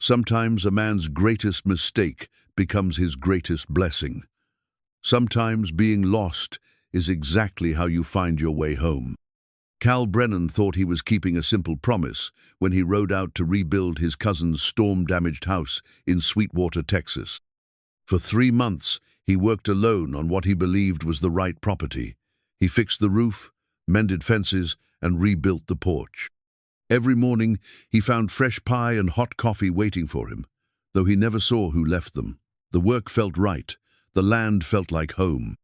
Sometimes a man's greatest mistake becomes his greatest blessing. Sometimes being lost is exactly how you find your way home. Cal Brennan thought he was keeping a simple promise when he rode out to rebuild his cousin's storm-damaged house in Sweetwater, Texas. For 3 months, he worked alone on what he believed was the right property. He fixed the roof, mended fences, and rebuilt the porch. Every morning, he found fresh pie and hot coffee waiting for him, though he never saw who left them. The work felt right. The land felt like home.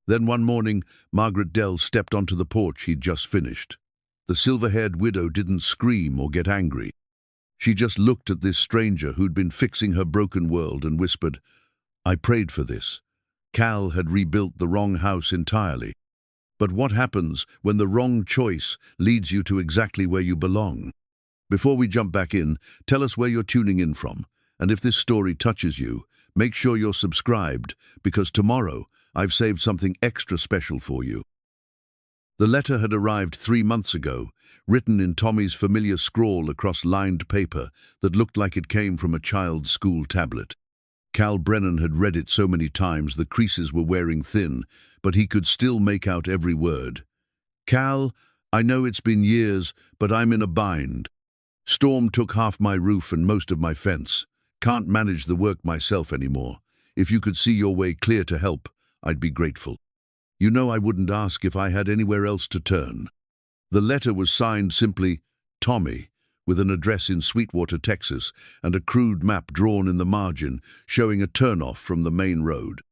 Then one morning, Margaret Dell stepped onto the porch he'd just finished. The silver-haired widow didn't scream or get angry. She just looked at this stranger who'd been fixing her broken world and whispered, "I prayed for this." Cal had rebuilt the wrong house entirely. But what happens when the wrong choice leads you to exactly where you belong? Before we jump back in, tell us where you're tuning in from. And if this story touches you, make sure you're subscribed, because tomorrow I've saved something extra special for you. The letter had arrived 3 months ago, written in Tommy's familiar scrawl across lined paper that looked like it came from a child's school tablet. Cal Brennan had read it so many times the creases were wearing thin, but he could still make out every word. "Cal, I know it's been years, but I'm in a bind. Storm took half my roof and most of my fence. Can't manage the work myself anymore. If you could see your way clear to help, I'd be grateful. You know I wouldn't ask if I had anywhere else to turn." The letter was signed simply, Tommy, with an address in Sweetwater, Texas, and a crude map drawn in the margin showing a turnoff from the main road.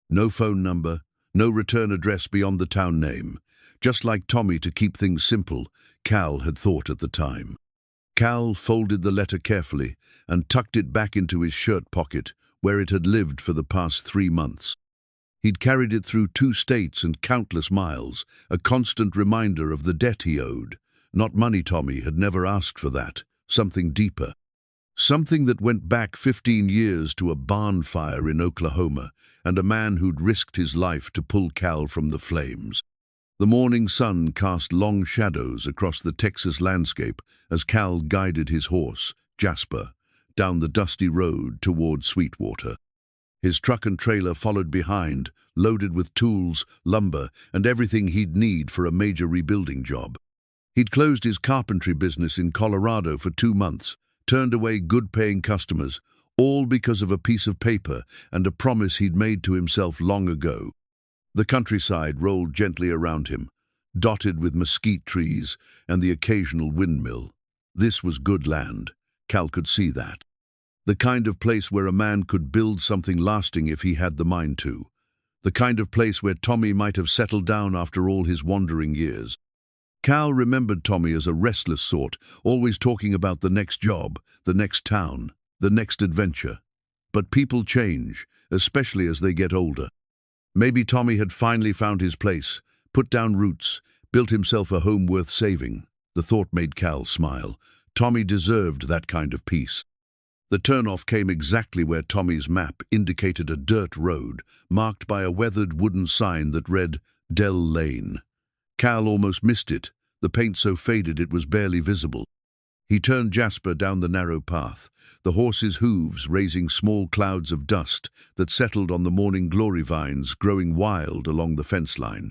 No phone number, no return address beyond the town name. Just like Tommy to keep things simple, Cal had thought at the time. Cal folded the letter carefully and tucked it back into his shirt pocket, where it had lived for the past 3 months. He'd carried it through 2 states and countless miles, a constant reminder of the debt he owed. Not money. Tommy had never asked for that. Something deeper. Something that went back 15 years to a barn fire in Oklahoma and a man who'd risked his life to pull Cal from the flames. The morning sun cast long shadows across the Texas landscape as Cal guided his horse, Jasper, down the dusty road toward Sweetwater. His truck and trailer followed behind, loaded with tools, lumber, and everything he'd need for a major rebuilding job. He'd closed his carpentry business in Colorado for 2 months, turned away good-paying customers, all because of a piece of paper and a promise he'd made to himself long ago. The countryside rolled gently around him, dotted with mesquite trees and the occasional windmill. This was good land. Cal could see that. The kind of place where a man could build something lasting if he had the mind to. The kind of place where Tommy might have settled down after all his wandering years. Cal remembered Tommy as a restless sort, always talking about the next job, the next town, the next adventure. But people change, especially as they get older. Maybe Tommy had finally found his place, put down roots, built himself a home worth saving. The thought made Cal smile. Tommy deserved that kind of peace. The turnoff came exactly where Tommy's map indicated a dirt road, marked by a weathered wooden sign that read, Dell Lane. Cal almost missed it, the paint so faded it was barely visible. He turned Jasper down the narrow path, the horse's hooves raising small clouds of dust that settled on the morning glory vines growing wild along the fence line.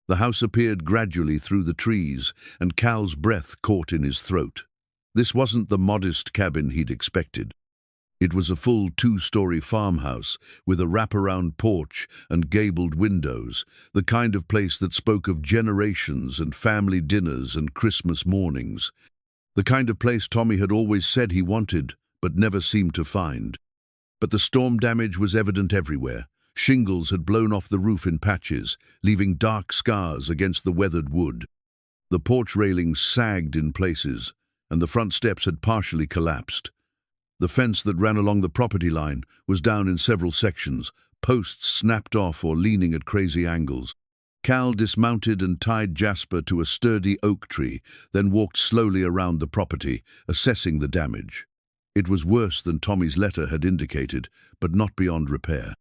The house appeared gradually through the trees, and Cal's breath caught in his throat. This wasn't the modest cabin he'd expected. It was a full 2-story farmhouse with a wraparound porch and gabled windows, the kind of place that spoke of generations and family dinners and Christmas mornings. The kind of place Tommy had always said he wanted, but never seemed to find. But the storm damage was evident everywhere. Shingles had blown off the roof in patches, leaving dark scars against the weathered wood. The porch railings sagged in places, and the front steps had partially collapsed. The fence that ran along the property line was down in several sections, posts snapped off or leaning at crazy angles. Cal dismounted and tied Jasper to a sturdy oak tree, then walked slowly around the property, assessing the damage. It was worse than Tommy's letter had indicated, but not beyond repair.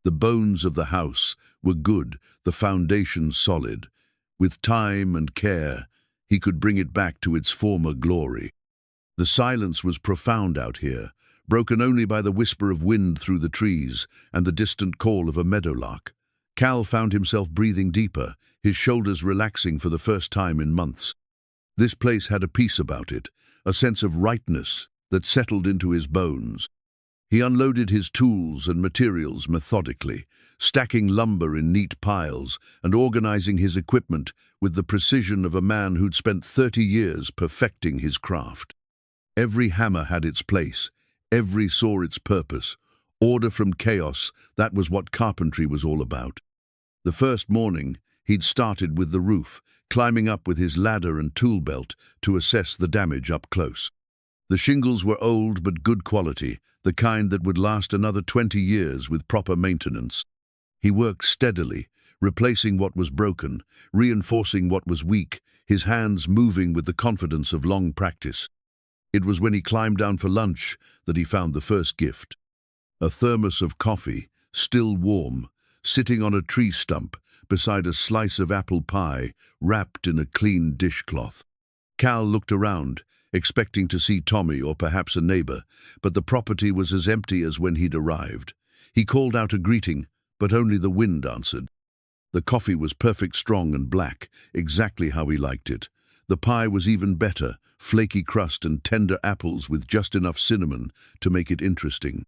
The bones of the house were good, the foundation solid. With time and care, he could bring it back to its former glory. The silence was profound out here, broken only by the whisper of wind through the trees and the distant call of a meadowlark. Cal found himself breathing deeper, his shoulders relaxing for the first time in months. This place had a peace about it, a sense of rightness that settled into his bones. He unloaded his tools and materials methodically, stacking lumber in neat piles and organizing his equipment with the precision of a man who'd spent 30 years perfecting his craft. Every hammer had its place, every saw its purpose. Order from chaos, that was what carpentry was all about. The first morning, he'd started with the roof, climbing up with his ladder and tool belt to assess the damage up close. The shingles were old but good quality, the kind that would last another 20 years with proper maintenance. He worked steadily, replacing what was broken, reinforcing what was weak, his hands moving with the confidence of long practice. It was when he climbed down for lunch that he found the first gift. A thermos of coffee, still warm, sitting on a tree stump beside a slice of apple pie wrapped in a clean dishcloth. Cal looked around, expecting to see Tommy or perhaps a neighbor, but the property was as empty as when he'd arrived. He called out a greeting, but only the wind answered. The coffee was perfect strong and black, exactly how he liked it. The pie was even better, flaky crust and tender apples with just enough cinnamon to make it interesting.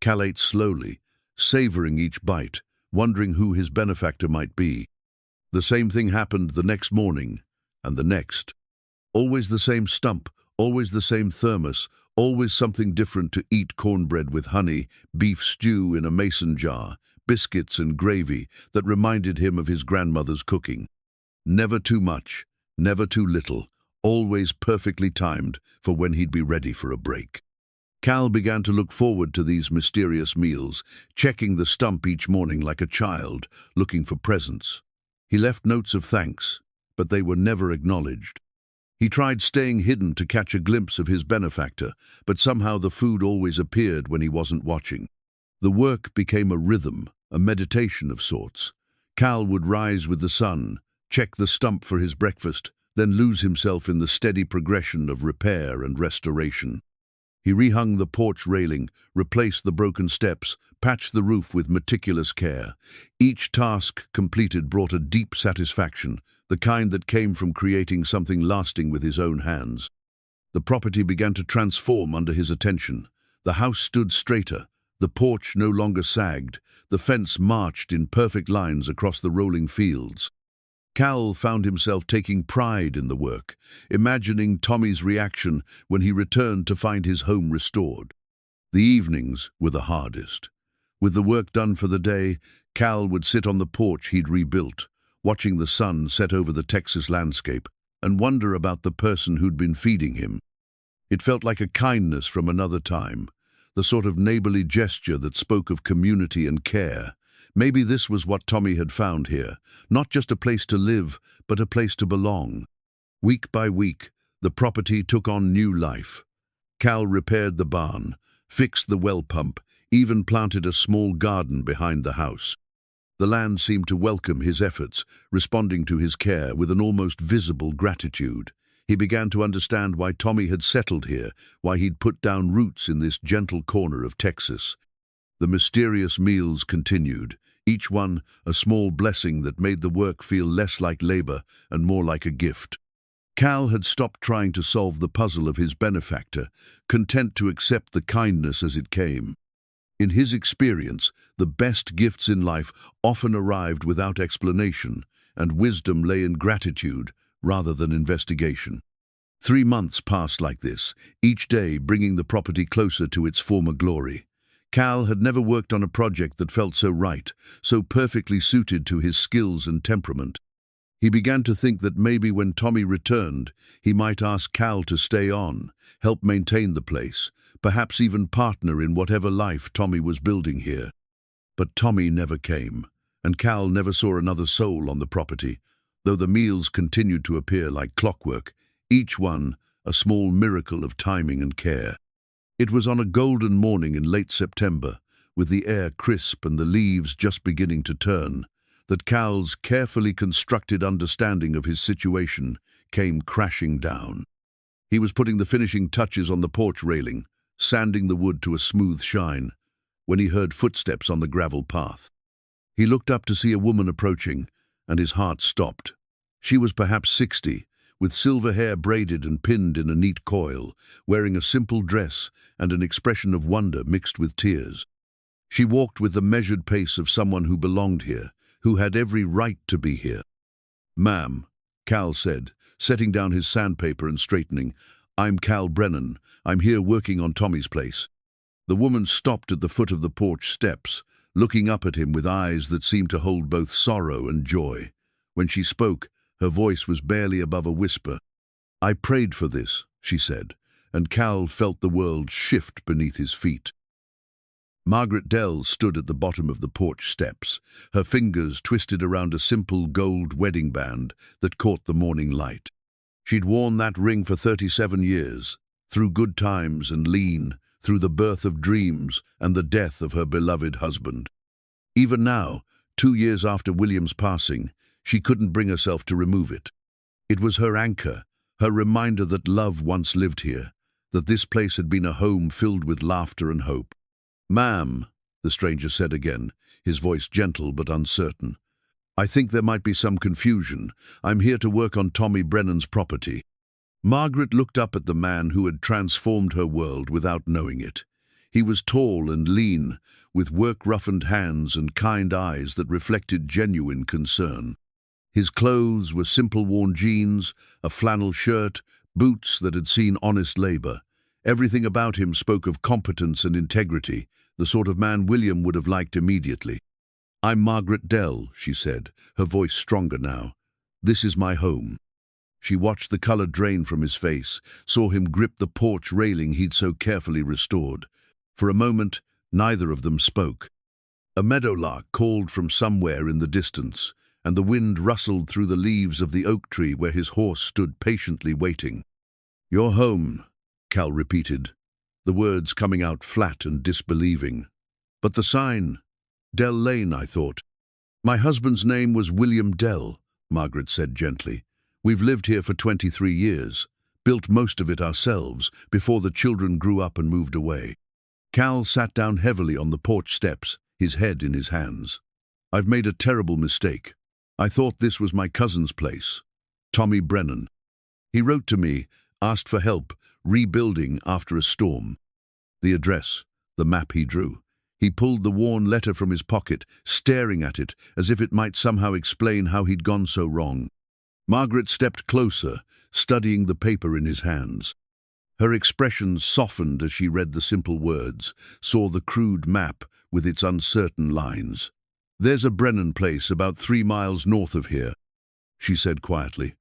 Cal ate slowly, savoring each bite, wondering who his benefactor might be. The same thing happened the next morning, and the next. Always the same stump, always the same thermos, always something different to eat: cornbread with honey, beef stew in a mason jar, biscuits and gravy that reminded him of his grandmother's cooking. Never too much, never too little, always perfectly timed for when he'd be ready for a break. Cal began to look forward to these mysterious meals, checking the stump each morning like a child, looking for presents. He left notes of thanks, but they were never acknowledged. He tried staying hidden to catch a glimpse of his benefactor, but somehow the food always appeared when he wasn't watching. The work became a rhythm, a meditation of sorts. Cal would rise with the sun, check the stump for his breakfast, then lose himself in the steady progression of repair and restoration. He rehung the porch railing, replaced the broken steps, patched the roof with meticulous care. Each task completed brought a deep satisfaction, the kind that came from creating something lasting with his own hands. The property began to transform under his attention. The house stood straighter, the porch no longer sagged, the fence marched in perfect lines across the rolling fields. Cal found himself taking pride in the work, imagining Tommy's reaction when he returned to find his home restored. The evenings were the hardest. With the work done for the day, Cal would sit on the porch he'd rebuilt, watching the sun set over the Texas landscape, and wonder about the person who'd been feeding him. It felt like a kindness from another time, the sort of neighborly gesture that spoke of community and care. Maybe this was what Tommy had found here, not just a place to live, but a place to belong. Week by week, the property took on new life. Cal repaired the barn, fixed the well pump, even planted a small garden behind the house. The land seemed to welcome his efforts, responding to his care with an almost visible gratitude. He began to understand why Tommy had settled here, why he'd put down roots in this gentle corner of Texas. The mysterious meals continued, each one a small blessing that made the work feel less like labor and more like a gift. Cal had stopped trying to solve the puzzle of his benefactor, content to accept the kindness as it came. In his experience, the best gifts in life often arrived without explanation, and wisdom lay in gratitude rather than investigation. 3 months passed like this, each day bringing the property closer to its former glory. Cal had never worked on a project that felt so right, so perfectly suited to his skills and temperament. He began to think that maybe when Tommy returned, he might ask Cal to stay on, help maintain the place, perhaps even partner in whatever life Tommy was building here. But Tommy never came, and Cal never saw another soul on the property, though the meals continued to appear like clockwork, each one a small miracle of timing and care. It was on a golden morning in late September, with the air crisp and the leaves just beginning to turn, that Cal's carefully constructed understanding of his situation came crashing down. He was putting the finishing touches on the porch railing, sanding the wood to a smooth shine, when he heard footsteps on the gravel path. He looked up to see a woman approaching, and his heart stopped. She was perhaps 60, with silver hair braided and pinned in a neat coil, wearing a simple dress and an expression of wonder mixed with tears. She walked with the measured pace of someone who belonged here, who had every right to be here. "Ma'am," Cal said, setting down his sandpaper and straightening, "I'm Cal Brennan. I'm here working on Tommy's place." The woman stopped at the foot of the porch steps, looking up at him with eyes that seemed to hold both sorrow and joy. When she spoke, her voice was barely above a whisper. "I prayed for this," she said, and Cal felt the world shift beneath his feet. Margaret Dell stood at the bottom of the porch steps, her fingers twisted around a simple gold wedding band that caught the morning light. She'd worn that ring for 37 years, through good times and lean, through the birth of dreams and the death of her beloved husband. Even now, 2 years after William's passing, she couldn't bring herself to remove it. It was her anchor, her reminder that love once lived here, that this place had been a home filled with laughter and hope. "Ma'am," the stranger said again, his voice gentle but uncertain, "I think there might be some confusion. I'm here to work on Tommy Brennan's property." Margaret looked up at the man who had transformed her world without knowing it. He was tall and lean, with work-roughened hands and kind eyes that reflected genuine concern. His clothes were simple worn jeans, a flannel shirt, boots that had seen honest labor. Everything about him spoke of competence and integrity, the sort of man William would have liked immediately. "I'm Margaret Dell," she said, her voice stronger now. "This is my home." She watched the color drain from his face, saw him grip the porch railing he'd so carefully restored. For a moment, neither of them spoke. A meadowlark called from somewhere in the distance, and the wind rustled through the leaves of the oak tree where his horse stood patiently waiting. "Your home," Cal repeated, the words coming out flat and disbelieving. "But the sign, Dell Lane, I thought." "My husband's name was William Dell," Margaret said gently. "We've lived here for 23 years, built most of it ourselves, before the children grew up and moved away." Cal sat down heavily on the porch steps, his head in his hands. "I've made a terrible mistake. I thought this was my cousin's place, Tommy Brennan. He wrote to me, asked for help, rebuilding after a storm. The address, the map he drew. He pulled the worn letter from his pocket, staring at it as if it might somehow explain how he'd gone so wrong." Margaret stepped closer, studying the paper in his hands. Her expression softened as she read the simple words, saw the crude map with its uncertain lines. "There's a Brennan place about 3 miles north of here," she said quietly.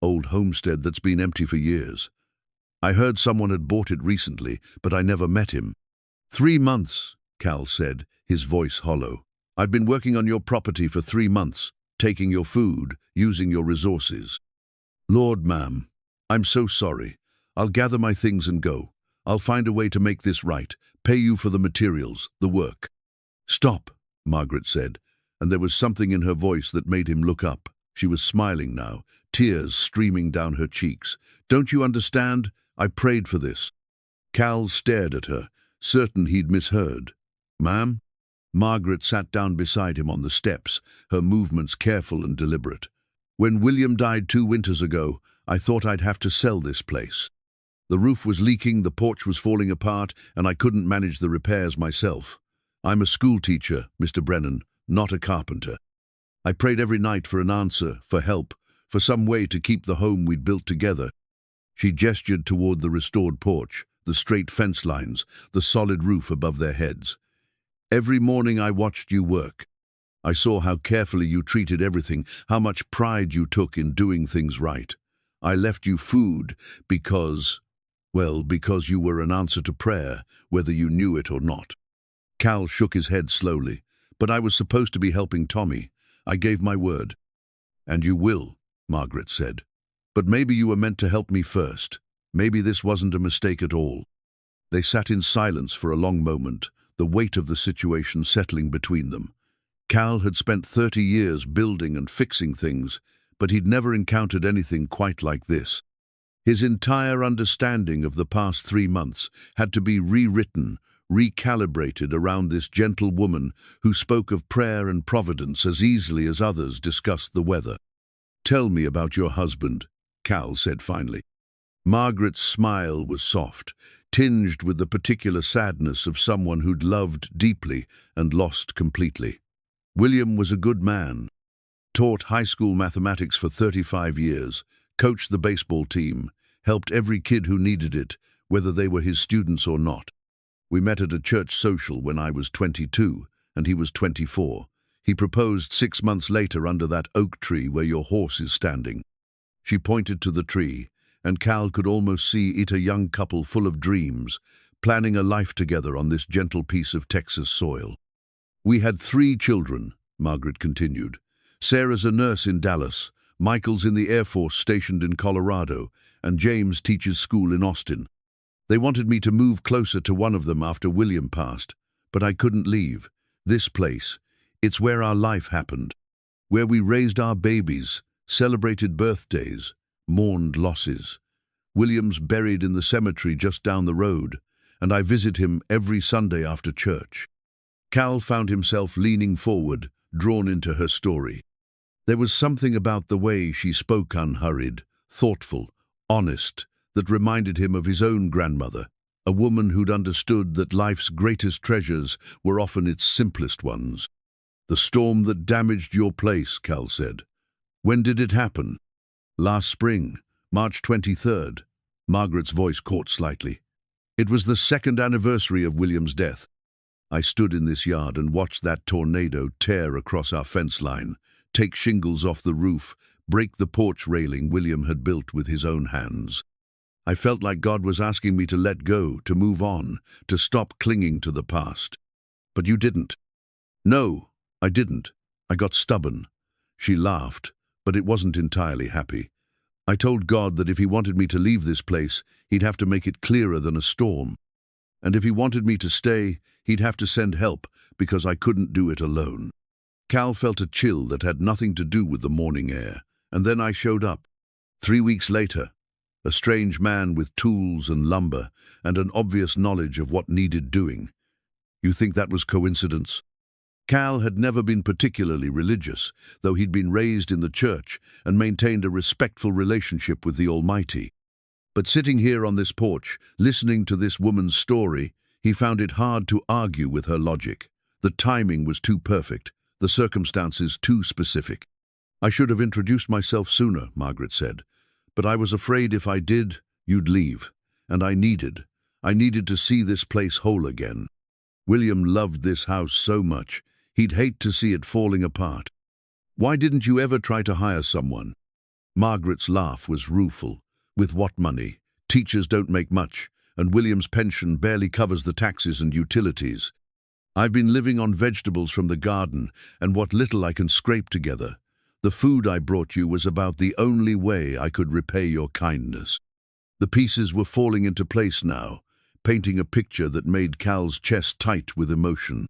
"Old homestead that's been empty for years. I heard someone had bought it recently, but I never met him." "3 months," Cal said, his voice hollow. "I've been working on your property for 3 months, taking your food, using your resources." "Lord, ma'am, I'm so sorry. I'll gather my things and go. I'll find a way to make this right, pay you for the materials, the work." "Stop," Margaret said, and there was something in her voice that made him look up. She was smiling now, tears streaming down her cheeks. "Don't you understand? I prayed for this." Cal stared at her, certain he'd misheard. "Ma'am?" Margaret sat down beside him on the steps, her movements careful and deliberate. "When William died 2 winters ago, I thought I'd have to sell this place. The roof was leaking, the porch was falling apart, and I couldn't manage the repairs myself. I'm a school teacher, Mr. Brennan, not a carpenter. I prayed every night for an answer, for help, for some way to keep the home we'd built together." She gestured toward the restored porch, the straight fence lines, the solid roof above their heads. "Every morning I watched you work. I saw how carefully you treated everything, how much pride you took in doing things right. I left you food because you were an answer to prayer, whether you knew it or not." Cal shook his head slowly. "But I was supposed to be helping Tommy. I gave my word." "And you will," Margaret said. "But maybe you were meant to help me first. Maybe this wasn't a mistake at all." They sat in silence for a long moment, the weight of the situation settling between them. Cal had spent 30 years building and fixing things, but he'd never encountered anything quite like this. His entire understanding of the past 3 months had to be rewritten, recalibrated around this gentle woman who spoke of prayer and providence as easily as others discussed the weather. "Tell me about your husband," Cal said finally. Margaret's smile was soft, tinged with the particular sadness of someone who'd loved deeply and lost completely. "William was a good man. Taught high school mathematics for 35 years, coached the baseball team, helped every kid who needed it, whether they were his students or not. We met at a church social when I was 22 and he was 24. He proposed 6 months later under that oak tree where your horse is standing." She pointed to the tree, and Cal could almost see it, a young couple full of dreams, planning a life together on this gentle piece of Texas soil. "We had 3 children," Margaret continued. "Sarah's a nurse in Dallas, Michael's in the Air Force stationed in Colorado, and James teaches school in Austin. They wanted me to move closer to one of them after William passed, but I couldn't leave. This place, it's where our life happened, where we raised our babies, celebrated birthdays, mourned losses. William's buried in the cemetery just down the road, and I visit him every Sunday after church." Cal found himself leaning forward, drawn into her story. There was something about the way she spoke, unhurried, thoughtful, honest, that reminded him of his own grandmother, a woman who'd understood that life's greatest treasures were often its simplest ones. "The storm that damaged your place," Cal said. "When did it happen?" "Last spring, March 23rd. Margaret's voice caught slightly. "It was the 2nd anniversary of William's death. I stood in this yard and watched that tornado tear across our fence line, take shingles off the roof, break the porch railing William had built with his own hands. I felt like God was asking me to let go, to move on, to stop clinging to the past. But you didn't." "No, I didn't. I got stubborn." She laughed, but it wasn't entirely happy. "I told God that if he wanted me to leave this place, he'd have to make it clearer than a storm. And if he wanted me to stay, he'd have to send help, because I couldn't do it alone." Cal felt a chill that had nothing to do with the morning air, and then I showed up. 3 weeks later, a strange man with tools and lumber, and an obvious knowledge of what needed doing. You think that was coincidence? Cal had never been particularly religious, though he'd been raised in the church and maintained a respectful relationship with the Almighty. But sitting here on this porch, listening to this woman's story, he found it hard to argue with her logic. The timing was too perfect, the circumstances too specific. "I should have introduced myself sooner," Margaret said. "But I was afraid if I did, you'd leave. And I needed to see this place whole again. William loved this house so much, he'd hate to see it falling apart. Why didn't you ever try to hire someone?" Margaret's laugh was rueful. "With what money? Teachers don't make much, and William's pension barely covers the taxes and utilities. I've been living on vegetables from the garden and what little I can scrape together. The food I brought you was about the only way I could repay your kindness." The pieces were falling into place now, painting a picture that made Cal's chest tight with emotion.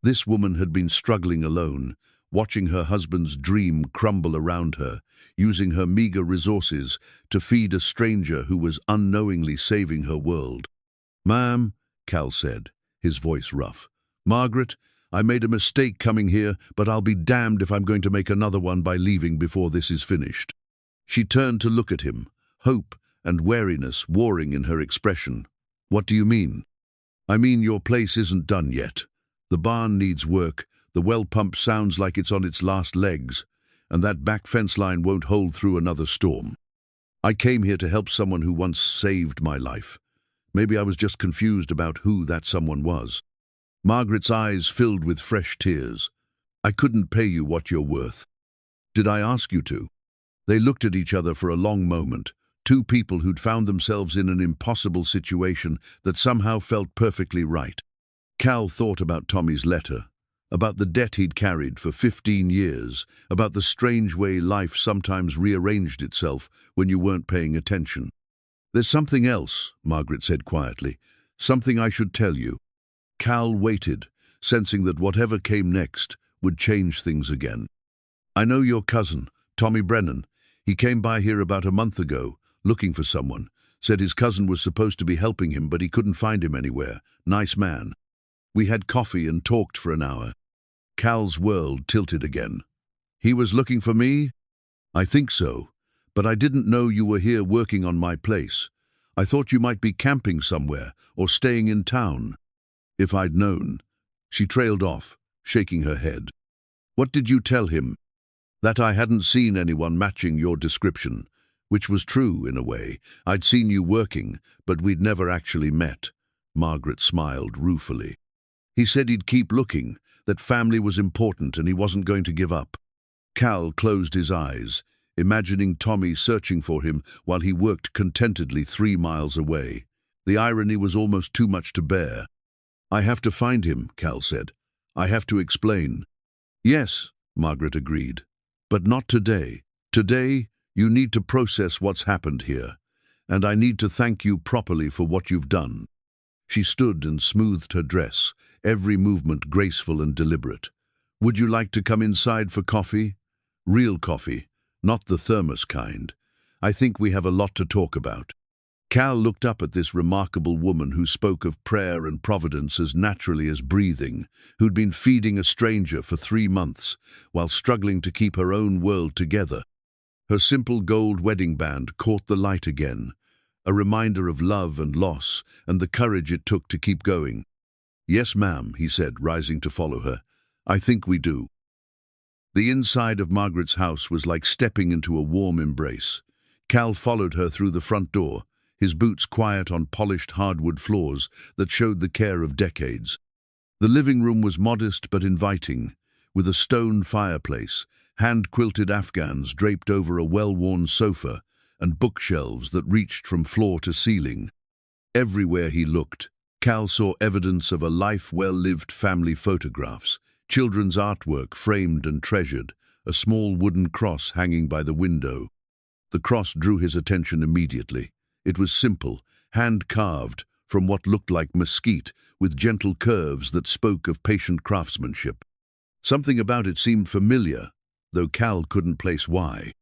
This woman had been struggling alone, watching her husband's dream crumble around her, using her meager resources to feed a stranger who was unknowingly saving her world. "Ma'am," Cal said, his voice rough. "Margaret, I made a mistake coming here, but I'll be damned if I'm going to make another one by leaving before this is finished." She turned to look at him, hope and wariness warring in her expression. "What do you mean?" "I mean your place isn't done yet. The barn needs work, the well pump sounds like it's on its last legs, and that back fence line won't hold through another storm. I came here to help someone who once saved my life. Maybe I was just confused about who that someone was." Margaret's eyes filled with fresh tears. "I couldn't pay you what you're worth." "Did I ask you to?" They looked at each other for a long moment, two people who'd found themselves in an impossible situation that somehow felt perfectly right. Cal thought about Tommy's letter, about the debt he'd carried for 15 years, about the strange way life sometimes rearranged itself when you weren't paying attention. "There's something else," Margaret said quietly, "something I should tell you." Cal waited, sensing that whatever came next would change things again. "I know your cousin, Tommy Brennan. He came by here about a month ago, looking for someone. Said his cousin was supposed to be helping him, but he couldn't find him anywhere. Nice man. We had coffee and talked for an hour. Cal's world tilted again. He was looking for me? I think so, but I didn't know you were here working on my place. I thought you might be camping somewhere or staying in town. If I'd known. She trailed off, shaking her head. What did you tell him? That I hadn't seen anyone matching your description, which was true in a way. I'd seen you working, but we'd never actually met. Margaret smiled ruefully. He said he'd keep looking, that family was important and he wasn't going to give up. Cal closed his eyes, imagining Tommy searching for him while he worked contentedly 3 miles away. The irony was almost too much to bear. I have to find him, Cal said. I have to explain. Yes, Margaret agreed. But not today. Today, you need to process what's happened here, and I need to thank you properly for what you've done. She stood and smoothed her dress, every movement graceful and deliberate. Would you like to come inside for coffee? Real coffee, not the thermos kind. I think we have a lot to talk about. Cal looked up at this remarkable woman who spoke of prayer and providence as naturally as breathing, who'd been feeding a stranger for 3 months while struggling to keep her own world together. Her simple gold wedding band caught the light again, a reminder of love and loss and the courage it took to keep going. Yes, ma'am, he said, rising to follow her. I think we do. The inside of Margaret's house was like stepping into a warm embrace. Cal followed her through the front door, his boots quiet on polished hardwood floors that showed the care of decades. The living room was modest but inviting, with a stone fireplace, hand-quilted Afghans draped over a well-worn sofa, and bookshelves that reached from floor to ceiling. Everywhere he looked, Cal saw evidence of a life well-lived, family photographs, children's artwork framed and treasured, a small wooden cross hanging by the window. The cross drew his attention immediately. It was simple, hand-carved from what looked like mesquite, with gentle curves that spoke of patient craftsmanship. Something about it seemed familiar, though Cal couldn't place why.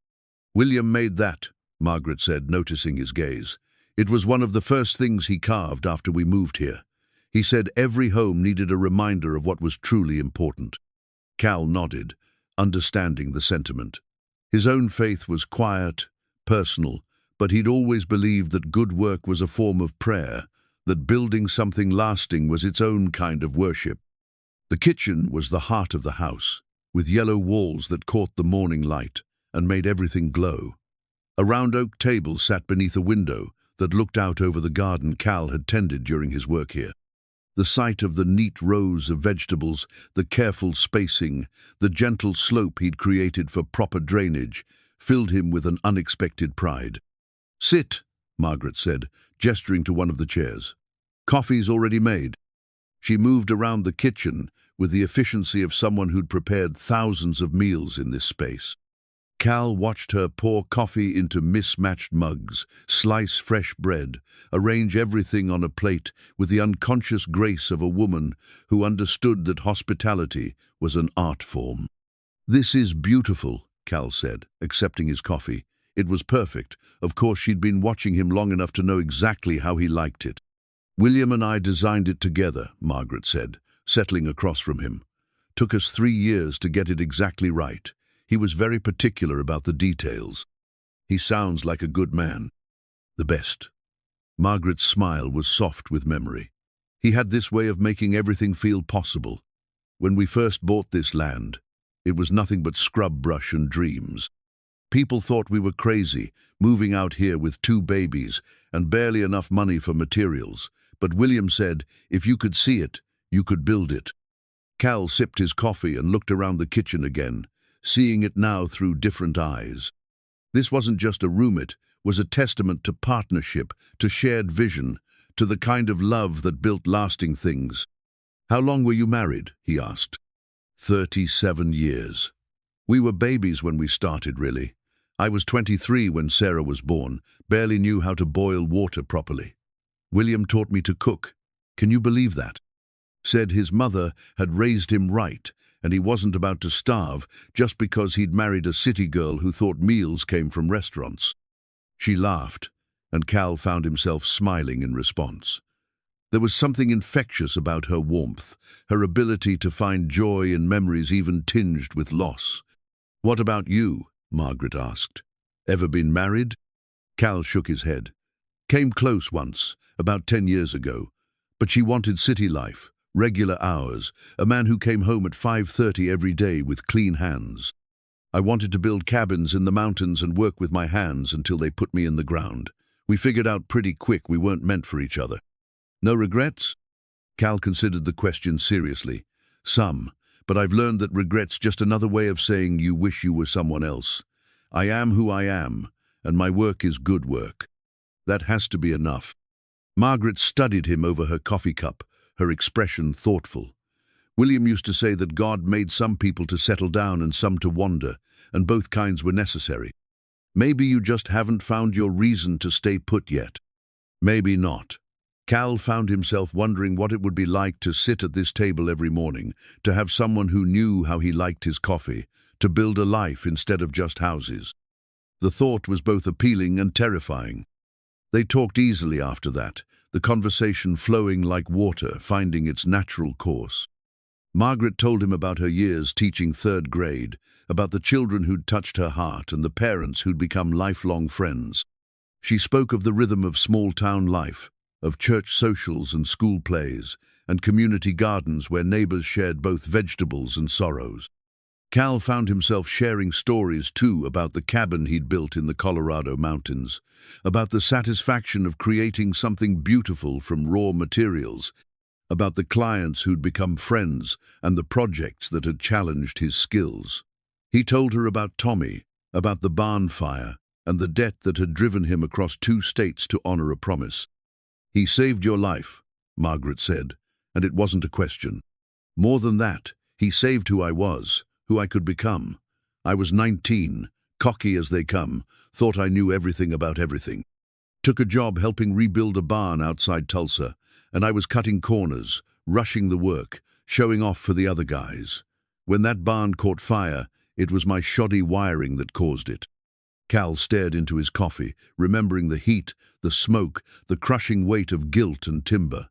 William made that, Margaret said, noticing his gaze. It was one of the first things he carved after we moved here. He said every home needed a reminder of what was truly important. Cal nodded, understanding the sentiment. His own faith was quiet, personal, but he'd always believed that good work was a form of prayer, that building something lasting was its own kind of worship. The kitchen was the heart of the house, with yellow walls that caught the morning light and made everything glow. A round oak table sat beneath a window that looked out over the garden Cal had tended during his work here. The sight of the neat rows of vegetables, the careful spacing, the gentle slope he'd created for proper drainage, filled him with an unexpected pride. Sit, Margaret said, gesturing to one of the chairs. Coffee's already made. She moved around the kitchen with the efficiency of someone who'd prepared thousands of meals in this space. Cal watched her pour coffee into mismatched mugs, slice fresh bread, arrange everything on a plate with the unconscious grace of a woman who understood that hospitality was an art form. This is beautiful, Cal said, accepting his coffee. It was perfect. Of course, she'd been watching him long enough to know exactly how he liked it. William and I designed it together, Margaret said, settling across from him. Took us 3 years to get it exactly right. He was very particular about the details. He sounds like a good man. The best. Margaret's smile was soft with memory. He had this way of making everything feel possible. When we first bought this land, it was nothing but scrub brush and dreams. People thought we were crazy, moving out here with 2 babies and barely enough money for materials. But William said, if you could see it, you could build it. Cal sipped his coffee and looked around the kitchen again, seeing it now through different eyes. This wasn't just a room, it was a testament to partnership, to shared vision, to the kind of love that built lasting things. How long were you married? He asked. 37 years. We were babies when we started, really. I was 23 when Sarah was born, barely knew how to boil water properly. William taught me to cook. Can you believe that? Said his mother had raised him right, and he wasn't about to starve just because he'd married a city girl who thought meals came from restaurants. She laughed, and Cal found himself smiling in response. There was something infectious about her warmth, her ability to find joy in memories even tinged with loss. "What about you?" Margaret asked. "Ever been married?" Cal shook his head. "Came close once, about 10 years ago. But she wanted city life, regular hours, a man who came home at 5:30 every day with clean hands. I wanted to build cabins in the mountains and work with my hands until they put me in the ground. We figured out pretty quick we weren't meant for each other." "No regrets?" Cal considered the question seriously. "Some, but I've learned that regret's just another way of saying you wish you were someone else. I am who I am, and my work is good work. That has to be enough." Margaret studied him over her coffee cup, her expression thoughtful. "William used to say that God made some people to settle down and some to wander, and both kinds were necessary. Maybe you just haven't found your reason to stay put yet." "Maybe not." Cal found himself wondering what it would be like to sit at this table every morning, to have someone who knew how he liked his coffee, to build a life instead of just houses. The thought was both appealing and terrifying. They talked easily after that, the conversation flowing like water, finding its natural course. Margaret told him about her years teaching 3rd grade, about the children who'd touched her heart and the parents who'd become lifelong friends. She spoke of the rhythm of small-town life, of church socials and school plays, and community gardens where neighbors shared both vegetables and sorrows. Cal found himself sharing stories, too, about the cabin he'd built in the Colorado mountains, about the satisfaction of creating something beautiful from raw materials, about the clients who'd become friends and the projects that had challenged his skills. He told her about Tommy, about the barn fire, and the debt that had driven him across 2 states to honor a promise. "He saved your life," Margaret said, and it wasn't a question. "More than that, he saved who I was, who I could become. I was 19, cocky as they come, thought I knew everything about everything. Took a job helping rebuild a barn outside Tulsa, and I was cutting corners, rushing the work, showing off for the other guys. When that barn caught fire, it was my shoddy wiring that caused it." Cal stared into his coffee, remembering the heat, the smoke, the crushing weight of guilt and timber.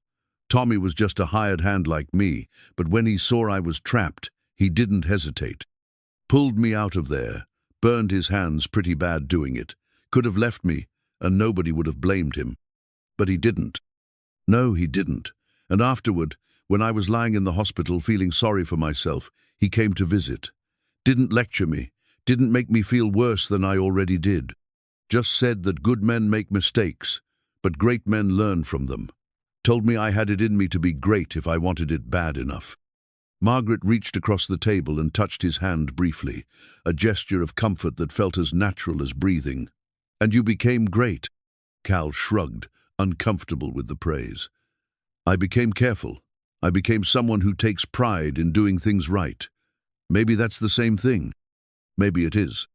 Tommy was just a hired hand like me, but when he saw I was trapped, he didn't hesitate. Pulled me out of there, burned his hands pretty bad doing it. Could have left me, and nobody would have blamed him. But he didn't. No, he didn't. And afterward, when I was lying in the hospital feeling sorry for myself, he came to visit. Didn't lecture me, didn't make me feel worse than I already did. Just said that good men make mistakes, but great men learn from them. Told me I had it in me to be great if I wanted it bad enough. Margaret reached across the table and touched his hand briefly, a gesture of comfort that felt as natural as breathing. "And you became great." Cal shrugged, uncomfortable with the praise. "I became careful. I became someone who takes pride in doing things right. Maybe that's the same thing. Maybe it is."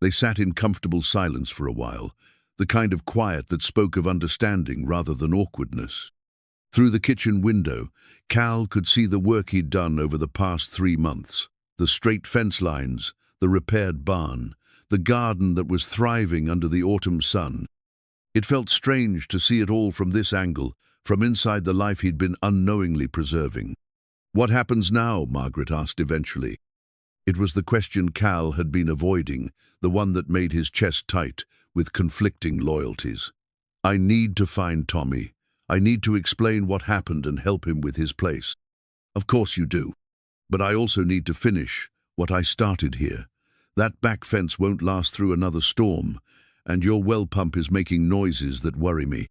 They sat in comfortable silence for a while, the kind of quiet that spoke of understanding rather than awkwardness. Through the kitchen window, Cal could see the work he'd done over the past 3 months. The straight fence lines, the repaired barn, the garden that was thriving under the autumn sun. It felt strange to see it all from this angle, from inside the life he'd been unknowingly preserving. "What happens now?" Margaret asked eventually. It was the question Cal had been avoiding, the one that made his chest tight, with conflicting loyalties. "I need to find Tommy. I need to explain what happened and help him with his place." "Of course you do. But I also need to finish what I started here. That back fence won't last through another storm, and your well pump is making noises that worry me."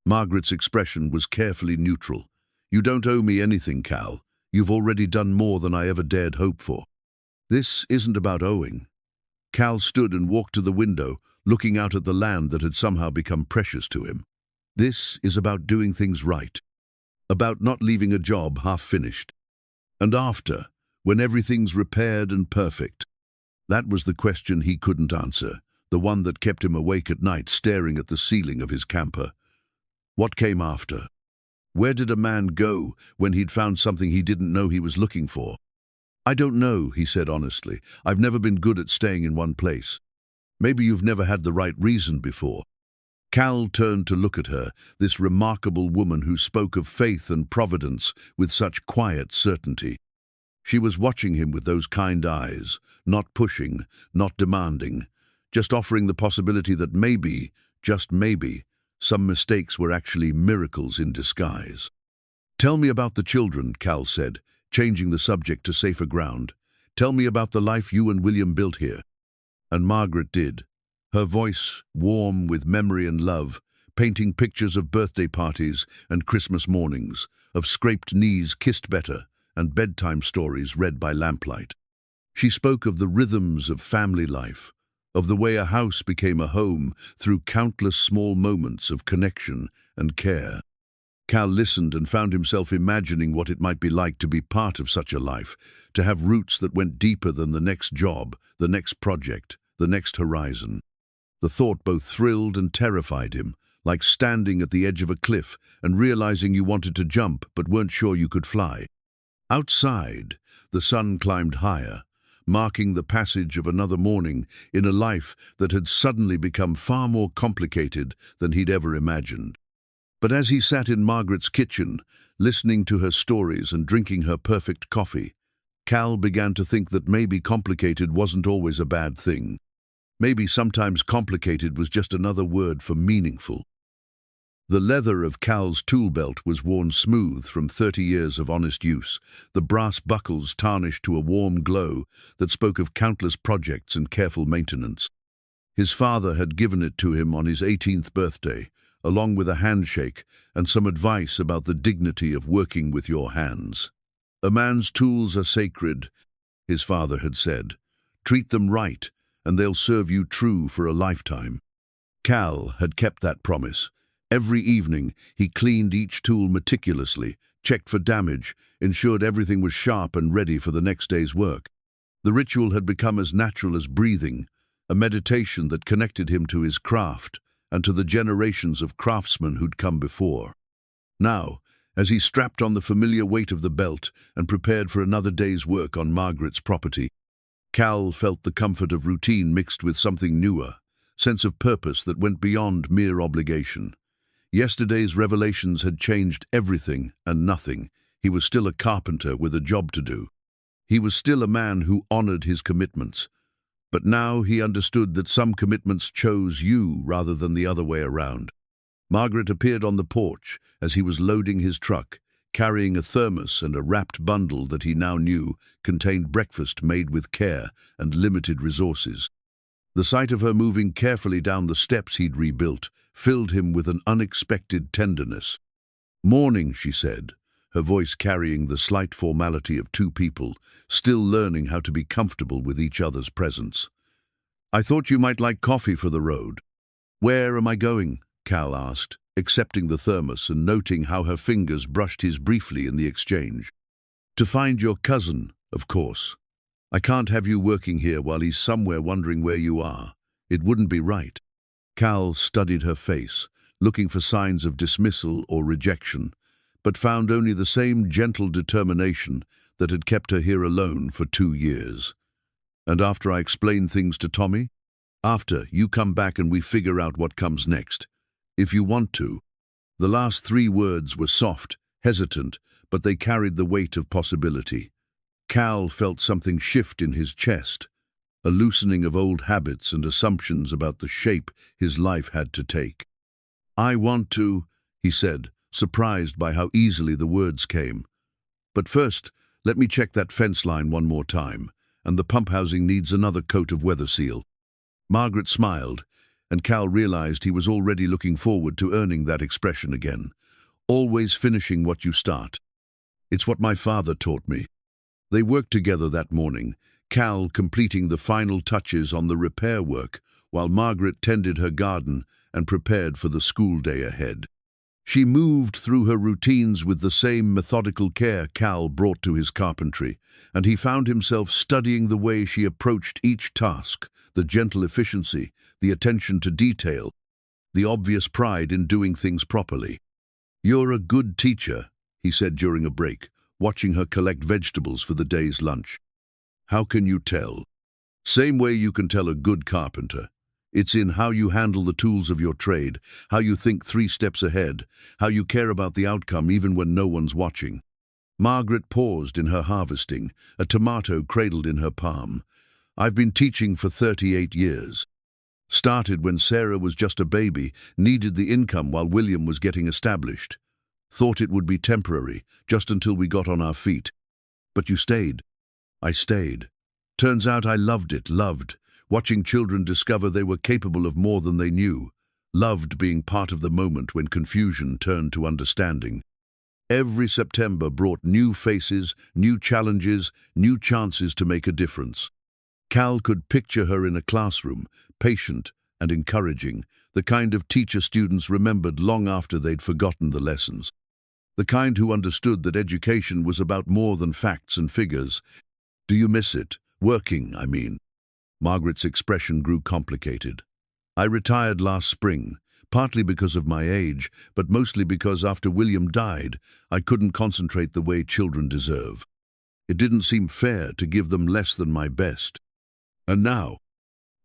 Margaret's expression was carefully neutral. "You don't owe me anything, Cal. You've already done more than I ever dared hope for." "This isn't about owing." Cal stood and walked to the window, looking out at the land that had somehow become precious to him. "This is about doing things right. About not leaving a job half-finished. And after, when everything's repaired and perfect." That was the question he couldn't answer, the one that kept him awake at night staring at the ceiling of his camper. What came after? Where did a man go when he'd found something he didn't know he was looking for? "I don't know," he said honestly. "I've never been good at staying in one place." Maybe you've never had the right reason before. Cal turned to look at her, this remarkable woman who spoke of faith and providence with such quiet certainty. She was watching him with those kind eyes, not pushing, not demanding, just offering the possibility that maybe, just maybe, some mistakes were actually miracles in disguise. "Tell me about the children," Cal said, changing the subject to safer ground. "Tell me about the life you and William built here." And Margaret did, her voice warm with memory and love, painting pictures of birthday parties and Christmas mornings, of scraped knees kissed better, and bedtime stories read by lamplight. She spoke of the rhythms of family life, of the way a house became a home through countless small moments of connection and care. Cal listened and found himself imagining what it might be like to be part of such a life, to have roots that went deeper than the next job, the next project, the next horizon. The thought both thrilled and terrified him, like standing at the edge of a cliff and realizing you wanted to jump but weren't sure you could fly. Outside, the sun climbed higher, marking the passage of another morning in a life that had suddenly become far more complicated than he'd ever imagined. But as he sat in Margaret's kitchen, listening to her stories and drinking her perfect coffee, Cal began to think that maybe complicated wasn't always a bad thing. Maybe sometimes complicated was just another word for meaningful. The leather of Cal's tool belt was worn smooth from 30 years of honest use, the brass buckles tarnished to a warm glow that spoke of countless projects and careful maintenance. His father had given it to him on his 18th birthday, along with a handshake and some advice about the dignity of working with your hands. "A man's tools are sacred," his father had said. "Treat them right, and they'll serve you true for a lifetime." Cal had kept that promise. Every evening, he cleaned each tool meticulously, checked for damage, ensured everything was sharp and ready for the next day's work. The ritual had become as natural as breathing, a meditation that connected him to his craft and to the generations of craftsmen who'd come before. Now, as he strapped on the familiar weight of the belt and prepared for another day's work on Margaret's property, Cal felt the comfort of routine mixed with something newer, sense of purpose that went beyond mere obligation. Yesterday's revelations had changed everything and nothing. He was still a carpenter with a job to do. He was still a man who honored his commitments. But now he understood that some commitments chose you rather than the other way around. Margaret appeared on the porch as he was loading his truck, carrying a thermos and a wrapped bundle that he now knew contained breakfast made with care and limited resources. The sight of her moving carefully down the steps he'd rebuilt filled him with an unexpected tenderness. "Morning," she said, her voice carrying the slight formality of two people, still learning how to be comfortable with each other's presence. "I thought you might like coffee for the road." "Where am I going?" Cal asked, accepting the thermos and noting how her fingers brushed his briefly in the exchange. "To find your cousin, of course. I can't have you working here while he's somewhere wondering where you are. It wouldn't be right." Cal studied her face, looking for signs of dismissal or rejection, but found only the same gentle determination that had kept her here alone for 2 years. "And after I explain things to Tommy? After you come back and we figure out what comes next. If you want to." The last 3 words were soft, hesitant, but they carried the weight of possibility. Cal felt something shift in his chest, a loosening of old habits and assumptions about the shape his life had to take. "I want to," he said, surprised by how easily the words came. "But first, let me check that fence line one more time, and the pump housing needs another coat of weather seal." Margaret smiled, and Cal realized he was already looking forward to earning that expression again. "Always finishing what you start. It's what my father taught me." They worked together that morning, Cal completing the final touches on the repair work, while Margaret tended her garden and prepared for the school day ahead. She moved through her routines with the same methodical care Cal brought to his carpentry, and he found himself studying the way she approached each task, the gentle efficiency, the attention to detail, the obvious pride in doing things properly. "You're a good teacher," he said during a break, watching her collect vegetables for the day's lunch. "How can you tell?" "Same way you can tell a good carpenter. It's in how you handle the tools of your trade, how you think 3 steps ahead, how you care about the outcome even when no one's watching. Margaret paused in her harvesting, a tomato cradled in her palm. I've been teaching for 38 years. Started when Sarah was just a baby, needed the income while William was getting established. Thought it would be temporary, just until we got on our feet. But you stayed. I stayed. Turns out I loved it, loved. Watching children discover they were capable of more than they knew. Loved being part of the moment when confusion turned to understanding. Every September brought new faces, new challenges, new chances to make a difference. Cal could picture her in a classroom, patient and encouraging, the kind of teacher students remembered long after they'd forgotten the lessons. The kind who understood that education was about more than facts and figures. Do you miss it? Working, I mean. Margaret's expression grew complicated. I retired last spring, partly because of my age, but mostly because after William died, I couldn't concentrate the way children deserve. It didn't seem fair to give them less than my best. And now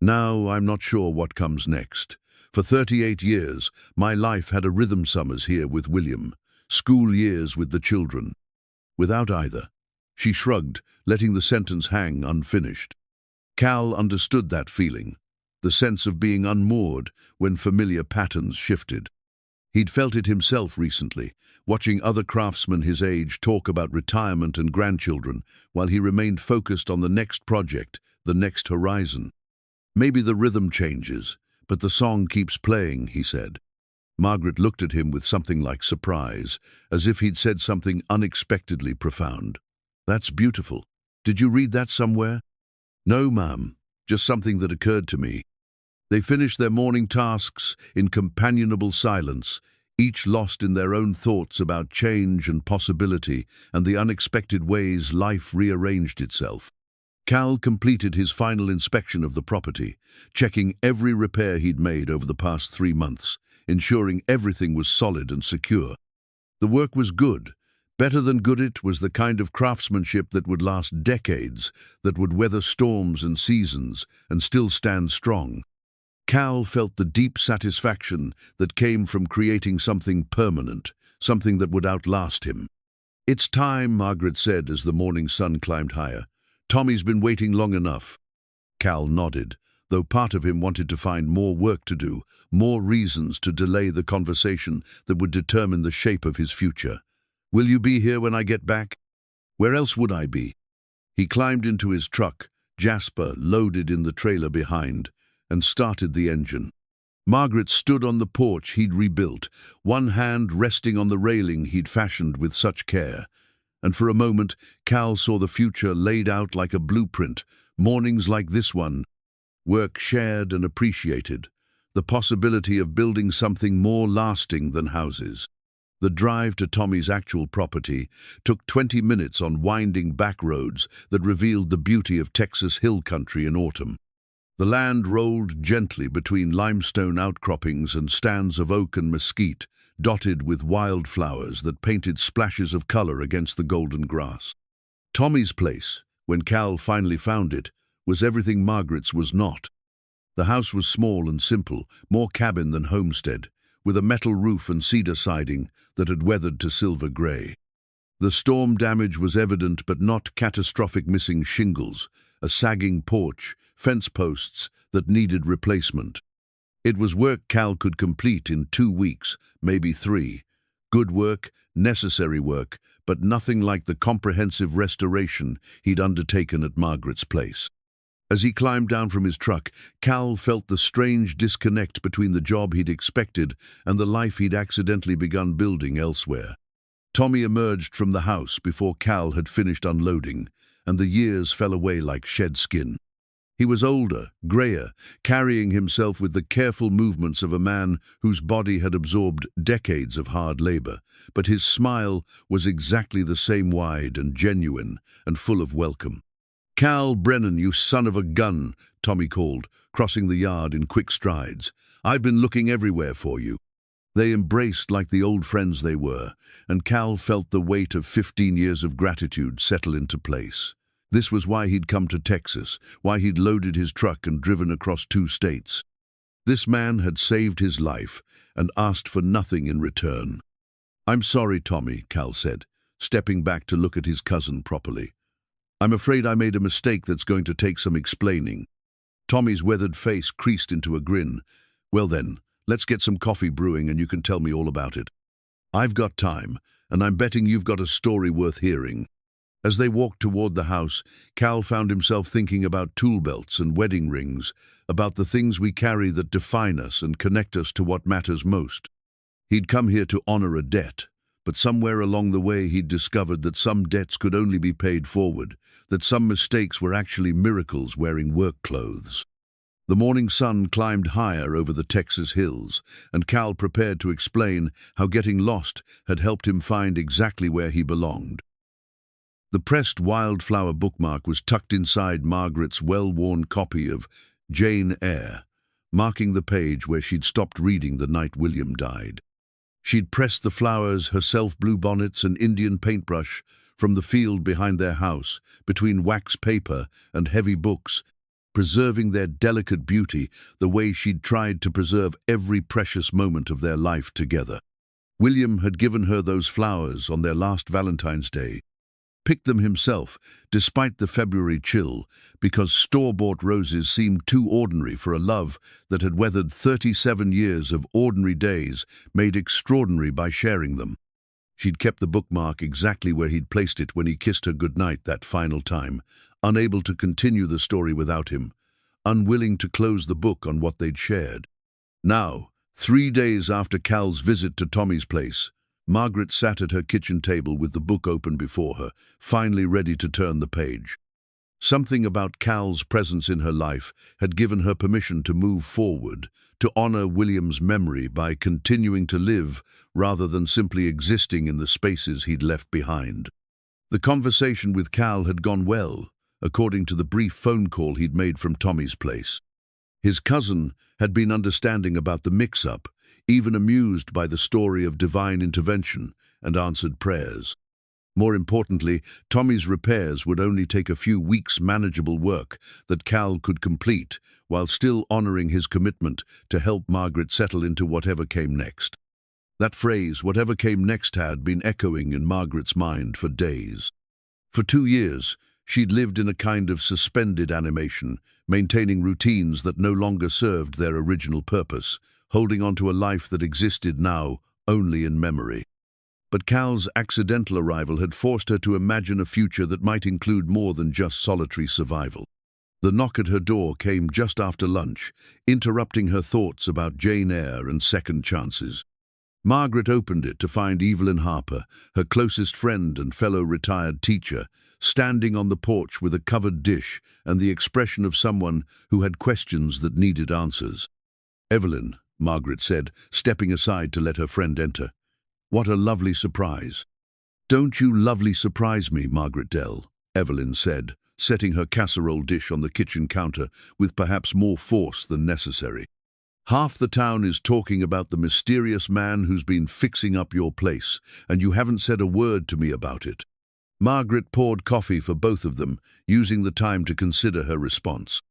I'm not sure what comes next. For 38 years, my life had a rhythm summers here with William, school years with the children. Without either. She shrugged, letting the sentence hang unfinished. Cal understood that feeling, the sense of being unmoored when familiar patterns shifted. He'd felt it himself recently, watching other craftsmen his age talk about retirement and grandchildren, while he remained focused on the next project, the next horizon. Maybe the rhythm changes, but the song keeps playing, he said. Margaret looked at him with something like surprise, as if he'd said something unexpectedly profound. That's beautiful. Did you read that somewhere? No, ma'am, just something that occurred to me. They finished their morning tasks in companionable silence, each lost in their own thoughts about change and possibility and the unexpected ways life rearranged itself. Cal completed his final inspection of the property, checking every repair he'd made over the past 3 months, ensuring everything was solid and secure. The work was good. Better than good, it was the kind of craftsmanship that would last decades, that would weather storms and seasons and still stand strong. Cal felt the deep satisfaction that came from creating something permanent, something that would outlast him. It's time, Margaret said as the morning sun climbed higher. Tommy's been waiting long enough. Cal nodded, though part of him wanted to find more work to do, more reasons to delay the conversation that would determine the shape of his future. Will you be here when I get back? Where else would I be? He climbed into his truck, Jasper loaded in the trailer behind, and started the engine. Margaret stood on the porch he'd rebuilt, one hand resting on the railing he'd fashioned with such care. And for a moment, Cal saw the future laid out like a blueprint, mornings like this one, work shared and appreciated, the possibility of building something more lasting than houses. The drive to Tommy's actual property took 20 minutes on winding back roads that revealed the beauty of Texas hill country in autumn. The land rolled gently between limestone outcroppings and stands of oak and mesquite, dotted with wildflowers that painted splashes of color against the golden grass. Tommy's place, when Cal finally found it, was everything Margaret's was not. The house was small and simple, more cabin than homestead, with a metal roof and cedar siding that had weathered to silver gray. The storm damage was evident, but not catastrophic, missing shingles, a sagging porch, fence posts that needed replacement. It was work Cal could complete in 2 weeks, maybe 3. Good work, necessary work, but nothing like the comprehensive restoration he'd undertaken at Margaret's place. As he climbed down from his truck, Cal felt the strange disconnect between the job he'd expected and the life he'd accidentally begun building elsewhere. Tommy emerged from the house before Cal had finished unloading, and the years fell away like shed skin. He was older, grayer, carrying himself with the careful movements of a man whose body had absorbed decades of hard labor, but his smile was exactly the same, wide and genuine and full of welcome. "Cal Brennan, you son of a gun," Tommy called, crossing the yard in quick strides. "I've been looking everywhere for you." They embraced like the old friends they were, and Cal felt the weight of 15 years of gratitude settle into place. This was why he'd come to Texas, why he'd loaded his truck and driven across 2 states. This man had saved his life and asked for nothing in return. "I'm sorry, Tommy," Cal said, stepping back to look at his cousin properly. "I'm afraid I made a mistake that's going to take some explaining." Tommy's weathered face creased into a grin. "Well then, let's get some coffee brewing and you can tell me all about it. I've got time, and I'm betting you've got a story worth hearing." As they walked toward the house, Cal found himself thinking about tool belts and wedding rings, about the things we carry that define us and connect us to what matters most. He'd come here to honor a debt, but somewhere along the way he'd discovered that some debts could only be paid forward, that some mistakes were actually miracles wearing work clothes. The morning sun climbed higher over the Texas hills, and Cal prepared to explain how getting lost had helped him find exactly where he belonged. The pressed wildflower bookmark was tucked inside Margaret's well-worn copy of Jane Eyre, marking the page where she'd stopped reading the night William died. She'd pressed the flowers, herself bluebonnets and Indian paintbrush, from the field behind their house, between wax paper and heavy books, preserving their delicate beauty the way she'd tried to preserve every precious moment of their life together. William had given her those flowers on their last Valentine's Day, picked them himself, despite the February chill, because store-bought roses seemed too ordinary for a love that had weathered 37 years of ordinary days, made extraordinary by sharing them. She'd kept the bookmark exactly where he'd placed it when he kissed her goodnight that final time, unable to continue the story without him, unwilling to close the book on what they'd shared. Now, 3 days after Cal's visit to Tommy's place, Margaret sat at her kitchen table with the book open before her, finally ready to turn the page. Something about Cal's presence in her life had given her permission to move forward, to honor William's memory by continuing to live rather than simply existing in the spaces he'd left behind. The conversation with Cal had gone well, according to the brief phone call he'd made from Tommy's place. His cousin had been understanding about the mix-up, even amused by the story of divine intervention and answered prayers. More importantly, Tommy's repairs would only take a few weeks' manageable work that Cal could complete while still honoring his commitment to help Margaret settle into whatever came next. That phrase, "whatever came next," had been echoing in Margaret's mind for days. For 2 years, she'd lived in a kind of suspended animation, maintaining routines that no longer served their original purpose, holding on to a life that existed now only in memory. But Cal's accidental arrival had forced her to imagine a future that might include more than just solitary survival. The knock at her door came just after lunch, interrupting her thoughts about Jane Eyre and second chances. Margaret opened it to find Evelyn Harper, her closest friend and fellow retired teacher, standing on the porch with a covered dish and the expression of someone who had questions that needed answers. "Evelyn," Margaret said, stepping aside to let her friend enter. "What a lovely surprise." "Don't you lovely surprise me, Margaret Dell," Evelyn said, setting her casserole dish on the kitchen counter with perhaps more force than necessary. "Half the town is talking about the mysterious man who's been fixing up your place, and you haven't said a word to me about it." Margaret poured coffee for both of them, using the time to consider her response.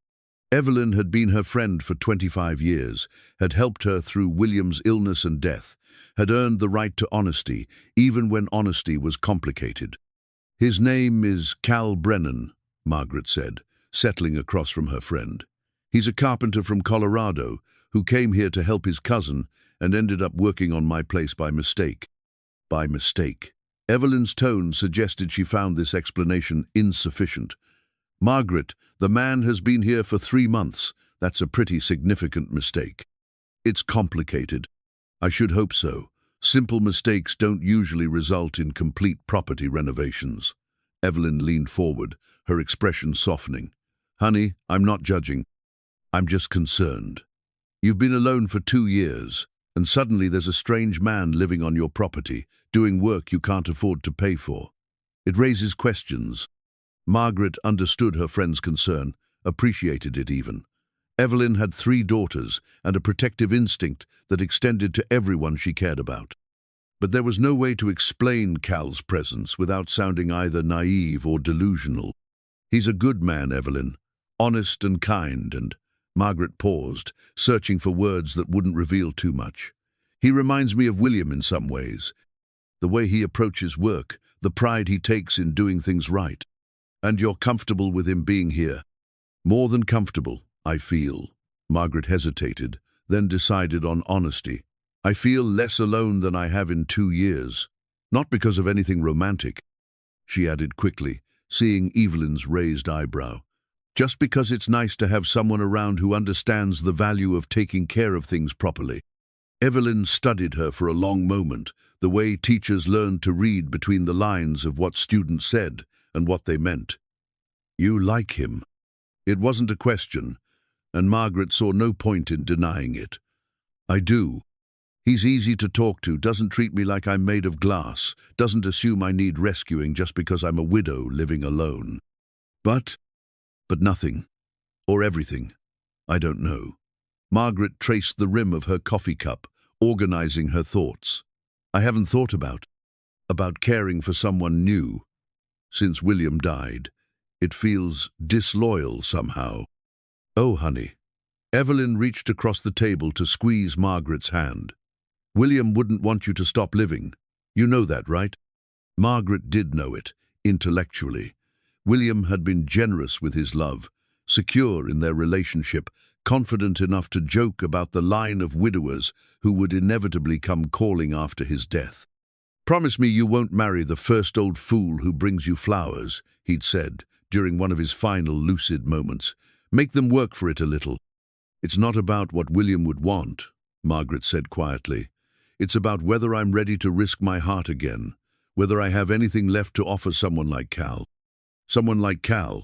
Evelyn had been her friend for 25 years, had helped her through William's illness and death, had earned the right to honesty, even when honesty was complicated. "His name is Cal Brennan," Margaret said, settling across from her friend. "He's a carpenter from Colorado who came here to help his cousin and ended up working on my place by mistake." By mistake. Evelyn's tone suggested she found this explanation insufficient. "Margaret, the man has been here for 3 months. That's a pretty significant mistake." "It's complicated." "I should hope so. Simple mistakes don't usually result in complete property renovations." Evelyn leaned forward, her expression softening. "Honey, I'm not judging. I'm just concerned. You've been alone for 2 years, and suddenly there's a strange man living on your property, doing work you can't afford to pay for. It raises questions." Margaret understood her friend's concern, appreciated it even. Evelyn had 3 daughters and a protective instinct that extended to everyone she cared about. But there was no way to explain Cal's presence without sounding either naive or delusional. "He's a good man, Evelyn, honest and kind, and Margaret paused, searching for words that wouldn't reveal too much. He reminds me of William in some ways. The way he approaches work, the pride he takes in doing things right. And you're comfortable with him being here? More than comfortable, I feel. Margaret hesitated, then decided on honesty. I feel less alone than I have in 2 years. Not because of anything romantic, she added quickly, seeing Evelyn's raised eyebrow. Just because it's nice to have someone around who understands the value of taking care of things properly. Evelyn studied her for a long moment, the way teachers learned to read between the lines of what students said and what they meant. You like him. It wasn't a question, and Margaret saw no point in denying it. I do. He's easy to talk to, doesn't treat me like I'm made of glass, doesn't assume I need rescuing just because I'm a widow living alone. But nothing. Or everything. I don't know. Margaret traced the rim of her coffee cup, organizing her thoughts. I haven't thought about caring for someone new. Since William died, it feels disloyal somehow. Oh, honey. Evelyn reached across the table to squeeze Margaret's hand. William wouldn't want you to stop living. You know that, right? Margaret did know it, intellectually. William had been generous with his love, secure in their relationship, confident enough to joke about the line of widowers who would inevitably come calling after his death. Promise me you won't marry the first old fool who brings you flowers, he'd said, during one of his final lucid moments. Make them work for it a little. It's not about what William would want, Margaret said quietly. It's about whether I'm ready to risk my heart again, whether I have anything left to offer someone like Cal. Someone like Cal.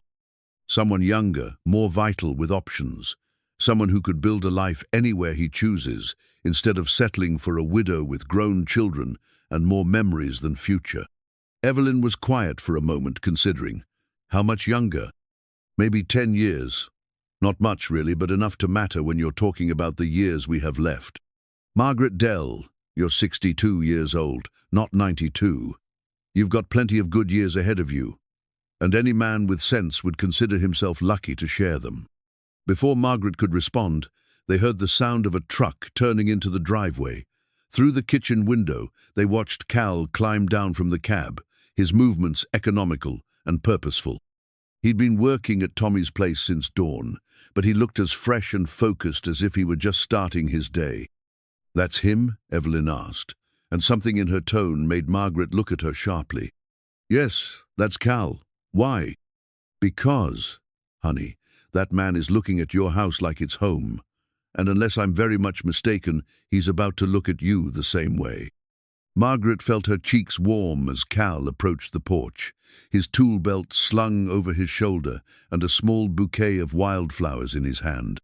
Someone younger, more vital with options. Someone who could build a life anywhere he chooses, instead of settling for a widow with grown children and more memories than future. Evelyn was quiet for a moment, considering. How much younger? Maybe 10 years. Not much, really, but enough to matter when you're talking about the years we have left. Margaret Dell, you're 62 years old, not 92. You've got plenty of good years ahead of you, and any man with sense would consider himself lucky to share them. Before Margaret could respond, they heard the sound of a truck turning into the driveway. Through the kitchen window, they watched Cal climb down from the cab, his movements economical and purposeful. He'd been working at Tommy's place since dawn, but he looked as fresh and focused as if he were just starting his day. That's him? Evelyn asked, and something in her tone made Margaret look at her sharply. Yes, that's Cal. Why? Because, honey, that man is looking at your house like it's home, and unless I'm very much mistaken, he's about to look at you the same way. Margaret felt her cheeks warm as Cal approached the porch, his tool belt slung over his shoulder and a small bouquet of wildflowers in his hand.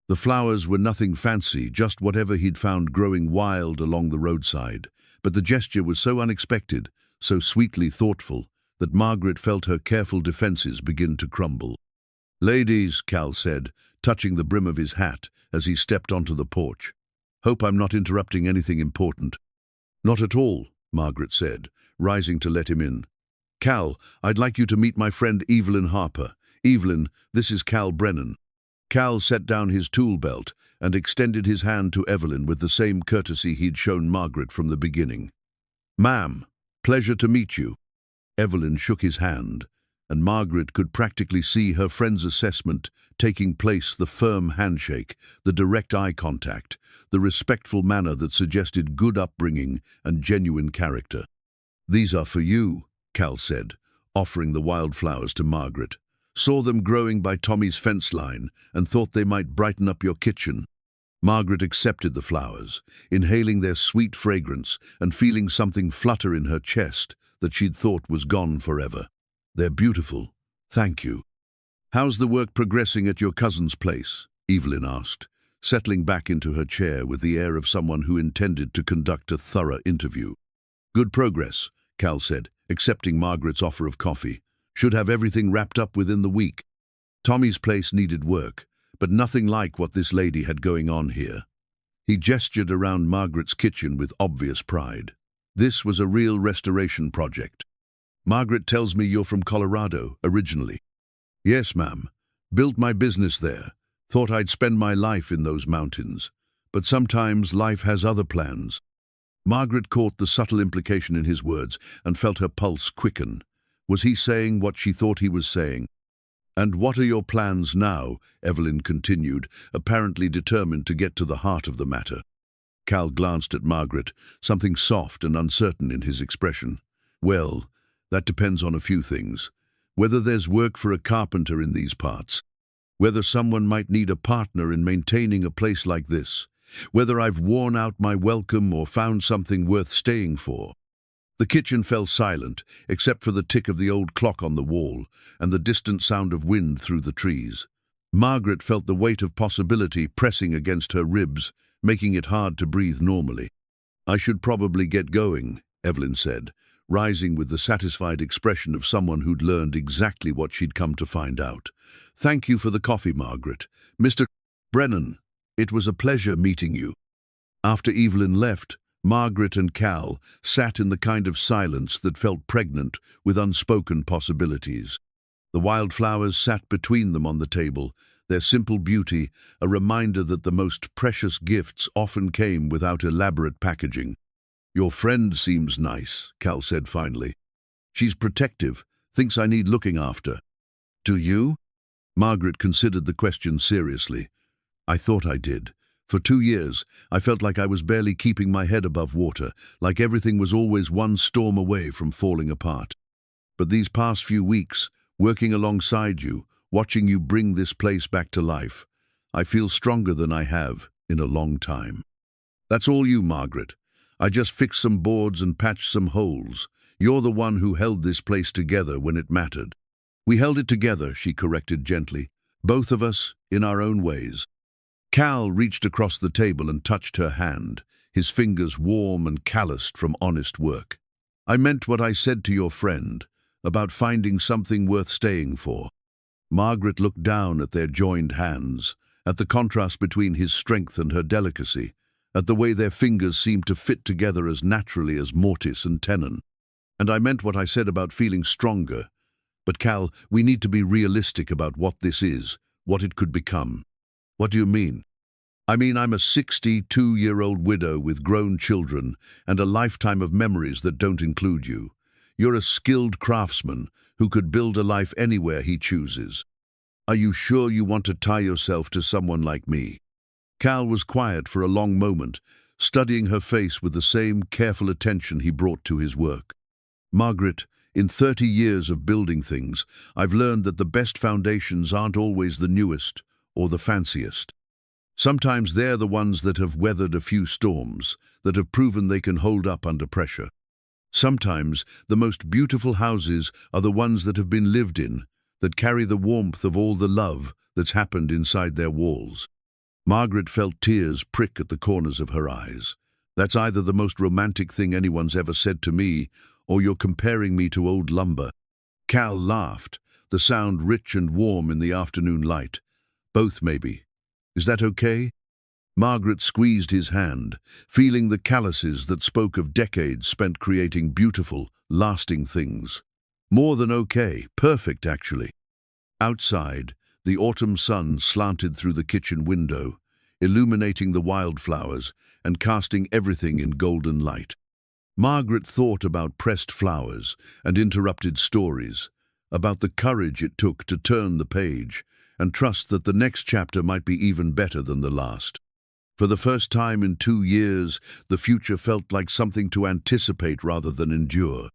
The flowers were nothing fancy, just whatever he'd found growing wild along the roadside, but the gesture was so unexpected, so sweetly thoughtful, that Margaret felt her careful defenses begin to crumble. Ladies, Cal said, touching the brim of his hat as he stepped onto the porch. Hope I'm not interrupting anything important. Not at all, Margaret said, rising to let him in. Cal, I'd like you to meet my friend Evelyn Harper. Evelyn, this is Cal Brennan. Cal set down his tool belt and extended his hand to Evelyn with the same courtesy he'd shown Margaret from the beginning. Ma'am, pleasure to meet you. Evelyn shook his hand, and Margaret could practically see her friend's assessment taking place, the firm handshake, the direct eye contact, the respectful manner that suggested good upbringing and genuine character. These are for you, Cal said, offering the wildflowers to Margaret. Saw them growing by Tommy's fence line and thought they might brighten up your kitchen. Margaret accepted the flowers, inhaling their sweet fragrance and feeling something flutter in her chest that she'd thought was gone forever. They're beautiful. Thank you. How's the work progressing at your cousin's place? Evelyn asked, settling back into her chair with the air of someone who intended to conduct a thorough interview. Good progress, Cal said, accepting Margaret's offer of coffee. Should have everything wrapped up within the week. Tommy's place needed work, but nothing like what this lady had going on here. He gestured around Margaret's kitchen with obvious pride. This was a real restoration project. Margaret tells me you're from Colorado, originally. Yes, ma'am. Built my business there. Thought I'd spend my life in those mountains. But sometimes life has other plans. Margaret caught the subtle implication in his words and felt her pulse quicken. Was he saying what she thought he was saying? "And what are your plans now?" Evelyn continued, apparently determined to get to the heart of the matter. Cal glanced at Margaret, something soft and uncertain in his expression. "Well, that depends on a few things. Whether there's work for a carpenter in these parts, whether someone might need a partner in maintaining a place like this, whether I've worn out my welcome or found something worth staying for." The kitchen fell silent, except for the tick of the old clock on the wall and the distant sound of wind through the trees. Margaret felt the weight of possibility pressing against her ribs, making it hard to breathe normally. "I should probably get going," Evelyn said, rising with the satisfied expression of someone who'd learned exactly what she'd come to find out. "Thank you for the coffee, Margaret. Mr. Brennan, it was a pleasure meeting you." After Evelyn left, Margaret and Cal sat in the kind of silence that felt pregnant with unspoken possibilities. The wildflowers sat between them on the table, their simple beauty a reminder that the most precious gifts often came without elaborate packaging. "Your friend seems nice," Cal said finally. "She's protective, thinks I need looking after." "Do you?" Margaret considered the question seriously. "I thought I did. For 2 years, I felt like I was barely keeping my head above water, like everything was always one storm away from falling apart. But these past few weeks, working alongside you, watching you bring this place back to life, I feel stronger than I have in a long time." "That's all you, Margaret. I just fixed some boards and patched some holes. You're the one who held this place together when it mattered." "We held it together," she corrected gently. "Both of us, in our own ways." Cal reached across the table and touched her hand, his fingers warm and calloused from honest work. "I meant what I said to your friend, about finding something worth staying for." Margaret looked down at their joined hands, at the contrast between his strength and her delicacy, at the way their fingers seemed to fit together as naturally as mortise and tenon. "And I meant what I said about feeling stronger. But Cal, we need to be realistic about what this is, what it could become." "What do you mean?" "I mean I'm a 62-year-old widow with grown children and a lifetime of memories that don't include you. You're a skilled craftsman who could build a life anywhere he chooses. Are you sure you want to tie yourself to someone like me?" Cal was quiet for a long moment, studying her face with the same careful attention he brought to his work. "Margaret, in 30 years of building things, I've learned that the best foundations aren't always the newest or the fanciest. Sometimes they're the ones that have weathered a few storms, that have proven they can hold up under pressure. Sometimes the most beautiful houses are the ones that have been lived in, that carry the warmth of all the love that's happened inside their walls." Margaret felt tears prick at the corners of her eyes. "That's either the most romantic thing anyone's ever said to me, or you're comparing me to old lumber." Cal laughed, the sound rich and warm in the afternoon light. "Both, maybe. Is that okay?" Margaret squeezed his hand, feeling the calluses that spoke of decades spent creating beautiful, lasting things. More than okay, perfect actually. Outside, the autumn sun slanted through the kitchen window, illuminating the wildflowers and casting everything in golden light. Margaret thought about pressed flowers and interrupted stories, about the courage it took to turn the page and trust that the next chapter might be even better than the last. For the first time in 2 years, the future felt like something to anticipate rather than endure.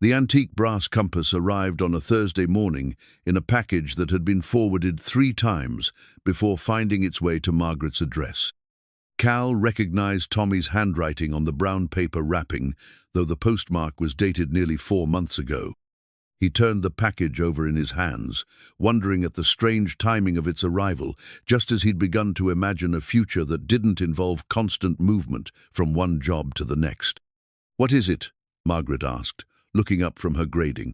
The antique brass compass arrived on a Thursday morning in a package that had been forwarded 3 times before finding its way to Margaret's address. Cal recognized Tommy's handwriting on the brown paper wrapping, though the postmark was dated nearly 4 months ago. He turned the package over in his hands, wondering at the strange timing of its arrival, just as he'd begun to imagine a future that didn't involve constant movement from one job to the next. "What is it?" Margaret asked, looking up from her grading.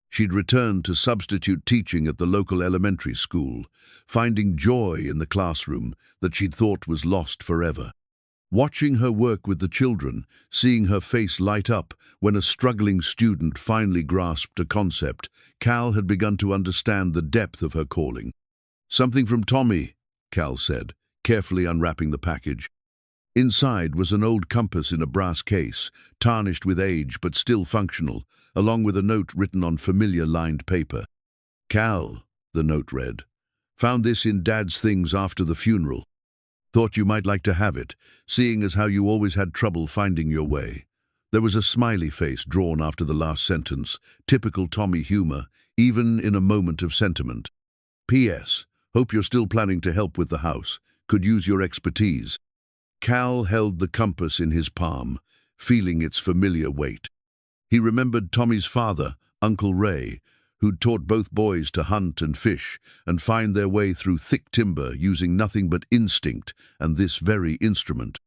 She'd returned to substitute teaching at the local elementary school, finding joy in the classroom that she'd thought was lost forever. Watching her work with the children, seeing her face light up when a struggling student finally grasped a concept, Cal had begun to understand the depth of her calling. "Something from Tommy," Cal said, carefully unwrapping the package. Inside was an old compass in a brass case, tarnished with age but still functional, along with a note written on familiar lined paper. "Cal," the note read, "found this in Dad's things after the funeral. Thought you might like to have it, seeing as how you always had trouble finding your way." There was a smiley face drawn after the last sentence, typical Tommy humor, even in a moment of sentiment. "P.S. Hope you're still planning to help with the house. Could use your expertise." Cal held the compass in his palm, feeling its familiar weight. He remembered Tommy's father, Uncle Ray, who'd taught both boys to hunt and fish and find their way through thick timber using nothing but instinct and this very instrument.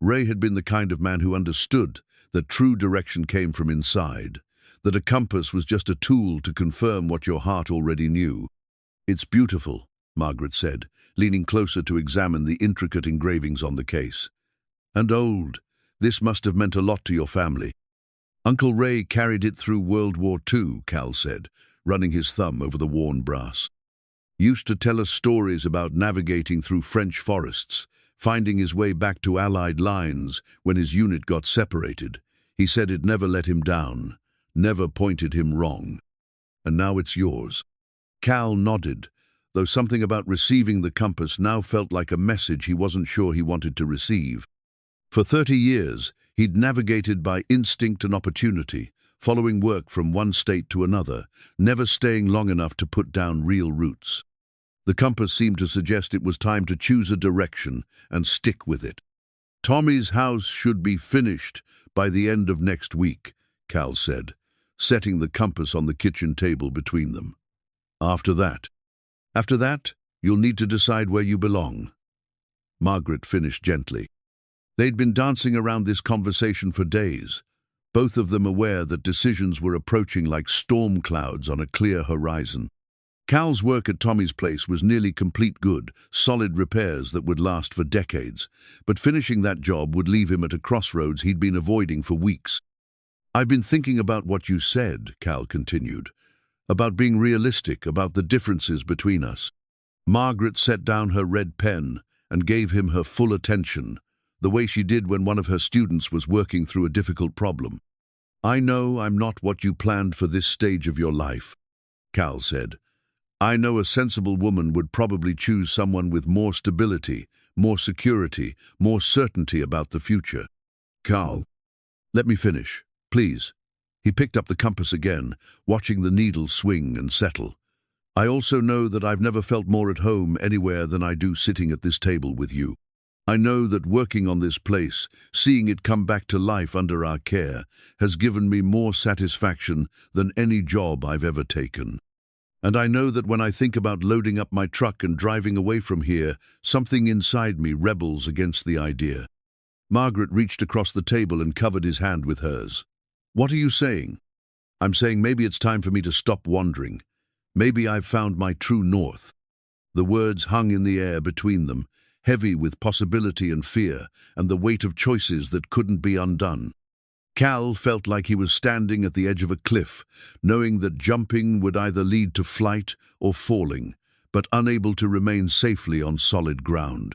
Ray had been the kind of man who understood that true direction came from inside, that a compass was just a tool to confirm what your heart already knew. "It's beautiful," Margaret said, leaning closer to examine the intricate engravings on the case. "And old. This must have meant a lot to your family." "Uncle Ray carried it through World War II, Cal said, running his thumb over the worn brass. "Used to tell us stories about navigating through French forests, finding his way back to Allied lines when his unit got separated. He said it never let him down, never pointed him wrong. And now it's yours." Cal nodded, though something about receiving the compass now felt like a message he wasn't sure he wanted to receive. For 30 years, he'd navigated by instinct and opportunity, following work from one state to another, never staying long enough to put down real roots. The compass seemed to suggest it was time to choose a direction and stick with it. "Tommy's house should be finished by the end of next week," Cal said, setting the compass on the kitchen table between them. After that, you'll need to decide where you belong." Margaret finished gently. They'd been dancing around this conversation for days, both of them aware that decisions were approaching like storm clouds on a clear horizon. Cal's work at Tommy's place was nearly complete good, solid repairs that would last for decades, but finishing that job would leave him at a crossroads he'd been avoiding for weeks. "I've been thinking about what you said," Cal continued, "about being realistic, about the differences between us." Margaret set down her red pen and gave him her full attention, the way she did when one of her students was working through a difficult problem. "I know I'm not what you planned for this stage of your life," Cal said. "I know a sensible woman would probably choose someone with more stability, more security, more certainty about the future." "Cal, let me finish, please." He picked up the compass again, watching the needle swing and settle. "I also know that I've never felt more at home anywhere than I do sitting at this table with you. I know that working on this place, seeing it come back to life under our care, has given me more satisfaction than any job I've ever taken. And I know that when I think about loading up my truck and driving away from here, something inside me rebels against the idea." Margaret reached across the table and covered his hand with hers. "What are you saying?" "I'm saying maybe it's time for me to stop wandering. Maybe I've found my true north." The words hung in the air between them, heavy with possibility and fear, and the weight of choices that couldn't be undone. Cal felt like he was standing at the edge of a cliff, knowing that jumping would either lead to flight or falling, but unable to remain safely on solid ground.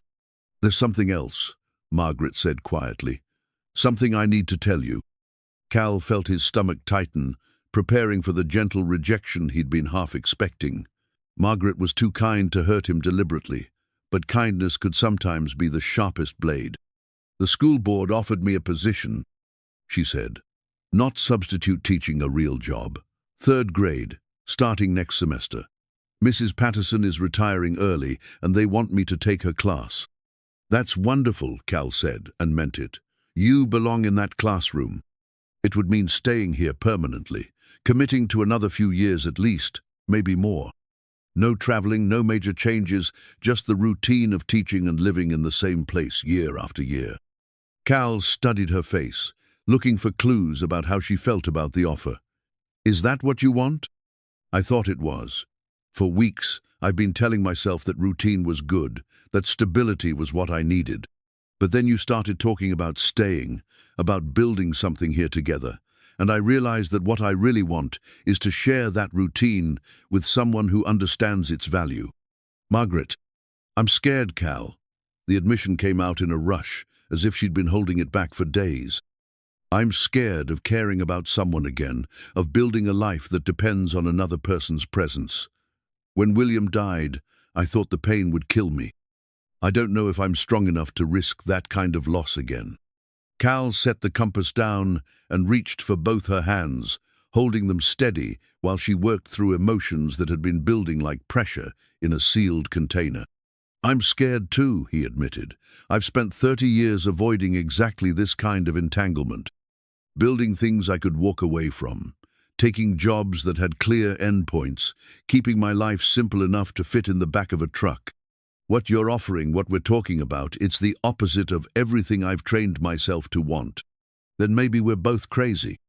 "There's something else," Margaret said quietly. "Something I need to tell you." Cal felt his stomach tighten, preparing for the gentle rejection he'd been half expecting. Margaret was too kind to hurt him deliberately, but kindness could sometimes be the sharpest blade. "The school board offered me a position," she said. "Not substitute teaching, a real job. 3rd grade, starting next semester. Mrs. Patterson is retiring early, and they want me to take her class." "That's wonderful," Cal said, and meant it. "You belong in that classroom." It would mean staying here permanently, committing to another few years at least, maybe more. No traveling, no major changes, just the routine of teaching and living in the same place year after year. Cal studied her face, looking for clues about how she felt about the offer. "Is that what you want?" "I thought it was. For weeks, I've been telling myself that routine was good, that stability was what I needed. But then you started talking about staying, about building something here together, and I realized that what I really want is to share that routine with someone who understands its value." "Margaret, I'm scared, Cal." The admission came out in a rush, as if she'd been holding it back for days. "I'm scared of caring about someone again, of building a life that depends on another person's presence. When William died, I thought the pain would kill me. I don't know if I'm strong enough to risk that kind of loss again." Cal set the compass down and reached for both her hands, holding them steady while she worked through emotions that had been building like pressure in a sealed container. "I'm scared too," he admitted. "I've spent 30 years avoiding exactly this kind of entanglement. Building things I could walk away from, taking jobs that had clear endpoints, keeping my life simple enough to fit in the back of a truck. What you're offering, what we're talking about, it's the opposite of everything I've trained myself to want. Then maybe we're both crazy.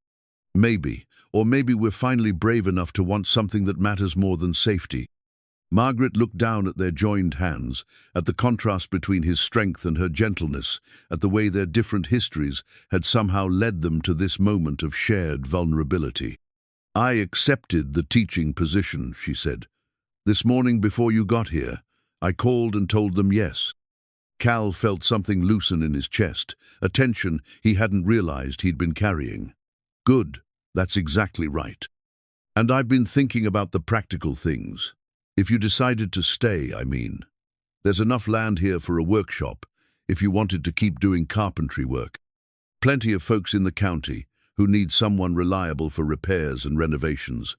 Maybe. Or maybe we're finally brave enough to want something that matters more than safety." Margaret looked down at their joined hands, at the contrast between his strength and her gentleness, at the way their different histories had somehow led them to this moment of shared vulnerability. "I accepted the teaching position," she said. "This morning before you got here, I called and told them yes." Cal felt something loosen in his chest, a tension he hadn't realized he'd been carrying. "Good, that's exactly right. And I've been thinking about the practical things. If you decided to stay, I mean. There's enough land here for a workshop, if you wanted to keep doing carpentry work. Plenty of folks in the county who need someone reliable for repairs and renovations.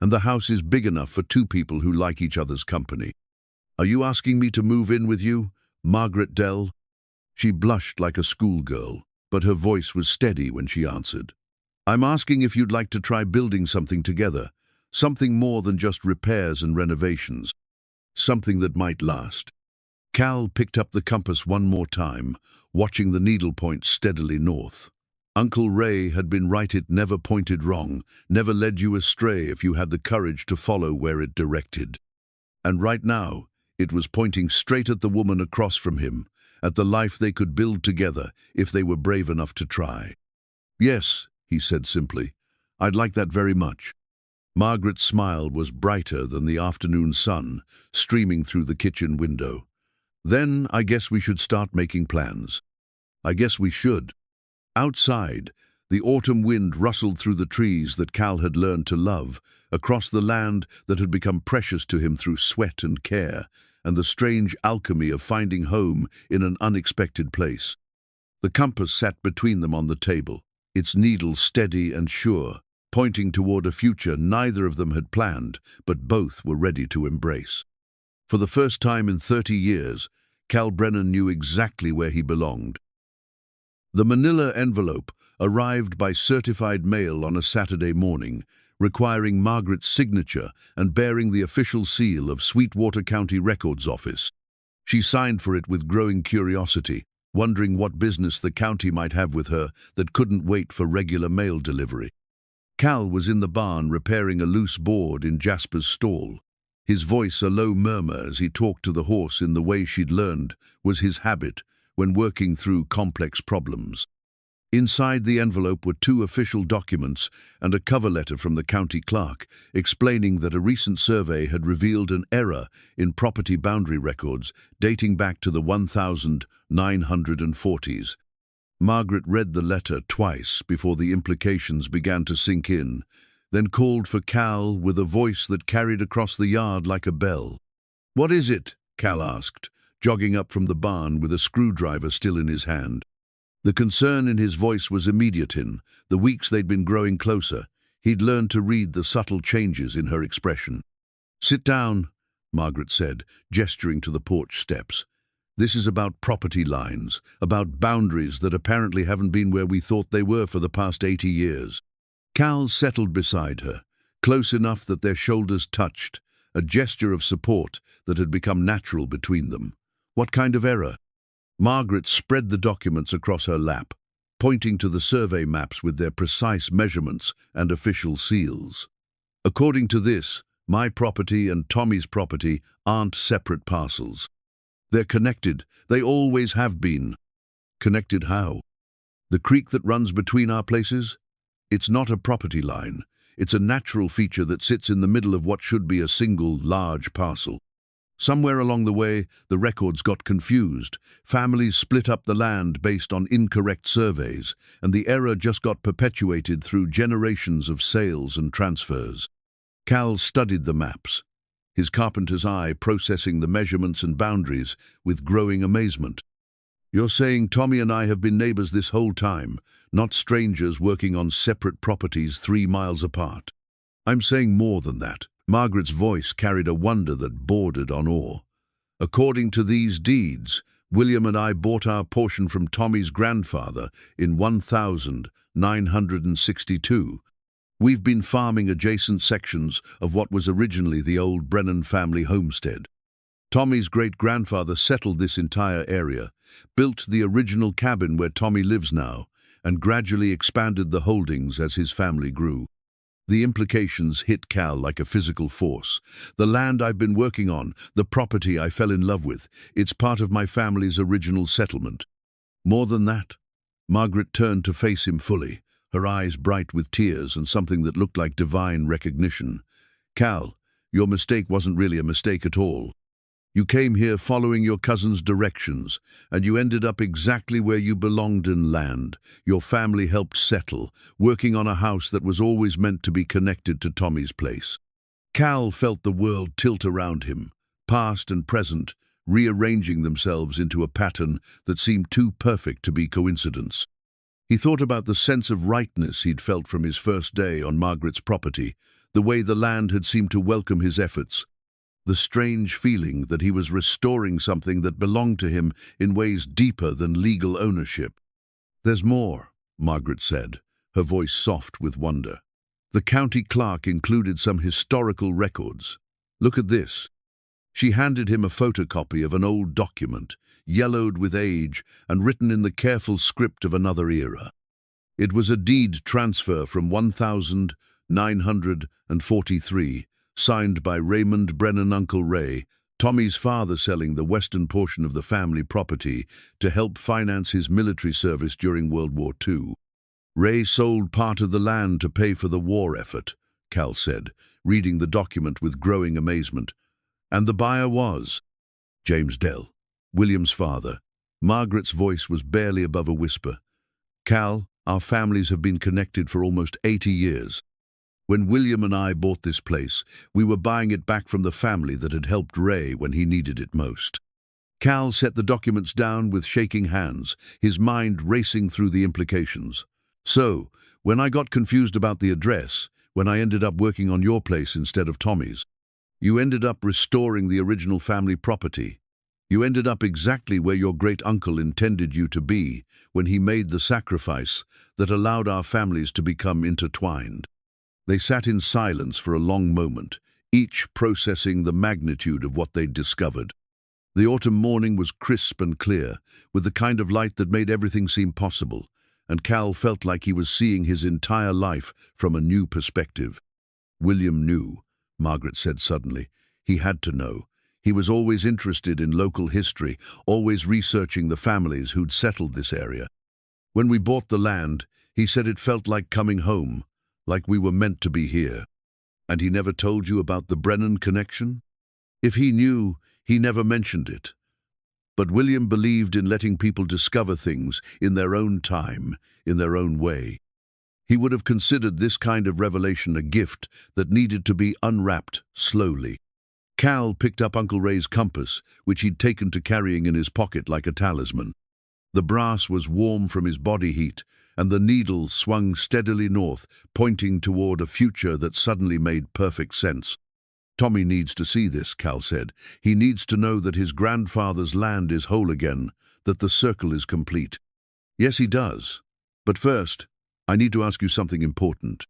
And the house is big enough for two people who like each other's company. Are you asking me to move in with you, Margaret Dell?" She blushed like a schoolgirl, but her voice was steady when she answered. "I'm asking if you'd like to try building something together, something more than just repairs and renovations, something that might last." Cal picked up the compass one more time, watching the needle point steadily north. Uncle Ray had been right, it never pointed wrong, never led you astray if you had the courage to follow where it directed. And right now, it was pointing straight at the woman across from him, at the life they could build together if they were brave enough to try. "Yes," he said simply, "I'd like that very much." Margaret's smile was brighter than the afternoon sun, streaming through the kitchen window. "Then I guess we should start making plans." "I guess we should." Outside, the autumn wind rustled through the trees that Cal had learned to love, across the land that had become precious to him through sweat and care, and the strange alchemy of finding home in an unexpected place. The compass sat between them on the table, its needle steady and sure, pointing toward a future neither of them had planned, but both were ready to embrace. For the first time in 30 years, Cal Brennan knew exactly where he belonged. The manila envelope arrived by certified mail on a Saturday morning, requiring Margaret's signature and bearing the official seal of Sweetwater County Records Office. She signed for it with growing curiosity, wondering what business the county might have with her that couldn't wait for regular mail delivery. Cal was in the barn repairing a loose board in Jasper's stall. His voice a low murmur as he talked to the horse in the way she'd learned was his habit when working through complex problems. Inside the envelope were 2 official documents and a cover letter from the county clerk explaining that a recent survey had revealed an error in property boundary records dating back to the 1940s. Margaret read the letter twice before the implications began to sink in, then called for Cal with a voice that carried across the yard like a bell. "What is it?" Cal asked, jogging up from the barn with a screwdriver still in his hand. The concern in his voice was immediate. In the weeks they'd been growing closer, he'd learned to read the subtle changes in her expression. "Sit down," Margaret said, gesturing to the porch steps. "This is about property lines, about boundaries that apparently haven't been where we thought they were for the past 80 years. Cal settled beside her, close enough that their shoulders touched, a gesture of support that had become natural between them. "What kind of error?" Margaret spread the documents across her lap, pointing to the survey maps with their precise measurements and official seals. "According to this, my property and Tommy's property aren't separate parcels. They're connected. They always have been." "Connected how?" "The creek that runs between our places? It's not a property line. It's a natural feature that sits in the middle of what should be a single, large parcel. Somewhere along the way, the records got confused. Families split up the land based on incorrect surveys, and the error just got perpetuated through generations of sales and transfers. Cal studied the maps, his carpenter's eye processing the measurements and boundaries with growing amazement. "You're saying Tommy and I have been neighbors this whole time, not strangers working on separate properties 3 miles apart?" "I'm saying more than that." Margaret's voice carried a wonder that bordered on awe. "According to these deeds, William and I bought our portion from Tommy's grandfather in 1962. We've been farming adjacent sections of what was originally the old Brennan family homestead. Tommy's great-grandfather settled this entire area, built the original cabin where Tommy lives now, and gradually expanded the holdings as his family grew. The implications hit Cal like a physical force. The land I've been working on, the property I fell in love with, it's part of my family's original settlement." More than that, Margaret turned to face him fully, her eyes bright with tears and something that looked like divine recognition. "Cal, your mistake wasn't really a mistake at all. You came here following your cousin's directions, and you ended up exactly where you belonged in land your family helped settle, working on a house that was always meant to be connected to Tommy's place." Cal felt the world tilt around him, past and present, rearranging themselves into a pattern that seemed too perfect to be coincidence. He thought about the sense of rightness he'd felt from his first day on Margaret's property, the way the land had seemed to welcome his efforts, the strange feeling that he was restoring something that belonged to him in ways deeper than legal ownership. "There's more," Margaret said, her voice soft with wonder. "The county clerk included some historical records. Look at this." She handed him a photocopy of an old document, yellowed with age and written in the careful script of another era. It was a deed transfer from 1943, signed by Raymond Brennan, Uncle Ray, Tommy's father, selling the western portion of the family property to help finance his military service during World War II. "Ray sold part of the land to pay for the war effort," Cal said, reading the document with growing amazement. "And the buyer was James Dell, William's father." Margaret's voice was barely above a whisper. "Cal, our families have been connected for almost 80 years. When William and I bought this place, we were buying it back from the family that had helped Ray when he needed it most." Cal set the documents down with shaking hands, his mind racing through the implications. "So, when I got confused about the address, when I ended up working on your place instead of Tommy's, you ended up restoring the original family property. You ended up exactly where your great-uncle intended you to be when he made the sacrifice that allowed our families to become intertwined." They sat in silence for a long moment, each processing the magnitude of what they'd discovered. The autumn morning was crisp and clear, with the kind of light that made everything seem possible, and Cal felt like he was seeing his entire life from a new perspective. "William knew," Margaret said suddenly. "He had to know. He was always interested in local history, always researching the families who'd settled this area. When we bought the land, he said it felt like coming home, like we were meant to be here." "And he never told you about the Brennan connection?" "If he knew, he never mentioned it. But William believed in letting people discover things in their own time, in their own way. He would have considered this kind of revelation a gift that needed to be unwrapped slowly." Cal picked up Uncle Ray's compass, which he'd taken to carrying in his pocket like a talisman. The brass was warm from his body heat, and the needle swung steadily north, pointing toward a future that suddenly made perfect sense. "Tommy needs to see this," Cal said. "He needs to know that his grandfather's land is whole again, that the circle is complete." "Yes, he does. But first, I need to ask you something important."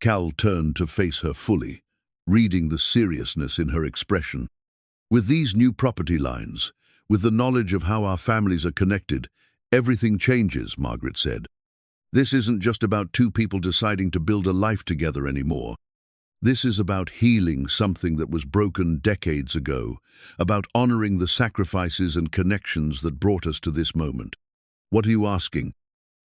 Cal turned to face her fully, reading the seriousness in her expression. "With these new property lines, with the knowledge of how our families are connected, everything changes," Margaret said. "This isn't just about two people deciding to build a life together anymore. This is about healing something that was broken decades ago, about honoring the sacrifices and connections that brought us to this moment." "What are you asking?"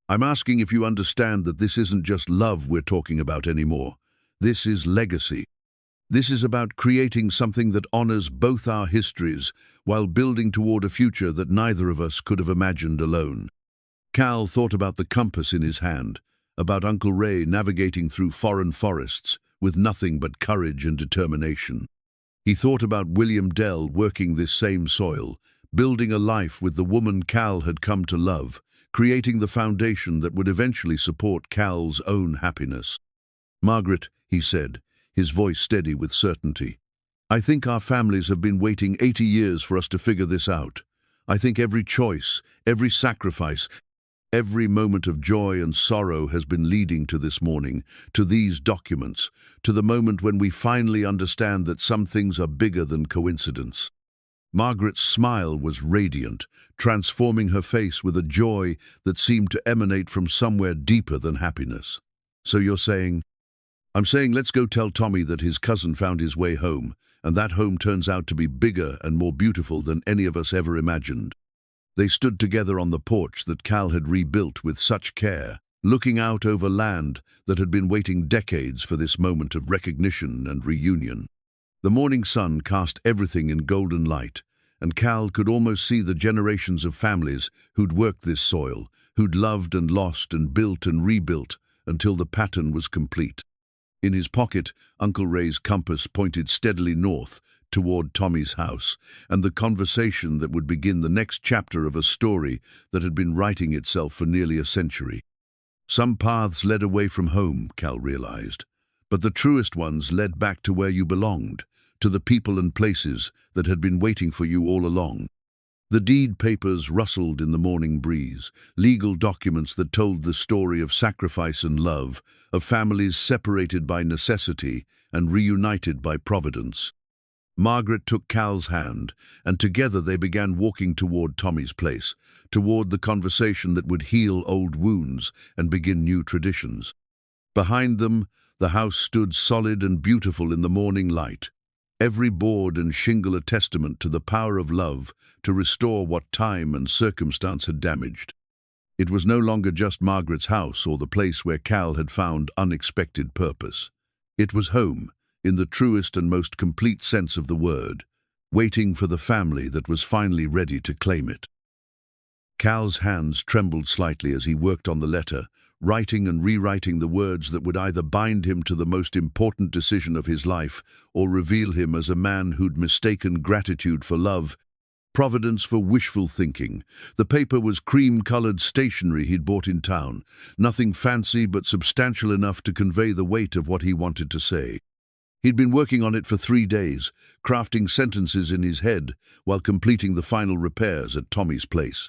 "I'm asking if you understand that this isn't just love we're talking about anymore. This is legacy. This is about creating something that honors both our histories while building toward a future that neither of us could have imagined alone. Cal thought about the compass in his hand, about Uncle Ray navigating through foreign forests with nothing but courage and determination. He thought about William Dell working this same soil, building a life with the woman Cal had come to love, creating the foundation that would eventually support Cal's own happiness. "Margaret," he said, his voice steady with certainty, "I think our families have been waiting 80 years for us to figure this out. I think every choice, every sacrifice, every moment of joy and sorrow has been leading to this morning, to these documents, to the moment when we finally understand that some things are bigger than coincidence." Margaret's smile was radiant, transforming her face with a joy that seemed to emanate from somewhere deeper than happiness. "So you're saying—" "I'm saying let's go tell Tommy that his cousin found his way home, and that home turns out to be bigger and more beautiful than any of us ever imagined." They stood together on the porch that Cal had rebuilt with such care, looking out over land that had been waiting decades for this moment of recognition and reunion. The morning sun cast everything in golden light, and Cal could almost see the generations of families who'd worked this soil, who'd loved and lost and built and rebuilt until the pattern was complete. In his pocket, Uncle Ray's compass pointed steadily north toward Tommy's house, and the conversation that would begin the next chapter of a story that had been writing itself for nearly a century. Some paths led away from home, Cal realized, but the truest ones led back to where you belonged, to the people and places that had been waiting for you all along. The deed papers rustled in the morning breeze, legal documents that told the story of sacrifice and love, of families separated by necessity and reunited by providence. Margaret took Cal's hand, and together they began walking toward Tommy's place, toward the conversation that would heal old wounds and begin new traditions. Behind them, the house stood solid and beautiful in the morning light, every board and shingle a testament to the power of love to restore what time and circumstance had damaged. It was no longer just Margaret's house or the place where Cal had found unexpected purpose. It was home, in the truest and most complete sense of the word, waiting for the family that was finally ready to claim it. Cal's hands trembled slightly as he worked on the letter, writing and rewriting the words that would either bind him to the most important decision of his life or reveal him as a man who'd mistaken gratitude for love, providence for wishful thinking. The paper was cream-colored stationery he'd bought in town, nothing fancy but substantial enough to convey the weight of what he wanted to say. He'd been working on it for 3 days, crafting sentences in his head while completing the final repairs at Tommy's place,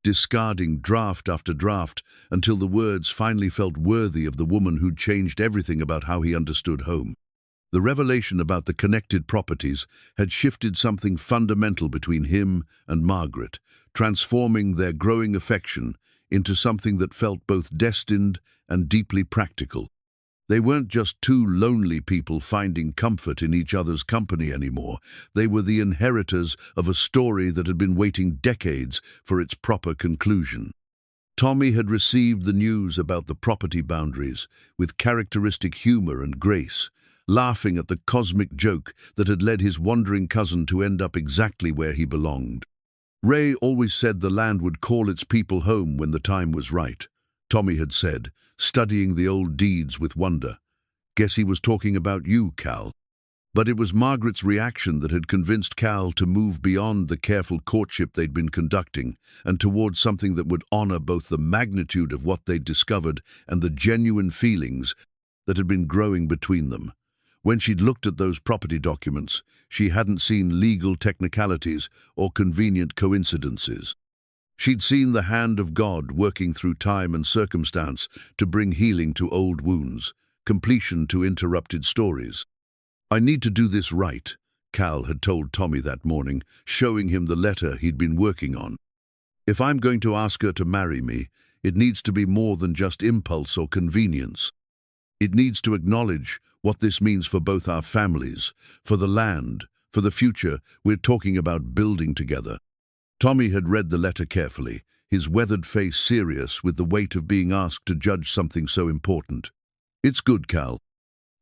discarding draft after draft until the words finally felt worthy of the woman who'd changed everything about how he understood home. The revelation about the connected properties had shifted something fundamental between him and Margaret, transforming their growing affection into something that felt both destined and deeply practical. They weren't just two lonely people finding comfort in each other's company anymore. They were the inheritors of a story that had been waiting decades for its proper conclusion. Tommy had received the news about the property boundaries with characteristic humor and grace, laughing at the cosmic joke that had led his wandering cousin to end up exactly where he belonged. "Ray always said the land would call its people home when the time was right," Tommy had said, studying the old deeds with wonder. "Guess he was talking about you, Cal." But it was Margaret's reaction that had convinced Cal to move beyond the careful courtship they'd been conducting and towards something that would honor both the magnitude of what they'd discovered and the genuine feelings that had been growing between them. When she'd looked at those property documents, she hadn't seen legal technicalities or convenient coincidences. She'd seen the hand of God working through time and circumstance to bring healing to old wounds, completion to interrupted stories. "I need to do this right," Cal had told Tommy that morning, showing him the letter he'd been working on. "If I'm going to ask her to marry me, it needs to be more than just impulse or convenience. It needs to acknowledge what this means for both our families, for the land, for the future we're talking about building together." Tommy had read the letter carefully, his weathered face serious with the weight of being asked to judge something so important. "It's good, Cal.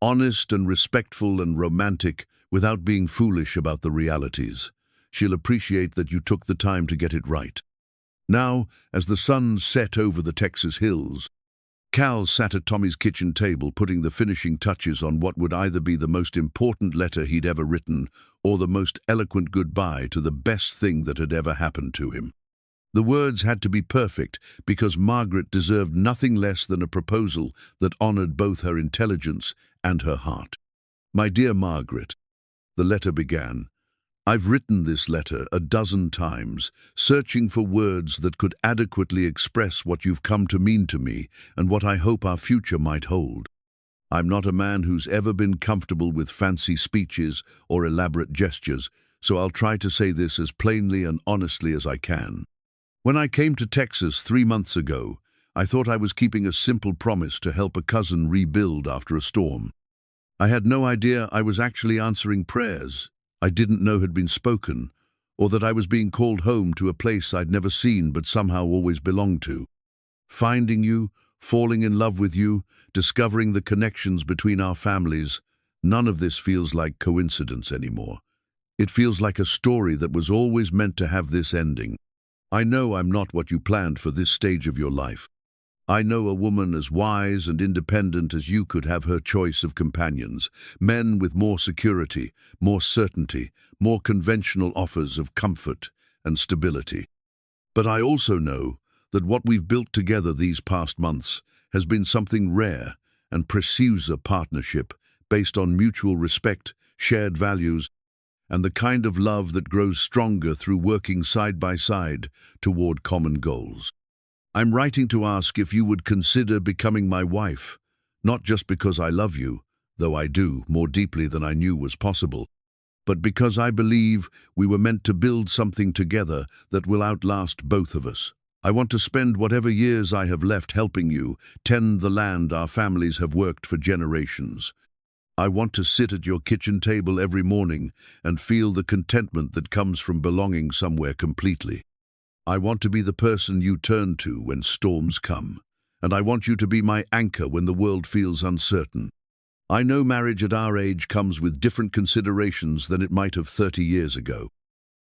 Honest and respectful and romantic without being foolish about the realities. She'll appreciate that you took the time to get it right. Now, as the sun set over the Texas hills, Cal sat at Tommy's kitchen table putting the finishing touches on what would either be the most important letter he'd ever written or the most eloquent goodbye to the best thing that had ever happened to him. The words had to be perfect because Margaret deserved nothing less than a proposal that honored both her intelligence and her heart. "My dear Margaret," the letter began, "I've written this letter a dozen times, searching for words that could adequately express what you've come to mean to me and what I hope our future might hold. I'm not a man who's ever been comfortable with fancy speeches or elaborate gestures, so I'll try to say this as plainly and honestly as I can. When I came to Texas 3 months ago, I thought I was keeping a simple promise to help a cousin rebuild after a storm. I had no idea I was actually answering prayers I didn't know had been spoken, or that I was being called home to a place I'd never seen but somehow always belonged to. Finding you, falling in love with you, discovering the connections between our families, none of this feels like coincidence anymore. It feels like a story that was always meant to have this ending. I know I'm not what you planned for this stage of your life. I know a woman as wise and independent as you could have her choice of companions, men with more security, more certainty, more conventional offers of comfort and stability. But I also know that what we've built together these past months has been something rare and pursues a partnership based on mutual respect, shared values, and the kind of love that grows stronger through working side by side toward common goals. I'm writing to ask if you would consider becoming my wife, not just because I love you, though I do, more deeply than I knew was possible, but because I believe we were meant to build something together that will outlast both of us. I want to spend whatever years I have left helping you tend the land our families have worked for generations. I want to sit at your kitchen table every morning and feel the contentment that comes from belonging somewhere completely. I want to be the person you turn to when storms come, and I want you to be my anchor when the world feels uncertain. I know marriage at our age comes with different considerations than it might have 30 years ago.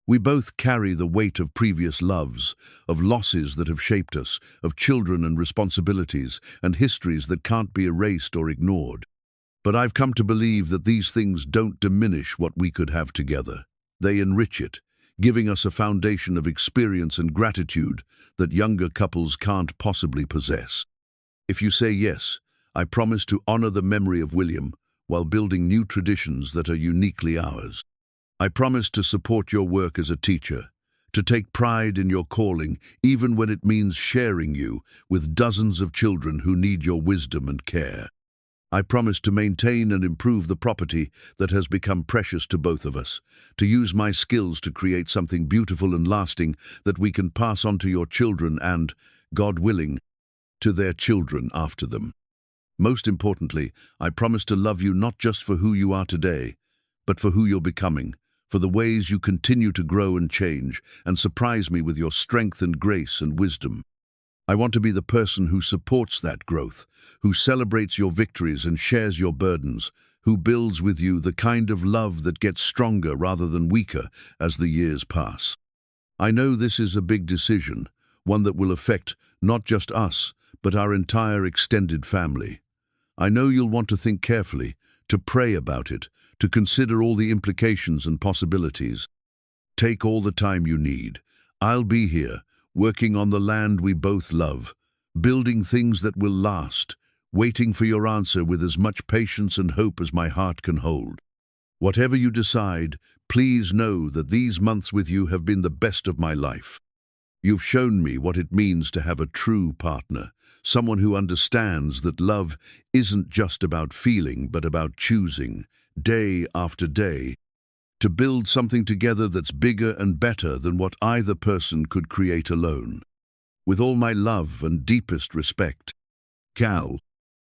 We both carry the weight of previous loves, of losses that have shaped us, of children and responsibilities, and histories that can't be erased or ignored. But I've come to believe that these things don't diminish what we could have together. They enrich it, giving us a foundation of experience and gratitude that younger couples can't possibly possess. If you say yes, I promise to honor the memory of William while building new traditions that are uniquely ours. I promise to support your work as a teacher, to take pride in your calling, even when it means sharing you with dozens of children who need your wisdom and care. I promise to maintain and improve the property that has become precious to both of us, to use my skills to create something beautiful and lasting that we can pass on to your children and, God willing, to their children after them. Most importantly, I promise to love you not just for who you are today, but for who you're becoming, for the ways you continue to grow and change, and surprise me with your strength and grace and wisdom. I want to be the person who supports that growth, who celebrates your victories and shares your burdens, who builds with you the kind of love that gets stronger rather than weaker as the years pass. I know this is a big decision, one that will affect not just us, but our entire extended family. I know you'll want to think carefully, to pray about it, to consider all the implications and possibilities. Take all the time you need. I'll be here, working on the land we both love, building things that will last, waiting for your answer with as much patience and hope as my heart can hold. Whatever you decide, please know that these months with you have been the best of my life. You've shown me what it means to have a true partner, someone who understands that love isn't just about feeling, but about choosing, day after day, to build something together that's bigger and better than what either person could create alone. With all my love and deepest respect, Cal.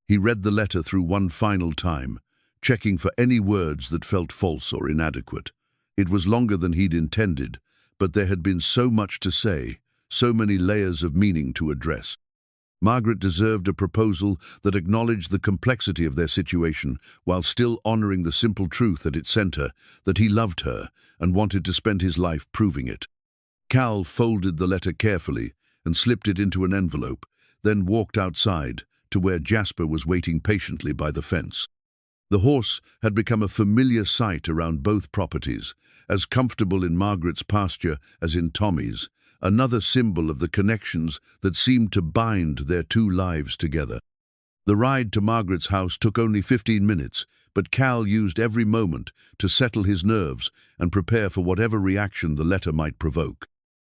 He read the letter through one final time, checking for any words that felt false or inadequate. It was longer than he'd intended, but there had been so much to say, so many layers of meaning to address. Margaret deserved a proposal that acknowledged the complexity of their situation while still honoring the simple truth at its center, that he loved her and wanted to spend his life proving it. Cal folded the letter carefully and slipped it into an envelope, then walked outside to where Jasper was waiting patiently by the fence. The horse had become a familiar sight around both properties, as comfortable in Margaret's pasture as in Tommy's, another symbol of the connections that seemed to bind their two lives together. The ride to Margaret's house took only 15 minutes, but Cal used every moment to settle his nerves and prepare for whatever reaction the letter might provoke.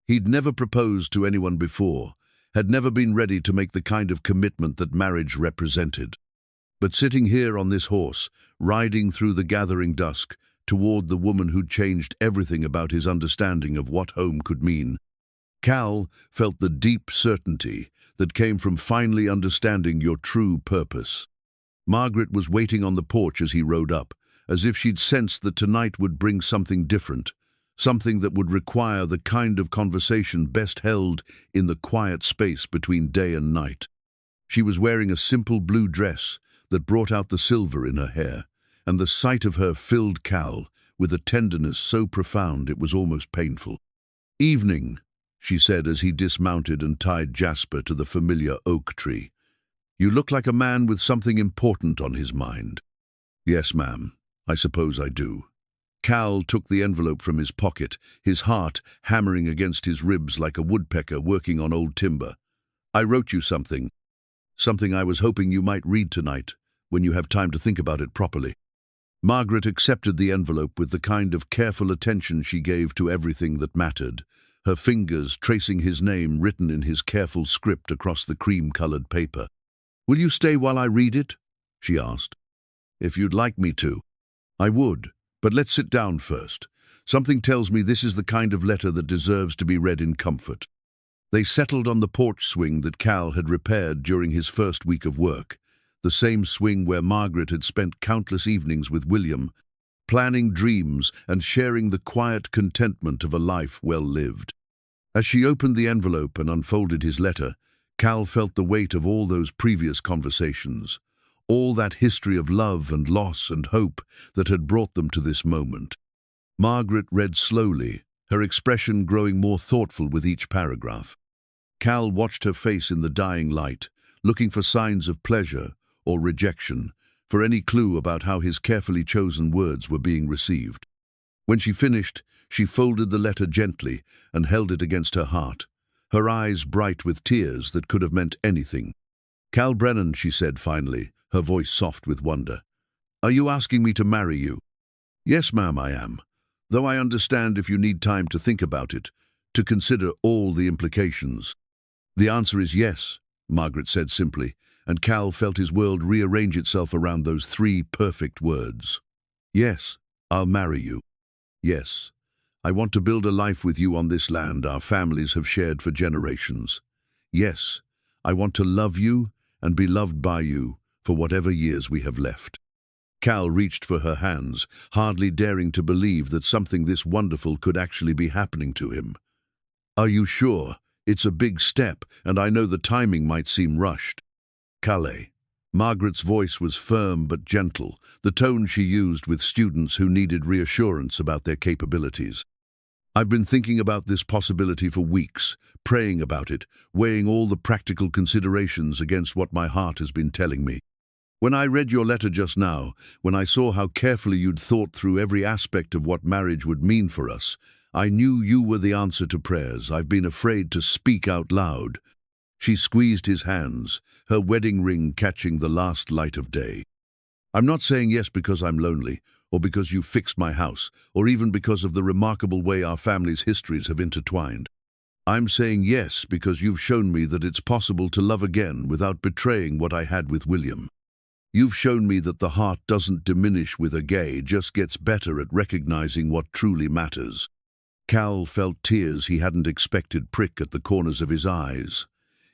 He'd never proposed to anyone before, had never been ready to make the kind of commitment that marriage represented. But sitting here on this horse, riding through the gathering dusk, toward the woman who'd changed everything about his understanding of what home could mean, Cal felt the deep certainty that came from finally understanding your true purpose. Margaret was waiting on the porch as he rode up, as if she'd sensed that tonight would bring something different, something that would require the kind of conversation best held in the quiet space between day and night. She was wearing a simple blue dress that brought out the silver in her hair, and the sight of her filled Cal with a tenderness so profound it was almost painful. "Evening," she said as he dismounted and tied Jasper to the familiar oak tree. "You look like a man with something important on his mind." "Yes, ma'am, I suppose I do." Cal took the envelope from his pocket, his heart hammering against his ribs like a woodpecker working on old timber. "I wrote you something I was hoping you might read tonight, when you have time to think about it properly." Margaret accepted the envelope with the kind of careful attention she gave to everything that mattered, her fingers tracing his name written in his careful script across the cream-colored paper. "Will you stay while I read it?" she asked. "If you'd like me to." "I would, but let's sit down first. Something tells me this is the kind of letter that deserves to be read in comfort." They settled on the porch swing that Cal had repaired during his first week of work, the same swing where Margaret had spent countless evenings with William, planning dreams and sharing the quiet contentment of a life well lived. As she opened the envelope and unfolded his letter, Cal felt the weight of all those previous conversations, all that history of love and loss and hope that had brought them to this moment. Margaret read slowly, her expression growing more thoughtful with each paragraph. Cal watched her face in the dying light, looking for signs of pleasure or rejection, for any clue about how his carefully chosen words were being received. When she finished, she folded the letter gently and held it against her heart, her eyes bright with tears that could have meant anything. "Cal Brennan," she said finally, her voice soft with wonder. "Are you asking me to marry you?" "Yes, ma'am, I am. Though I understand if you need time to think about it, to consider all the implications." "The answer is yes," Margaret said simply, and Cal felt his world rearrange itself around those three perfect words. "Yes, I'll marry you. Yes, I want to build a life with you on this land our families have shared for generations. Yes, I want to love you and be loved by you for whatever years we have left." Cal reached for her hands, hardly daring to believe that something this wonderful could actually be happening to him. "Are you sure? It's a big step, and I know the timing might seem rushed." "Calais." Margaret's voice was firm but gentle, the tone she used with students who needed reassurance about their capabilities. "I've been thinking about this possibility for weeks, praying about it, weighing all the practical considerations against what my heart has been telling me. When I read your letter just now, when I saw how carefully you'd thought through every aspect of what marriage would mean for us, I knew you were the answer to prayers I've been afraid to speak out loud." She squeezed his hands, her wedding ring catching the last light of day. "I'm not saying yes because I'm lonely, or because you fixed my house, or even because of the remarkable way our family's histories have intertwined. I'm saying yes because you've shown me that it's possible to love again without betraying what I had with William. You've shown me that the heart doesn't diminish with a gay, just gets better at recognizing what truly matters." Cal felt tears he hadn't expected prick at the corners of his eyes.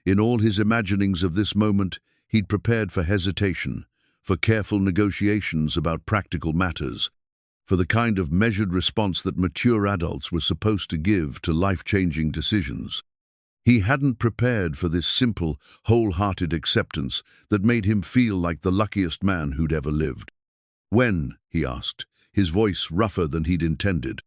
In all his imaginings of this moment, he'd prepared for hesitation, for careful negotiations about practical matters, for the kind of measured response that mature adults were supposed to give to life-changing decisions. He hadn't prepared for this simple, wholehearted acceptance that made him feel like the luckiest man who'd ever lived. "When?" he asked, his voice rougher than he'd intended.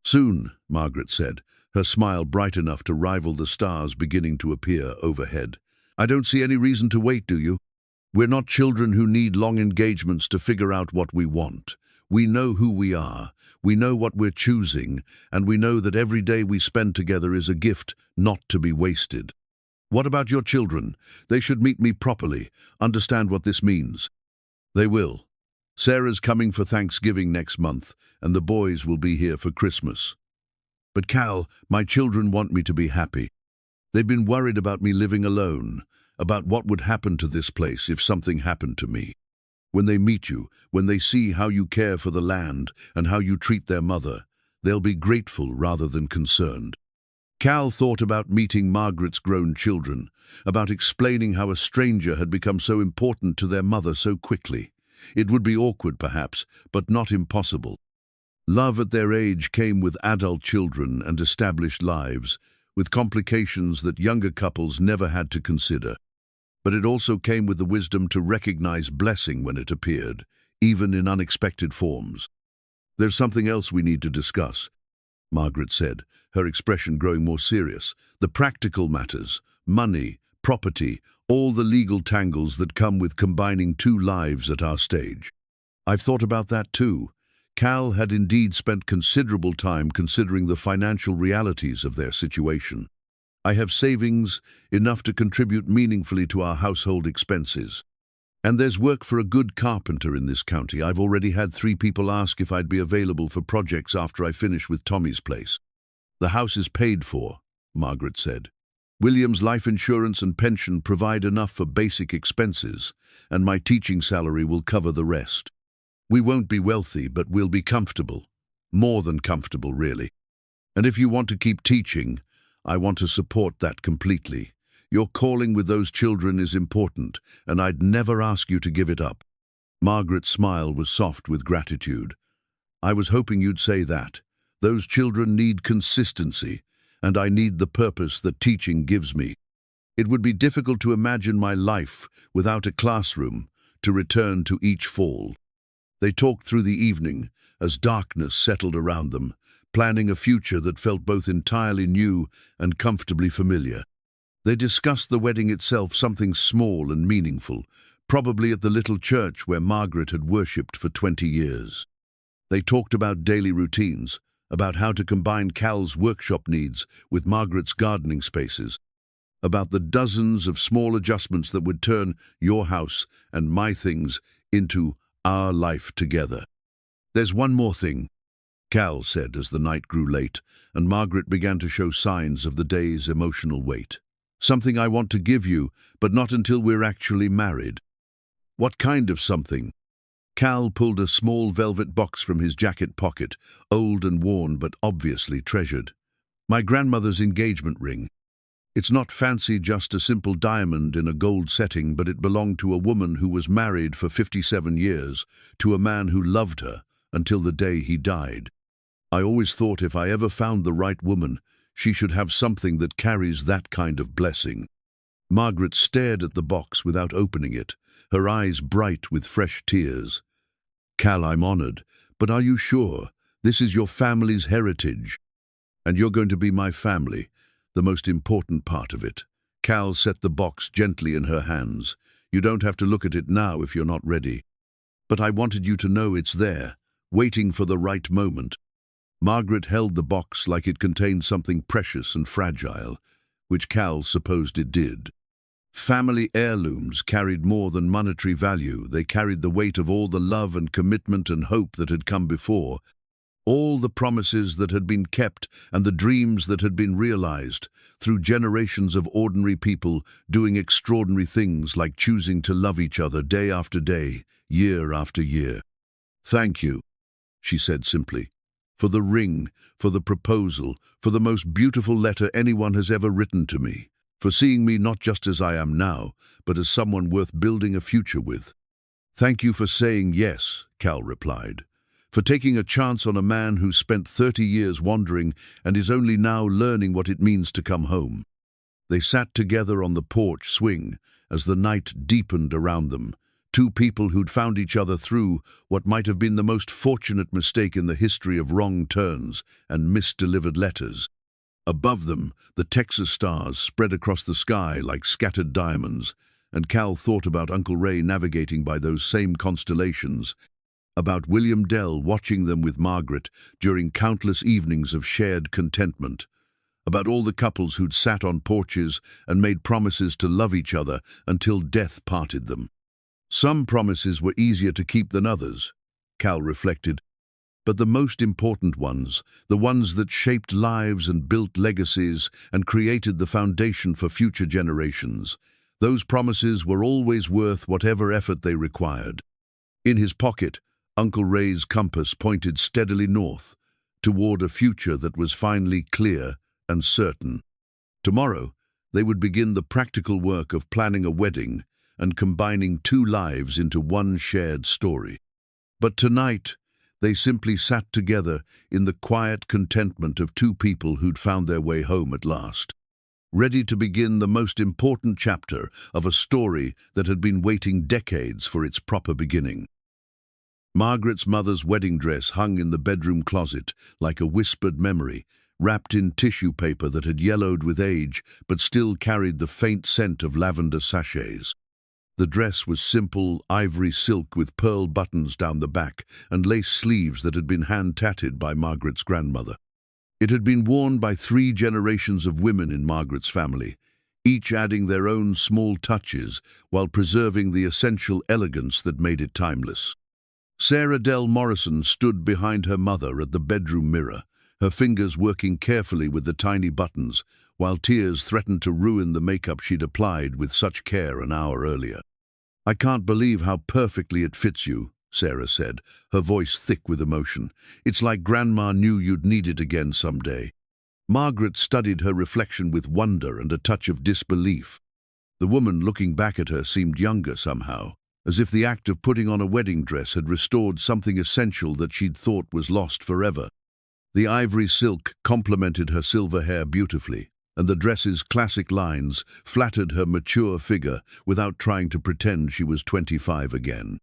"Soon," Margaret said, her smile bright enough to rival the stars beginning to appear overhead. "I don't see any reason to wait, do you? We're not children who need long engagements to figure out what we want. We know who we are, we know what we're choosing, and we know that every day we spend together is a gift not to be wasted. What about your children? They should meet me properly, understand what this means." "They will. Sarah's coming for Thanksgiving next month, and the boys will be here for Christmas." "But Cal, my children want me to be happy. They've been worried about me living alone, about what would happen to this place if something happened to me. When they meet you, when they see how you care for the land and how you treat their mother, they'll be grateful rather than concerned." Cal thought about meeting Margaret's grown children, about explaining how a stranger had become so important to their mother so quickly. It would be awkward, perhaps, but not impossible. Love at their age came with adult children and established lives, with complications that younger couples never had to consider. But it also came with the wisdom to recognize blessing when it appeared, even in unexpected forms. "There's something else we need to discuss," Margaret said, her expression growing more serious. "The practical matters, money, property, all the legal tangles that come with combining two lives at our stage." "I've thought about that too." Cal had indeed spent considerable time considering the financial realities of their situation. "I have savings, enough to contribute meaningfully to our household expenses. And there's work for a good carpenter in this county. I've already had 3 people ask if I'd be available for projects after I finish with Tommy's place." "The house is paid for," Margaret said. "William's life insurance and pension provide enough for basic expenses, and my teaching salary will cover the rest. We won't be wealthy, but we'll be comfortable. More than comfortable, really. And if you want to keep teaching, I want to support that completely. Your calling with those children is important, and I'd never ask you to give it up." Margaret's smile was soft with gratitude. "I was hoping you'd say that. Those children need consistency, and I need the purpose that teaching gives me. It would be difficult to imagine my life without a classroom to return to each fall." They talked through the evening as darkness settled around them, planning a future that felt both entirely new and comfortably familiar. They discussed the wedding itself, something small and meaningful, probably at the little church where Margaret had worshipped for 20 years. They talked about daily routines, about how to combine Cal's workshop needs with Margaret's gardening spaces, about the dozens of small adjustments that would turn your house and my things into our life together. "There's one more thing," Cal said as the night grew late and Margaret began to show signs of the day's emotional weight. "Something I want to give you, but not until we're actually married." "What kind of something?" Cal pulled a small velvet box from his jacket pocket, old and worn but obviously treasured. "My grandmother's engagement ring. It's not fancy, just a simple diamond in a gold setting, but it belonged to a woman who was married for 57 years to a man who loved her until the day he died. I always thought if I ever found the right woman, she should have something that carries that kind of blessing." Margaret stared at the box without opening it, her eyes bright with fresh tears. "Cal, I'm honored, but are you sure? This is your family's heritage. And you're going to be my family, the most important part of it." Cal set the box gently in her hands. "You don't have to look at it now if you're not ready. But I wanted you to know it's there, waiting for the right moment." Margaret held the box like it contained something precious and fragile, which Cal supposed it did. Family heirlooms carried more than monetary value. They carried the weight of all the love and commitment and hope that had come before, all the promises that had been kept and the dreams that had been realized through generations of ordinary people doing extraordinary things like choosing to love each other day after day, year after year. "Thank you," she said simply, "for the ring, for the proposal, for the most beautiful letter anyone has ever written to me, for seeing me not just as I am now, but as someone worth building a future with." "Thank you for saying yes," Cal replied, "for taking a chance on a man who spent 30 years wandering and is only now learning what it means to come home." They sat together on the porch swing as the night deepened around them, two people who'd found each other through what might have been the most fortunate mistake in the history of wrong turns and misdelivered letters. Above them, the Texas stars spread across the sky like scattered diamonds, and Cal thought about Uncle Ray navigating by those same constellations, about William Dell watching them with Margaret during countless evenings of shared contentment, about all the couples who'd sat on porches and made promises to love each other until death parted them. Some promises were easier to keep than others, Cal reflected, but the most important ones, the ones that shaped lives and built legacies and created the foundation for future generations, those promises were always worth whatever effort they required. In his pocket, Uncle Ray's compass pointed steadily north, toward a future that was finally clear and certain. Tomorrow, they would begin the practical work of planning a wedding and combining two lives into one shared story. But tonight, they simply sat together in the quiet contentment of two people who'd found their way home at last, ready to begin the most important chapter of a story that had been waiting decades for its proper beginning. Margaret's mother's wedding dress hung in the bedroom closet like a whispered memory, wrapped in tissue paper that had yellowed with age but still carried the faint scent of lavender sachets. The dress was simple ivory silk with pearl buttons down the back and lace sleeves that had been hand-tatted by Margaret's grandmother. It had been worn by 3 generations of women in Margaret's family, each adding their own small touches while preserving the essential elegance that made it timeless. Sarah Dell Morrison stood behind her mother at the bedroom mirror, her fingers working carefully with the tiny buttons, while tears threatened to ruin the makeup she'd applied with such care an hour earlier. "I can't believe how perfectly it fits you," Sarah said, her voice thick with emotion. "It's like Grandma knew you'd need it again someday." Margaret studied her reflection with wonder and a touch of disbelief. The woman looking back at her seemed younger somehow, as if the act of putting on a wedding dress had restored something essential that she'd thought was lost forever. The ivory silk complemented her silver hair beautifully, and the dress's classic lines flattered her mature figure without trying to pretend she was 25 again.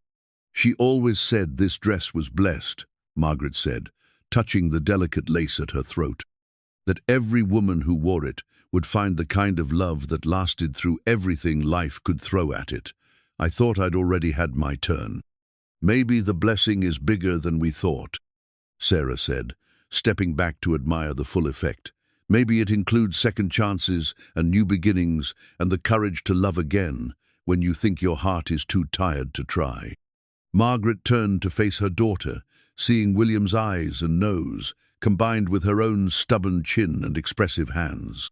"She always said this dress was blessed," Margaret said, touching the delicate lace at her throat, "that every woman who wore it would find the kind of love that lasted through everything life could throw at it. I thought I'd already had my turn." "Maybe the blessing is bigger than we thought," Sarah said, stepping back to admire the full effect. "Maybe it includes second chances and new beginnings and the courage to love again when you think your heart is too tired to try." Margaret turned to face her daughter, seeing William's eyes and nose, combined with her own stubborn chin and expressive hands.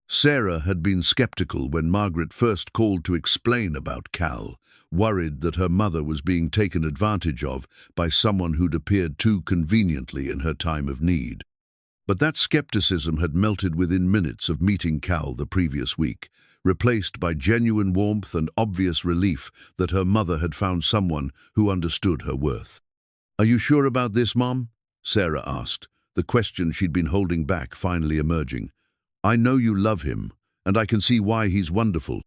Sarah had been skeptical when Margaret first called to explain about Cal, worried that her mother was being taken advantage of by someone who'd appeared too conveniently in her time of need. But that skepticism had melted within minutes of meeting Cal the previous week, replaced by genuine warmth and obvious relief that her mother had found someone who understood her worth. "Are you sure about this, Mom?" Sarah asked, the question she'd been holding back finally emerging. "I know you love him, and I can see why he's wonderful.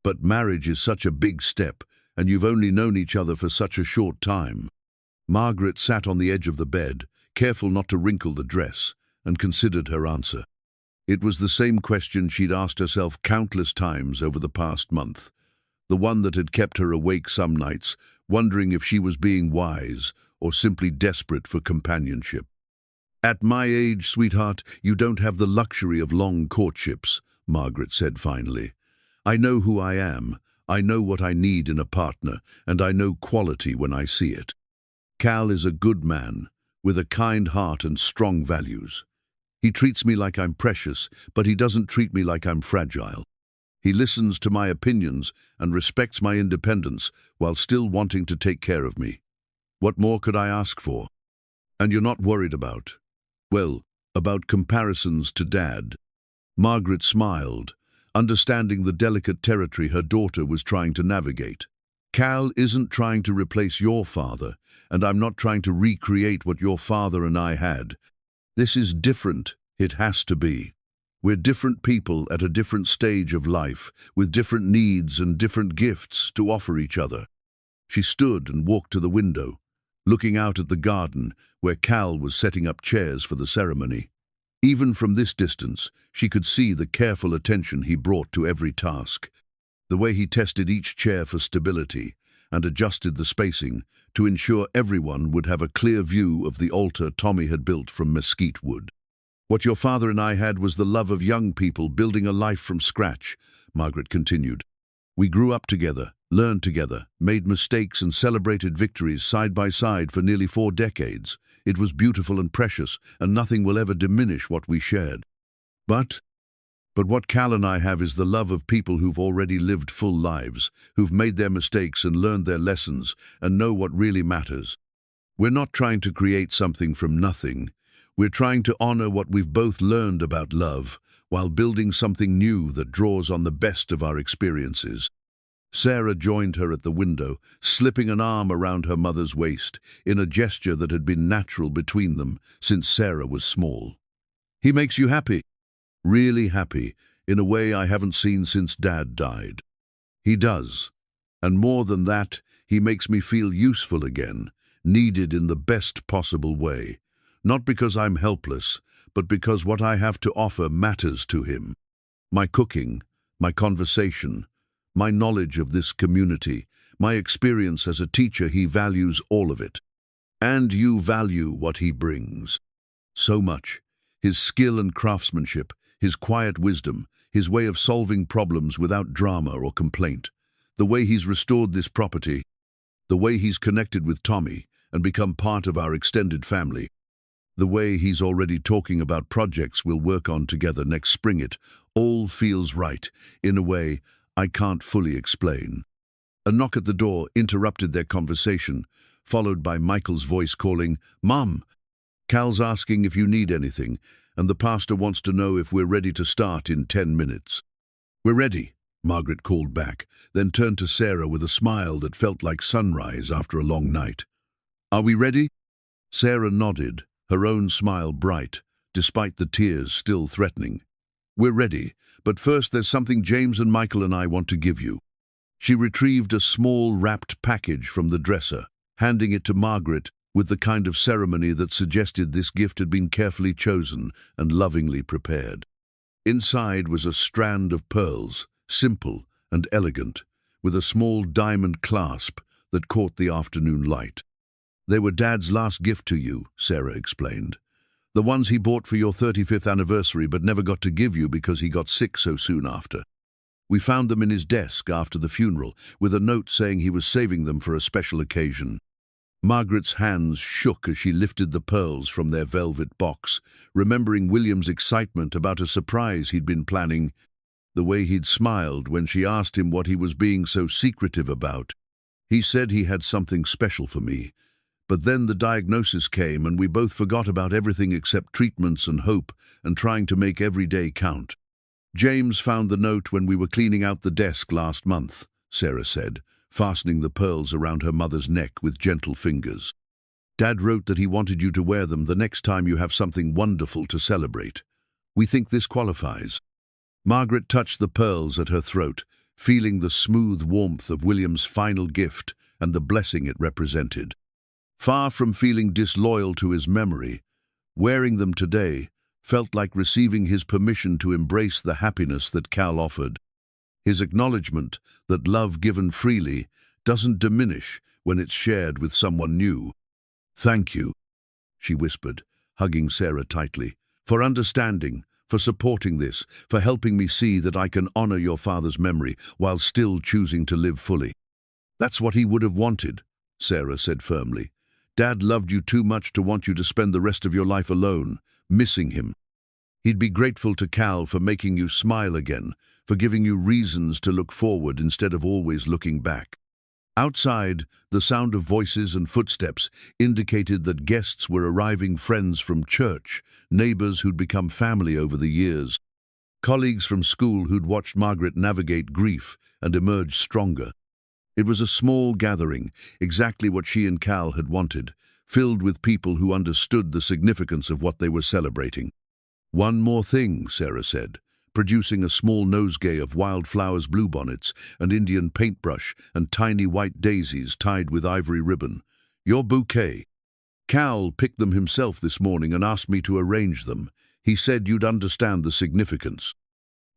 But marriage is such a big step, and you've only known each other for such a short time." Margaret sat on the edge of the bed, careful not to wrinkle the dress, and considered her answer. It was the same question she'd asked herself countless times over the past month, the one that had kept her awake some nights, wondering if she was being wise or simply desperate for companionship. "At my age, sweetheart, you don't have the luxury of long courtships," Margaret said finally. "I know who I am, I know what I need in a partner, and I know quality when I see it. Cal is a good man, with a kind heart and strong values. He treats me like I'm precious, but he doesn't treat me like I'm fragile. He listens to my opinions and respects my independence while still wanting to take care of me. What more could I ask for? And you're not worried about, well, about comparisons to Dad." Margaret smiled, understanding the delicate territory her daughter was trying to navigate. "Cal isn't trying to replace your father, and I'm not trying to recreate what your father and I had. This is different, it has to be." We're different people at a different stage of life, with different needs and different gifts to offer each other. She stood and walked to the window, looking out at the garden where Cal was setting up chairs for the ceremony. Even from this distance, she could see the careful attention he brought to every task, the way he tested each chair for stability and adjusted the spacing to ensure everyone would have a clear view of the altar Tommy had built from mesquite wood. "What your father and I had was the love of young people building a life from scratch," Margaret continued. "We grew up together, learned together, made mistakes and celebrated victories side by side for nearly 4 decades. It was beautiful and precious, and nothing will ever diminish what we shared. But what Cal and I have is the love of people who've already lived full lives, who've made their mistakes and learned their lessons and know what really matters. We're not trying to create something from nothing. We're trying to honor what we've both learned about love while building something new that draws on the best of our experiences." Sarah joined her at the window, slipping an arm around her mother's waist in a gesture that had been natural between them since Sarah was small. "He makes you happy?" "Really happy, in a way I haven't seen since Dad died." "He does. And more than that, he makes me feel useful again, needed in the best possible way. Not because I'm helpless, but because what I have to offer matters to him. My cooking, my conversation, my knowledge of this community, my experience as a teacher, he values all of it. And you value what he brings. So much. His skill and craftsmanship, his quiet wisdom, his way of solving problems without drama or complaint, the way he's restored this property, the way he's connected with Tommy and become part of our extended family, the way he's already talking about projects we'll work on together next spring. It all feels right, in a way I can't fully explain." A knock at the door interrupted their conversation, followed by Michael's voice calling, "Mom, Cal's asking if you need anything, and the pastor wants to know if we're ready to start in 10 minutes. "We're ready," Margaret called back, then turned to Sarah with a smile that felt like sunrise after a long night. "Are we ready?" Sarah nodded, her own smile bright, despite the tears still threatening. "We're ready, but first there's something James and Michael and I want to give you." She retrieved a small wrapped package from the dresser, handing it to Margaret with the kind of ceremony that suggested this gift had been carefully chosen and lovingly prepared. Inside was a strand of pearls, simple and elegant, with a small diamond clasp that caught the afternoon light. "They were Dad's last gift to you," Sarah explained. "The ones he bought for your 35th anniversary but never got to give you because he got sick so soon after. We found them in his desk after the funeral, with a note saying he was saving them for a special occasion." Margaret's hands shook as she lifted the pearls from their velvet box, remembering William's excitement about a surprise he'd been planning, the way he'd smiled when she asked him what he was being so secretive about. "He said he had something special for me. But then the diagnosis came and we both forgot about everything except treatments and hope and trying to make every day count. James found the note when we were cleaning out the desk last month," Sarah said, fastening the pearls around her mother's neck with gentle fingers. "Dad wrote that he wanted you to wear them the next time you have something wonderful to celebrate. We think this qualifies." Margaret touched the pearls at her throat, feeling the smooth warmth of William's final gift and the blessing it represented. Far from feeling disloyal to his memory, wearing them today felt like receiving his permission to embrace the happiness that Cal offered. His acknowledgement that love given freely doesn't diminish when it's shared with someone new. "Thank you," she whispered, hugging Sarah tightly, "for understanding, for supporting this, for helping me see that I can honor your father's memory while still choosing to live fully." "That's what he would have wanted," Sarah said firmly. "Dad loved you too much to want you to spend the rest of your life alone, missing him. He'd be grateful to Cal for making you smile again, for giving you reasons to look forward instead of always looking back." Outside, the sound of voices and footsteps indicated that guests were arriving, friends from church, neighbors who'd become family over the years, colleagues from school who'd watched Margaret navigate grief and emerge stronger. It was a small gathering, exactly what she and Cal had wanted, filled with people who understood the significance of what they were celebrating. "One more thing," Sarah said, producing a small nosegay of wildflowers, bluebonnets, an Indian paintbrush, and tiny white daisies tied with ivory ribbon. "Your bouquet. Cal picked them himself this morning and asked me to arrange them. He said you'd understand the significance."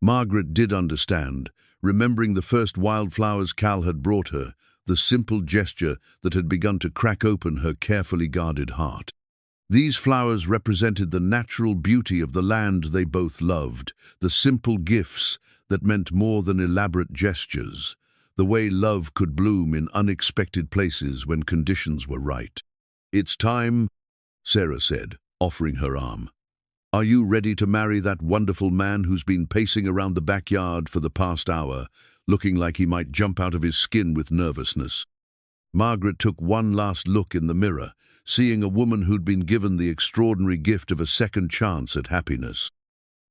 Margaret did understand, remembering the first wildflowers Cal had brought her, the simple gesture that had begun to crack open her carefully guarded heart. These flowers represented the natural beauty of the land they both loved, the simple gifts that meant more than elaborate gestures, the way love could bloom in unexpected places when conditions were right. "It's time," Sarah said, offering her arm. "Are you ready to marry that wonderful man who's been pacing around the backyard for the past hour, looking like he might jump out of his skin with nervousness?" Margaret took one last look in the mirror, seeing a woman who'd been given the extraordinary gift of a second chance at happiness.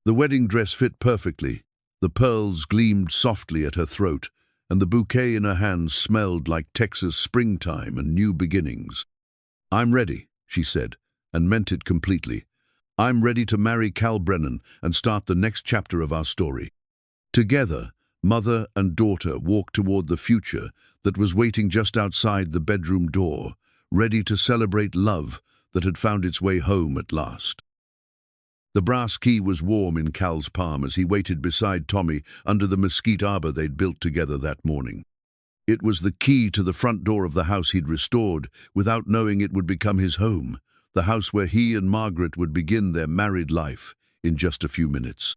The wedding dress fit perfectly, the pearls gleamed softly at her throat, and the bouquet in her hands smelled like Texas springtime and new beginnings. "I'm ready," she said, and meant it completely. "I'm ready to marry Cal Brennan and start the next chapter of our story." Together, mother and daughter walked toward the future that was waiting just outside the bedroom door, ready to celebrate love that had found its way home at last. The brass key was warm in Cal's palm as he waited beside Tommy under the mesquite arbor they'd built together that morning. It was the key to the front door of the house he'd restored without knowing it would become his home, the house where he and Margaret would begin their married life in just a few minutes.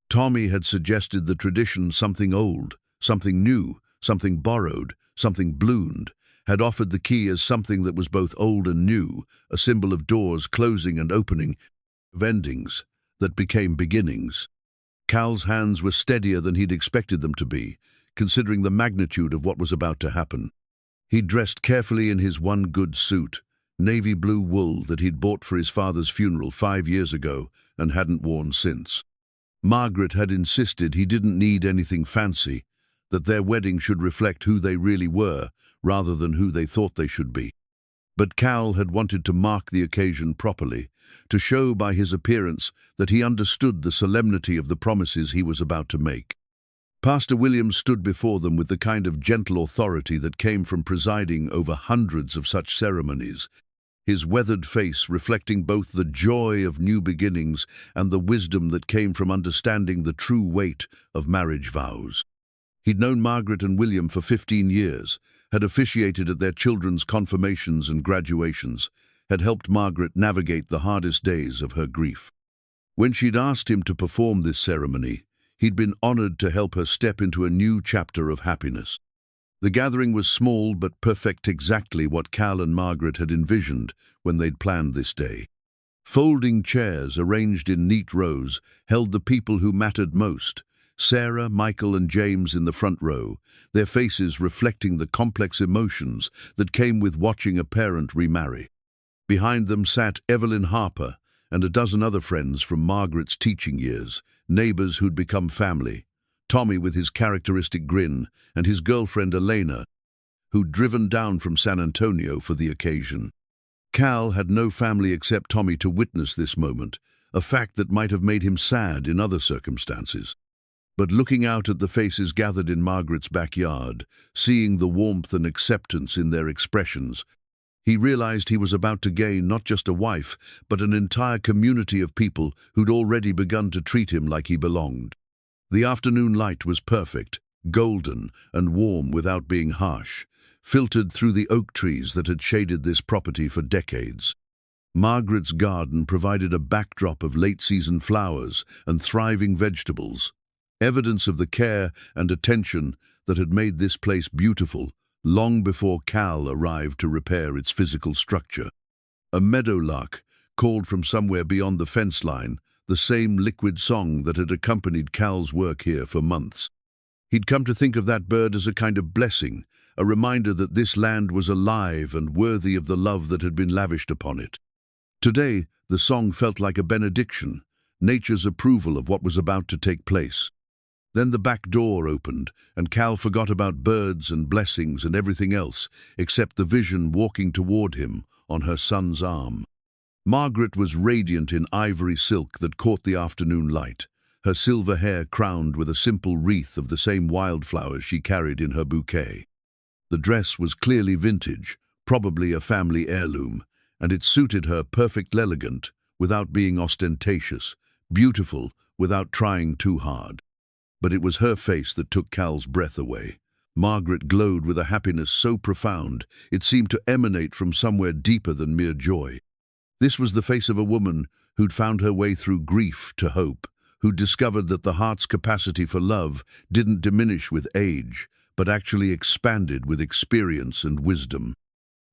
Tommy had suggested the tradition something old, something new, something borrowed, something ballooned, had offered the key as something that was both old and new, a symbol of doors closing and opening, of endings that became beginnings. Cal's hands were steadier than he'd expected them to be, considering the magnitude of what was about to happen. He'd dressed carefully in his one good suit, navy blue wool that he'd bought for his father's funeral 5 years ago and hadn't worn since. Margaret had insisted he didn't need anything fancy, that their wedding should reflect who they really were rather than who they thought they should be. But Cal had wanted to mark the occasion properly, to show by his appearance that he understood the solemnity of the promises he was about to make. Pastor Williams stood before them with the kind of gentle authority that came from presiding over hundreds of such ceremonies, his weathered face reflecting both the joy of new beginnings and the wisdom that came from understanding the true weight of marriage vows. He'd known Margaret and William for 15 years, had officiated at their children's confirmations and graduations, had helped Margaret navigate the hardest days of her grief. When she'd asked him to perform this ceremony, he'd been honored to help her step into a new chapter of happiness. The gathering was small but perfect, exactly what Cal and Margaret had envisioned when they'd planned this day. Folding chairs arranged in neat rows held the people who mattered most, Sarah, Michael and James in the front row, their faces reflecting the complex emotions that came with watching a parent remarry. Behind them sat Evelyn Harper and a dozen other friends from Margaret's teaching years, neighbors who'd become family, Tommy with his characteristic grin and his girlfriend Elena, who'd driven down from San Antonio for the occasion. Cal had no family except Tommy to witness this moment, a fact that might have made him sad in other circumstances. But looking out at the faces gathered in Margaret's backyard, seeing the warmth and acceptance in their expressions, he realized he was about to gain not just a wife, but an entire community of people who'd already begun to treat him like he belonged. The afternoon light was perfect, golden and warm without being harsh, filtered through the oak trees that had shaded this property for decades. Margaret's garden provided a backdrop of late-season flowers and thriving vegetables, evidence of the care and attention that had made this place beautiful long before Cal arrived to repair its physical structure. A meadowlark called from somewhere beyond the fence line, the same liquid song that had accompanied Cal's work here for months. He'd come to think of that bird as a kind of blessing, a reminder that this land was alive and worthy of the love that had been lavished upon it. Today, the song felt like a benediction, nature's approval of what was about to take place. Then the back door opened, and Cal forgot about birds and blessings and everything else, except the vision walking toward him on her son's arm. Margaret was radiant in ivory silk that caught the afternoon light, her silver hair crowned with a simple wreath of the same wildflowers she carried in her bouquet. The dress was clearly vintage, probably a family heirloom, and it suited her perfectly elegant, without being ostentatious, beautiful without trying too hard. But it was her face that took Cal's breath away. Margaret glowed with a happiness so profound it seemed to emanate from somewhere deeper than mere joy. This was the face of a woman who'd found her way through grief to hope, who'd discovered that the heart's capacity for love didn't diminish with age, but actually expanded with experience and wisdom.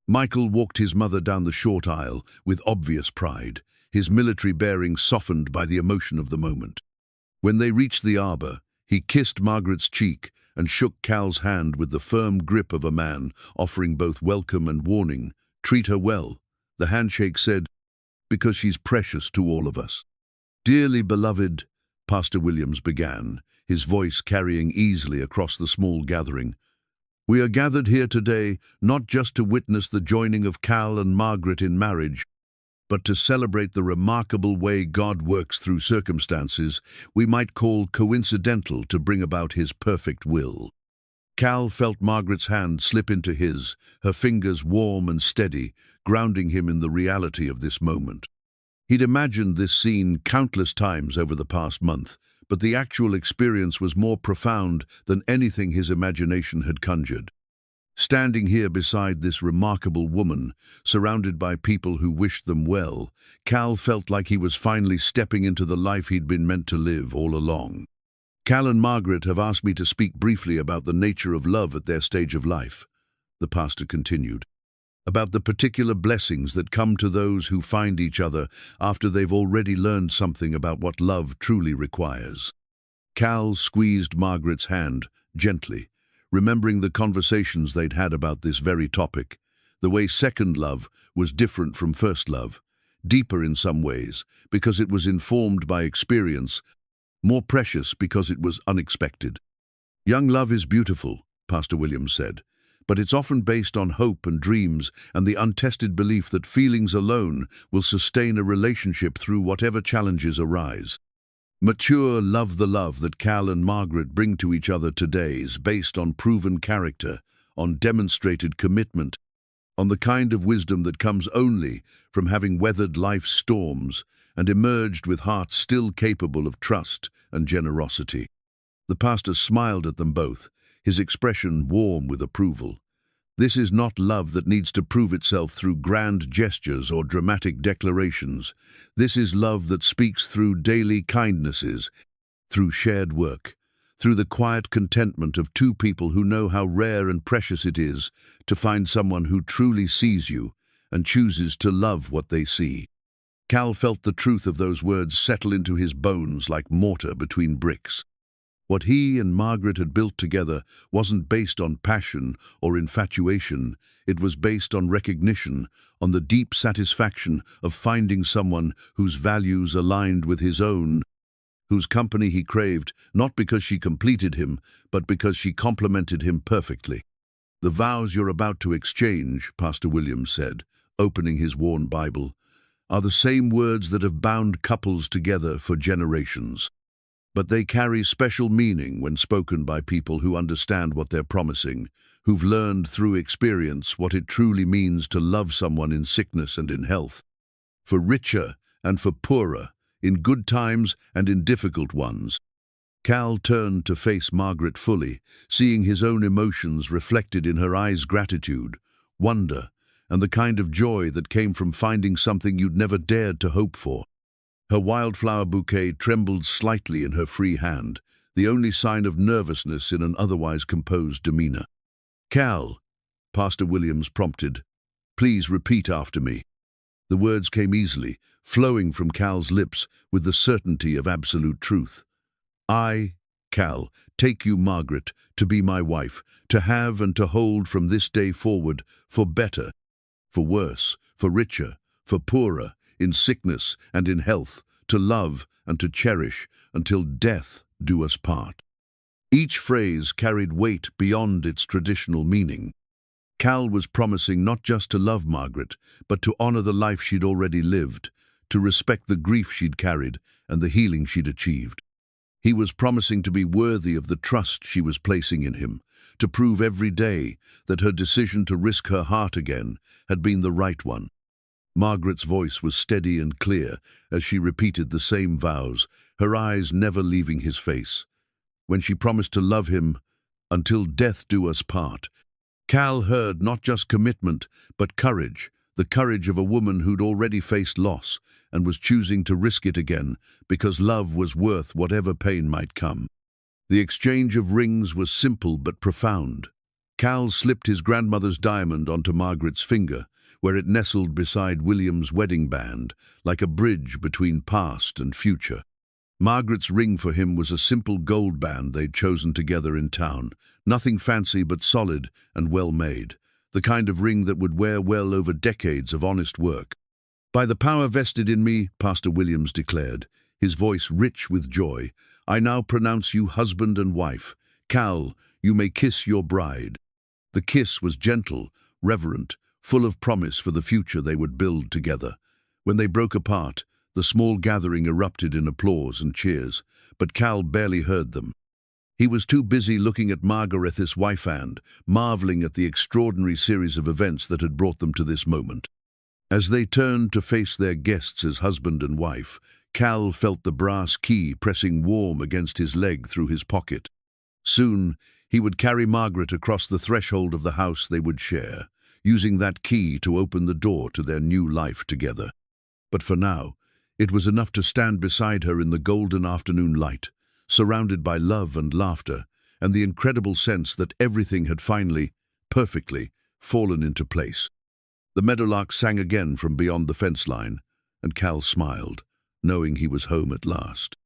Michael walked his mother down the short aisle with obvious pride, his military bearing softened by the emotion of the moment. When they reached the arbor, he kissed Margaret's cheek and shook Cal's hand with the firm grip of a man offering both welcome and warning. "Treat her well," the handshake said, "because she's precious to all of us." "Dearly beloved," Pastor Williams began, his voice carrying easily across the small gathering, "we are gathered here today not just to witness the joining of Cal and Margaret in marriage, but to celebrate the remarkable way God works through circumstances we might call coincidental to bring about His perfect will." Cal felt Margaret's hand slip into his, her fingers warm and steady, grounding him in the reality of this moment. He'd imagined this scene countless times over the past month, but the actual experience was more profound than anything his imagination had conjured. Standing here beside this remarkable woman, surrounded by people who wished them well, Cal felt like he was finally stepping into the life he'd been meant to live all along. "Cal and Margaret have asked me to speak briefly about the nature of love at their stage of life," the pastor continued, "about the particular blessings that come to those who find each other after they've already learned something about what love truly requires." Cal squeezed Margaret's hand gently, remembering the conversations they'd had about this very topic, the way second love was different from first love, deeper in some ways because it was informed by experience, more precious because it was unexpected. "Young love is beautiful," Pastor Williams said, "but it's often based on hope and dreams and the untested belief that feelings alone will sustain a relationship through whatever challenges arise. Mature love, the love that Cal and Margaret bring to each other today, is based on proven character, on demonstrated commitment, on the kind of wisdom that comes only from having weathered life's storms and emerged with hearts still capable of trust and generosity." The pastor smiled at them both, his expression warm with approval. "This is not love that needs to prove itself through grand gestures or dramatic declarations. This is love that speaks through daily kindnesses, through shared work, through the quiet contentment of two people who know how rare and precious it is to find someone who truly sees you and chooses to love what they see." Cal felt the truth of those words settle into his bones like mortar between bricks. What he and Margaret had built together wasn't based on passion or infatuation. It was based on recognition, on the deep satisfaction of finding someone whose values aligned with his own, whose company he craved, not because she completed him, but because she complemented him perfectly. "The vows you're about to exchange," Pastor Williams said, opening his worn Bible, "are the same words that have bound couples together for generations. But they carry special meaning when spoken by people who understand what they're promising, who've learned through experience what it truly means to love someone in sickness and in health, for richer and for poorer, in good times and in difficult ones." Cal turned to face Margaret fully, seeing his own emotions reflected in her eyes: gratitude, wonder, and the kind of joy that came from finding something you'd never dared to hope for. Her wildflower bouquet trembled slightly in her free hand, the only sign of nervousness in an otherwise composed demeanor. "Cal," Pastor Williams prompted, "please repeat after me." The words came easily, flowing from Cal's lips with the certainty of absolute truth. "I, Cal, take you, Margaret, to be my wife, to have and to hold from this day forward, for better, for worse, for richer, for poorer, in sickness and in health, to love and to cherish, until death do us part." Each phrase carried weight beyond its traditional meaning. Cal was promising not just to love Margaret, but to honor the life she'd already lived, to respect the grief she'd carried and the healing she'd achieved. He was promising to be worthy of the trust she was placing in him, to prove every day that her decision to risk her heart again had been the right one. Margaret's voice was steady and clear as she repeated the same vows, her eyes never leaving his face. When she promised to love him until death do us part, Cal heard not just commitment, but courage, the courage of a woman who'd already faced loss and was choosing to risk it again because love was worth whatever pain might come. The exchange of rings was simple but profound. Cal slipped his grandmother's diamond onto Margaret's finger, where it nestled beside William's wedding band, like a bridge between past and future. Margaret's ring for him was a simple gold band they'd chosen together in town, nothing fancy but solid and well-made, the kind of ring that would wear well over decades of honest work. "By the power vested in me," Pastor Williams declared, his voice rich with joy, "I now pronounce you husband and wife. Cal, you may kiss your bride." The kiss was gentle, reverent, full of promise for the future they would build together. When they broke apart, the small gathering erupted in applause and cheers, but Cal barely heard them. He was too busy looking at Margaret's wife and marveling at the extraordinary series of events that had brought them to this moment. As they turned to face their guests as husband and wife, Cal felt the brass key pressing warm against his leg through his pocket. Soon, he would carry Margaret across the threshold of the house they would share, using that key to open the door to their new life together. But for now, it was enough to stand beside her in the golden afternoon light, surrounded by love and laughter, and the incredible sense that everything had finally, perfectly, fallen into place. The meadowlark sang again from beyond the fence line, and Cal smiled, knowing he was home at last.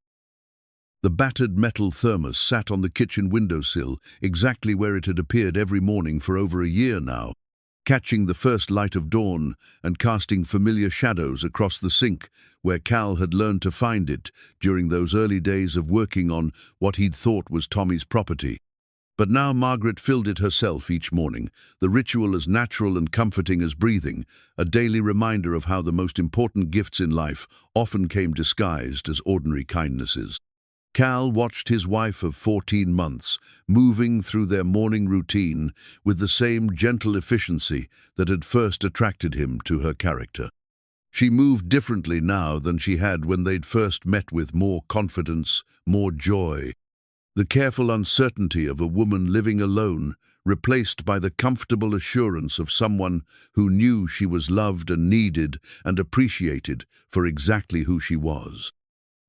The battered metal thermos sat on the kitchen windowsill, exactly where it had appeared every morning for over a year now, catching the first light of dawn and casting familiar shadows across the sink where Cal had learned to find it during those early days of working on what he'd thought was Tommy's property. But now Margaret filled it herself each morning, the ritual as natural and comforting as breathing, a daily reminder of how the most important gifts in life often came disguised as ordinary kindnesses. Cal watched his wife of 14 months, moving through their morning routine with the same gentle efficiency that had first attracted him to her character. She moved differently now than she had when they'd first met, with more confidence, more joy. The careful uncertainty of a woman living alone, replaced by the comfortable assurance of someone who knew she was loved and needed and appreciated for exactly who she was.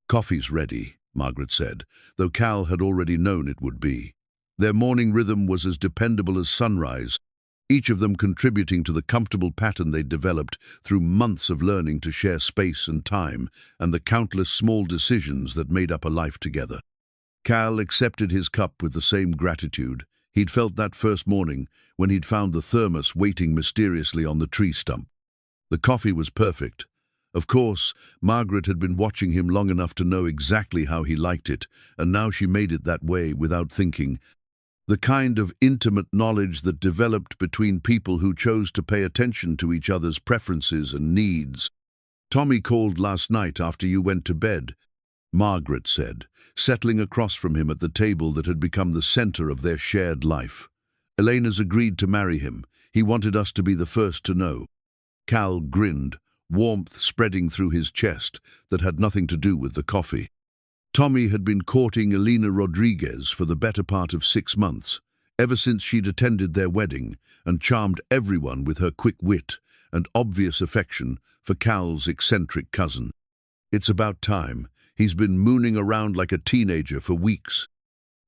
"Coffee's ready," Margaret said, though Cal had already known it would be. Their morning rhythm was as dependable as sunrise, each of them contributing to the comfortable pattern they'd developed through months of learning to share space and time and the countless small decisions that made up a life together. Cal accepted his cup with the same gratitude he'd felt that first morning when he'd found the thermos waiting mysteriously on the tree stump. The coffee was perfect. Of course, Margaret had been watching him long enough to know exactly how he liked it, and now she made it that way without thinking. The kind of intimate knowledge that developed between people who chose to pay attention to each other's preferences and needs. "Tommy called last night after you went to bed," Margaret said, settling across from him at the table that had become the center of their shared life. "Elena's agreed to marry him. He wanted us to be the first to know." Cal grinned, warmth spreading through his chest that had nothing to do with the coffee. Tommy had been courting Elena Rodriguez for the better part of 6 months, ever since she'd attended their wedding, and charmed everyone with her quick wit and obvious affection for Cal's eccentric cousin. "It's about time. He's been mooning around like a teenager for weeks.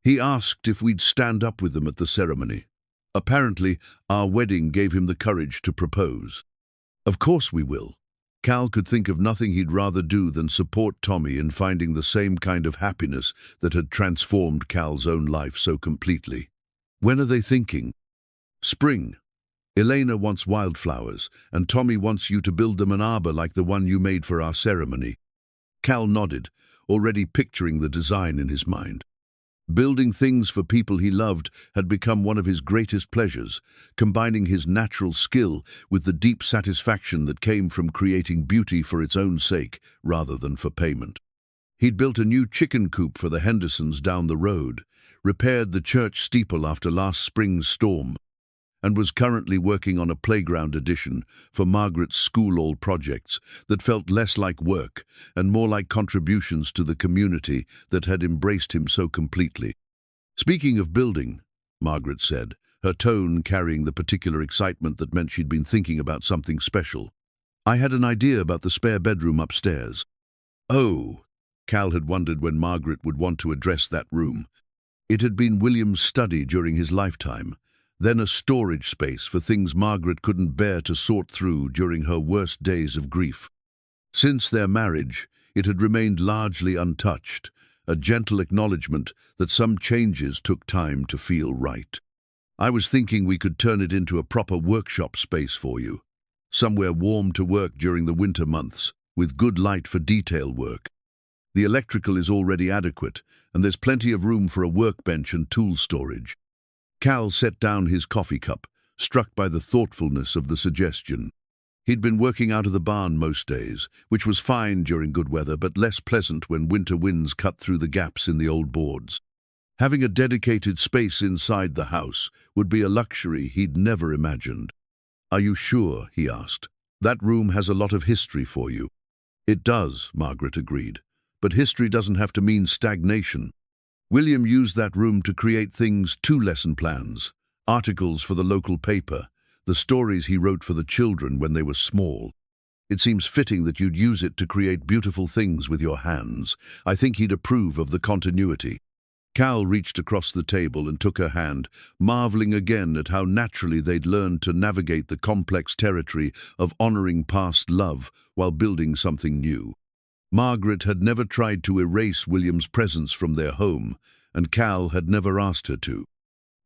He asked if we'd stand up with them at the ceremony. Apparently, our wedding gave him the courage to propose." "Of course we will." Cal could think of nothing he'd rather do than support Tommy in finding the same kind of happiness that had transformed Cal's own life so completely. "When are they thinking?" "Spring. Elena wants wildflowers, and Tommy wants you to build them an arbor like the one you made for our ceremony." Cal nodded, already picturing the design in his mind. Building things for people he loved had become one of his greatest pleasures, combining his natural skill with the deep satisfaction that came from creating beauty for its own sake rather than for payment. He'd built a new chicken coop for the Hendersons down the road, repaired the church steeple after last spring's storm, and was currently working on a playground addition for Margaret's school-old projects that felt less like work and more like contributions to the community that had embraced him so completely. "Speaking of building," Margaret said, her tone carrying the particular excitement that meant she'd been thinking about something special. "I had an idea about the spare bedroom upstairs." "Oh," Cal had wondered when Margaret would want to address that room. It had been William's study during his lifetime, then a storage space for things Margaret couldn't bear to sort through during her worst days of grief. Since their marriage, it had remained largely untouched, a gentle acknowledgement that some changes took time to feel right. "I was thinking we could turn it into a proper workshop space for you, somewhere warm to work during the winter months, with good light for detail work. The electrical is already adequate, and there's plenty of room for a workbench and tool storage." Cal set down his coffee cup, struck by the thoughtfulness of the suggestion. He'd been working out of the barn most days, which was fine during good weather but less pleasant when winter winds cut through the gaps in the old boards. Having a dedicated space inside the house would be a luxury he'd never imagined. "Are you sure?" he asked. "That room has a lot of history for you." "It does," Margaret agreed, "but history doesn't have to mean stagnation. William used that room to create things, 2 lesson plans, articles for the local paper, the stories he wrote for the children when they were small. It seems fitting that you'd use it to create beautiful things with your hands. I think he'd approve of the continuity." Cal reached across the table and took her hand, marveling again at how naturally they'd learned to navigate the complex territory of honoring past love while building something new. Margaret had never tried to erase William's presence from their home, and Cal had never asked her to.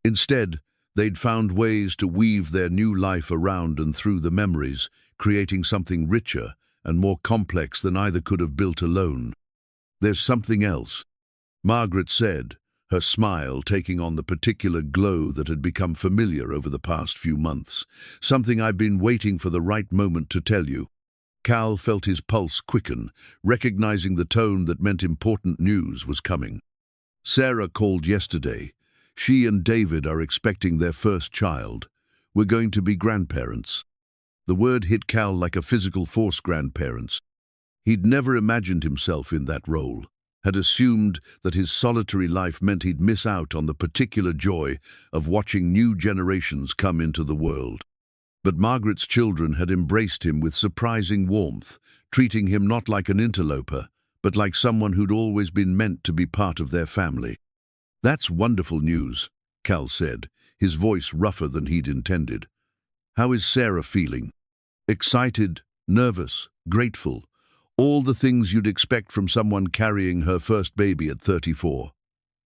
Instead, they'd found ways to weave their new life around and through the memories, creating something richer and more complex than either could have built alone. "There's something else," Margaret said, her smile taking on the particular glow that had become familiar over the past few months. "Something I've been waiting for the right moment to tell you." Cal felt his pulse quicken, recognizing the tone that meant important news was coming. "Sarah called yesterday. She and David are expecting their first child. We're going to be grandparents." The word hit Cal like a physical force. Grandparents. He'd never imagined himself in that role, had assumed that his solitary life meant he'd miss out on the particular joy of watching new generations come into the world. But Margaret's children had embraced him with surprising warmth, treating him not like an interloper, but like someone who'd always been meant to be part of their family. "That's wonderful news," Cal said, his voice rougher than he'd intended. "How is Sarah feeling?" "Excited, nervous, grateful. All the things you'd expect from someone carrying her first baby at 34.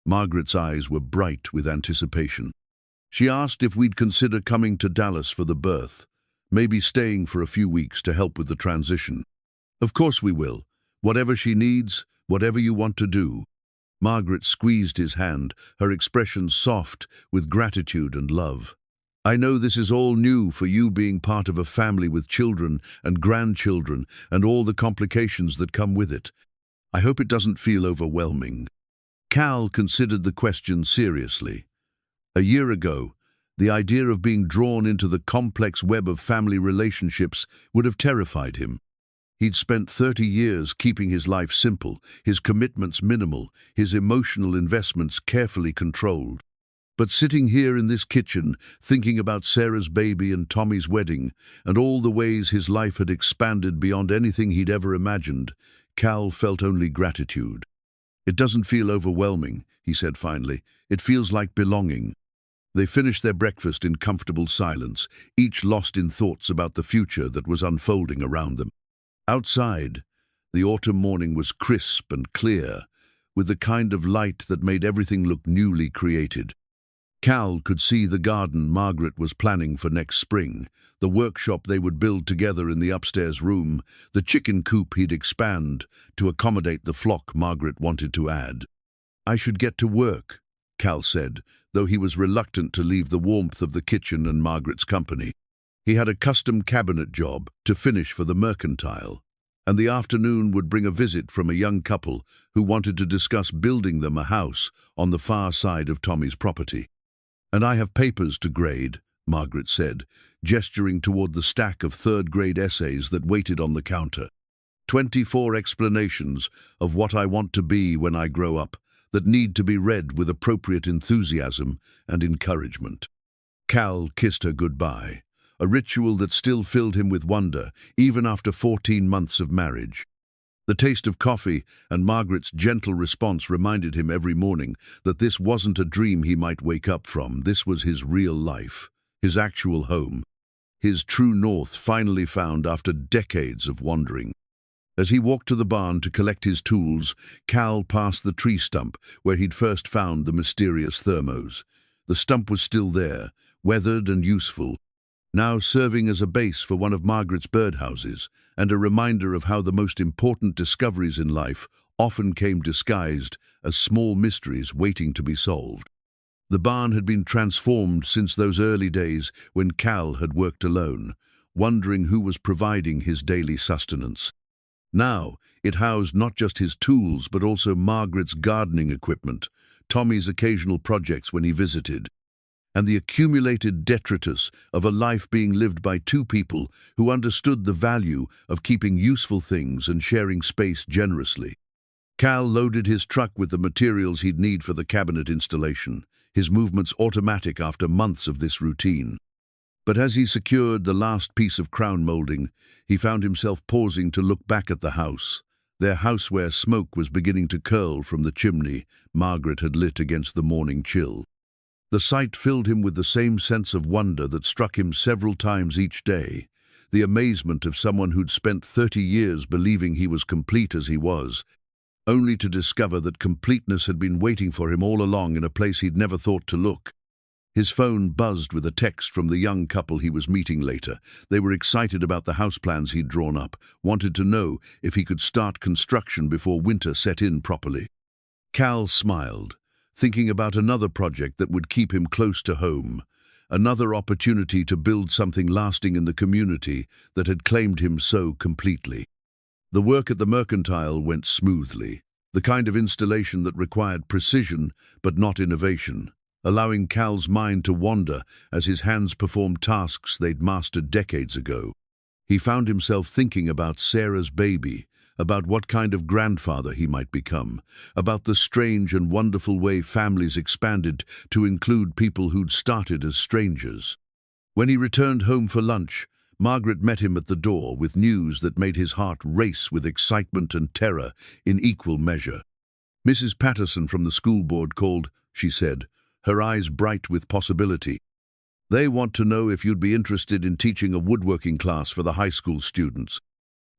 Margaret's eyes were bright with anticipation. "She asked if we'd consider coming to Dallas for the birth, maybe staying for a few weeks to help with the transition." "Of course we will. Whatever she needs, whatever you want to do." Margaret squeezed his hand, her expression soft with gratitude and love. "I know this is all new for you, being part of a family with children and grandchildren and all the complications that come with it. I hope it doesn't feel overwhelming." Cal considered the question seriously. A year ago, the idea of being drawn into the complex web of family relationships would have terrified him. He'd spent 30 years keeping his life simple, his commitments minimal, his emotional investments carefully controlled. But sitting here in this kitchen, thinking about Sarah's baby and Tommy's wedding, and all the ways his life had expanded beyond anything he'd ever imagined, Cal felt only gratitude. "It doesn't feel overwhelming," he said finally. "It feels like belonging." They finished their breakfast in comfortable silence, each lost in thoughts about the future that was unfolding around them. Outside, the autumn morning was crisp and clear, with the kind of light that made everything look newly created. Cal could see the garden Margaret was planning for next spring, the workshop they would build together in the upstairs room, the chicken coop he'd expand to accommodate the flock Margaret wanted to add. "I should get to work," Cal said, though he was reluctant to leave the warmth of the kitchen and Margaret's company. He had a custom cabinet job to finish for the mercantile, and the afternoon would bring a visit from a young couple who wanted to discuss building them a house on the far side of Tommy's property. "And I have papers to grade," Margaret said, gesturing toward the stack of third-grade essays that waited on the counter. 24 explanations of what I want to be when I grow up, that need to be read with appropriate enthusiasm and encouragement. Cal kissed her goodbye, a ritual that still filled him with wonder, even after 14 months of marriage. The taste of coffee and Margaret's gentle response reminded him every morning that this wasn't a dream he might wake up from. This was his real life, his actual home, his true north finally found after decades of wandering. As he walked to the barn to collect his tools, Cal passed the tree stump where he'd first found the mysterious thermos. The stump was still there, weathered and useful, now serving as a base for one of Margaret's birdhouses, and a reminder of how the most important discoveries in life often came disguised as small mysteries waiting to be solved. The barn had been transformed since those early days when Cal had worked alone, wondering who was providing his daily sustenance. Now, it housed not just his tools but also Margaret's gardening equipment, Tommy's occasional projects when he visited, and the accumulated detritus of a life being lived by two people who understood the value of keeping useful things and sharing space generously. Cal loaded his truck with the materials he'd need for the cabinet installation, his movements automatic after months of this routine. But as he secured the last piece of crown molding, he found himself pausing to look back at the house. Their houseware smoke was beginning to curl from the chimney Margaret had lit against the morning chill. The sight filled him with the same sense of wonder that struck him several times each day, the amazement of someone who'd spent 30 years believing he was complete as he was, only to discover that completeness had been waiting for him all along in a place he'd never thought to look. His phone buzzed with a text from the young couple he was meeting later. They were excited about the house plans he'd drawn up, wanted to know if he could start construction before winter set in properly. Cal smiled, thinking about another project that would keep him close to home, another opportunity to build something lasting in the community that had claimed him so completely. The work at the mercantile went smoothly, the kind of installation that required precision but not innovation, allowing Cal's mind to wander as his hands performed tasks they'd mastered decades ago. He found himself thinking about Sarah's baby, about what kind of grandfather he might become, about the strange and wonderful way families expanded to include people who'd started as strangers. When he returned home for lunch, Margaret met him at the door with news that made his heart race with excitement and terror in equal measure. "Mrs. Patterson from the school board called," she said, her eyes bright with possibility. "They want to know if you'd be interested in teaching a woodworking class for the high school students.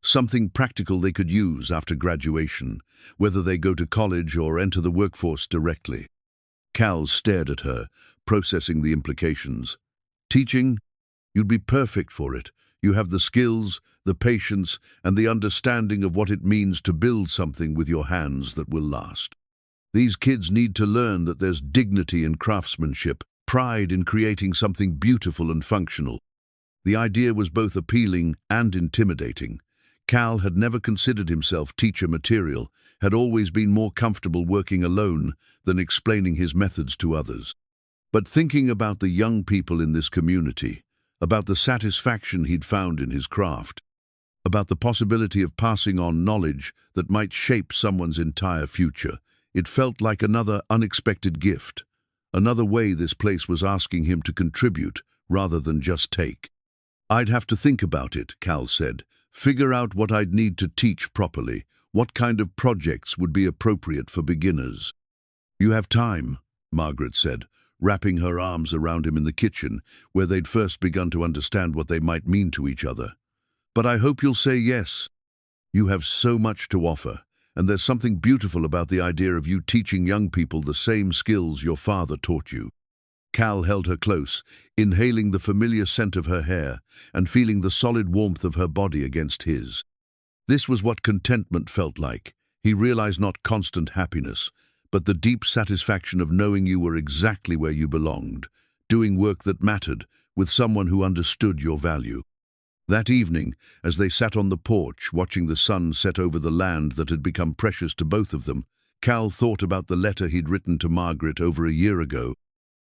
Something practical they could use after graduation, whether they go to college or enter the workforce directly." Cal stared at her, processing the implications. "Teaching? You'd be perfect for it. You have the skills, the patience, and the understanding of what it means to build something with your hands that will last. These kids need to learn that there's dignity in craftsmanship, pride in creating something beautiful and functional." The idea was both appealing and intimidating. Cal had never considered himself teacher material, had always been more comfortable working alone than explaining his methods to others. But thinking about the young people in this community, about the satisfaction he'd found in his craft, about the possibility of passing on knowledge that might shape someone's entire future, it felt like another unexpected gift, another way this place was asking him to contribute rather than just take. "I'd have to think about it," Cal said. "Figure out what I'd need to teach properly, what kind of projects would be appropriate for beginners." "You have time," Margaret said, wrapping her arms around him in the kitchen, where they'd first begun to understand what they might mean to each other. "But I hope you'll say yes. You have so much to offer, and there's something beautiful about the idea of you teaching young people the same skills your father taught you." Cal held her close, inhaling the familiar scent of her hair and feeling the solid warmth of her body against his. This was what contentment felt like. He realized not constant happiness, but the deep satisfaction of knowing you were exactly where you belonged, doing work that mattered, with someone who understood your value. That evening, as they sat on the porch, watching the sun set over the land that had become precious to both of them, Cal thought about the letter he'd written to Margaret over a year ago,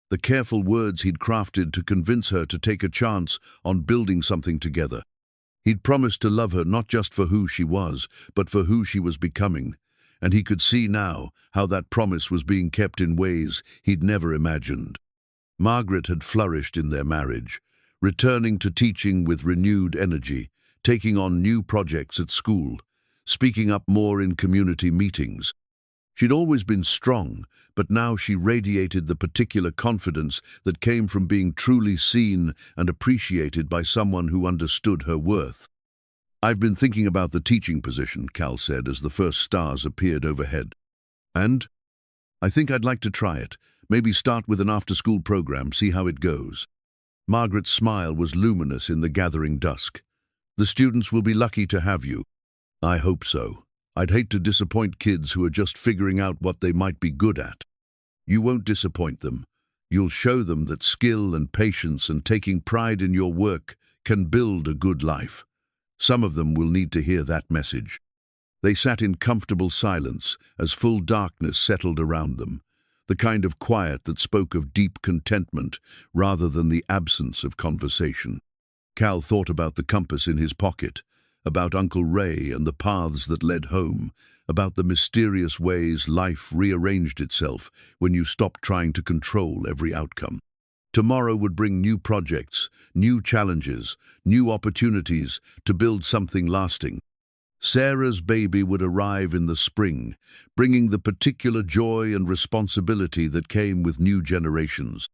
the careful words he'd crafted to convince her to take a chance on building something together. He'd promised to love her not just for who she was, but for who she was becoming, and he could see now how that promise was being kept in ways he'd never imagined. Margaret had flourished in their marriage, returning to teaching with renewed energy, taking on new projects at school, speaking up more in community meetings. She'd always been strong, but now she radiated the particular confidence that came from being truly seen and appreciated by someone who understood her worth. "I've been thinking about the teaching position," Cal said as the first stars appeared overhead. "And? I think I'd like to try it. Maybe start with an after-school program, see how it goes." Margaret's smile was luminous in the gathering dusk. "The students will be lucky to have you." "I hope so. I'd hate to disappoint kids who are just figuring out what they might be good at." "You won't disappoint them. You'll show them that skill and patience and taking pride in your work can build a good life. Some of them will need to hear that message." They sat in comfortable silence as full darkness settled around them, the kind of quiet that spoke of deep contentment rather than the absence of conversation. Cal thought about the compass in his pocket, about Uncle Ray and the paths that led home, about the mysterious ways life rearranged itself when you stopped trying to control every outcome. Tomorrow would bring new projects, new challenges, new opportunities to build something lasting. Sarah's baby would arrive in the spring, bringing the particular joy and responsibility that came with new generations.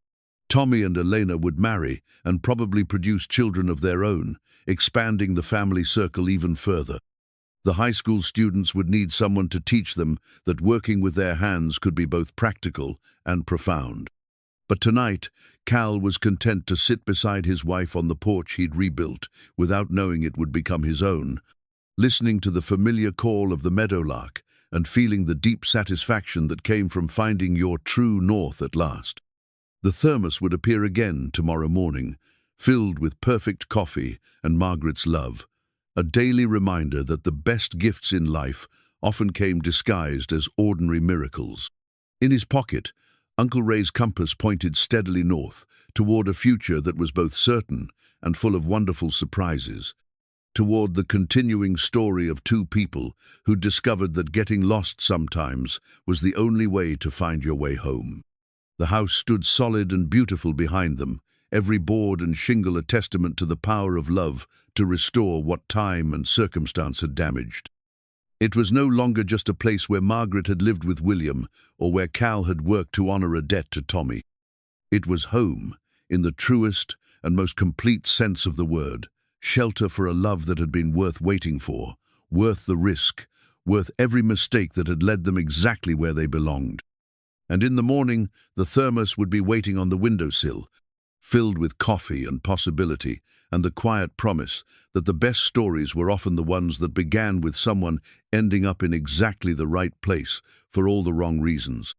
Tommy and Elena would marry and probably produce children of their own, expanding the family circle even further. The high school students would need someone to teach them that working with their hands could be both practical and profound. But tonight, Cal was content to sit beside his wife on the porch he'd rebuilt, without knowing it would become his own, listening to the familiar call of the meadowlark and feeling the deep satisfaction that came from finding your true north at last. The thermos would appear again tomorrow morning, filled with perfect coffee and Margaret's love, a daily reminder that the best gifts in life often came disguised as ordinary miracles. In his pocket, Uncle Ray's compass pointed steadily north, toward a future that was both certain and full of wonderful surprises, toward the continuing story of two people who discovered that getting lost sometimes was the only way to find your way home. The house stood solid and beautiful behind them, every board and shingle a testament to the power of love to restore what time and circumstance had damaged. It was no longer just a place where Margaret had lived with William or where Cal had worked to honor a debt to Tommy. It was home, in the truest and most complete sense of the word, shelter for a love that had been worth waiting for, worth the risk, worth every mistake that had led them exactly where they belonged. And in the morning, the thermos would be waiting on the windowsill, filled with coffee and possibility, and the quiet promise that the best stories were often the ones that began with someone ending up in exactly the right place for all the wrong reasons.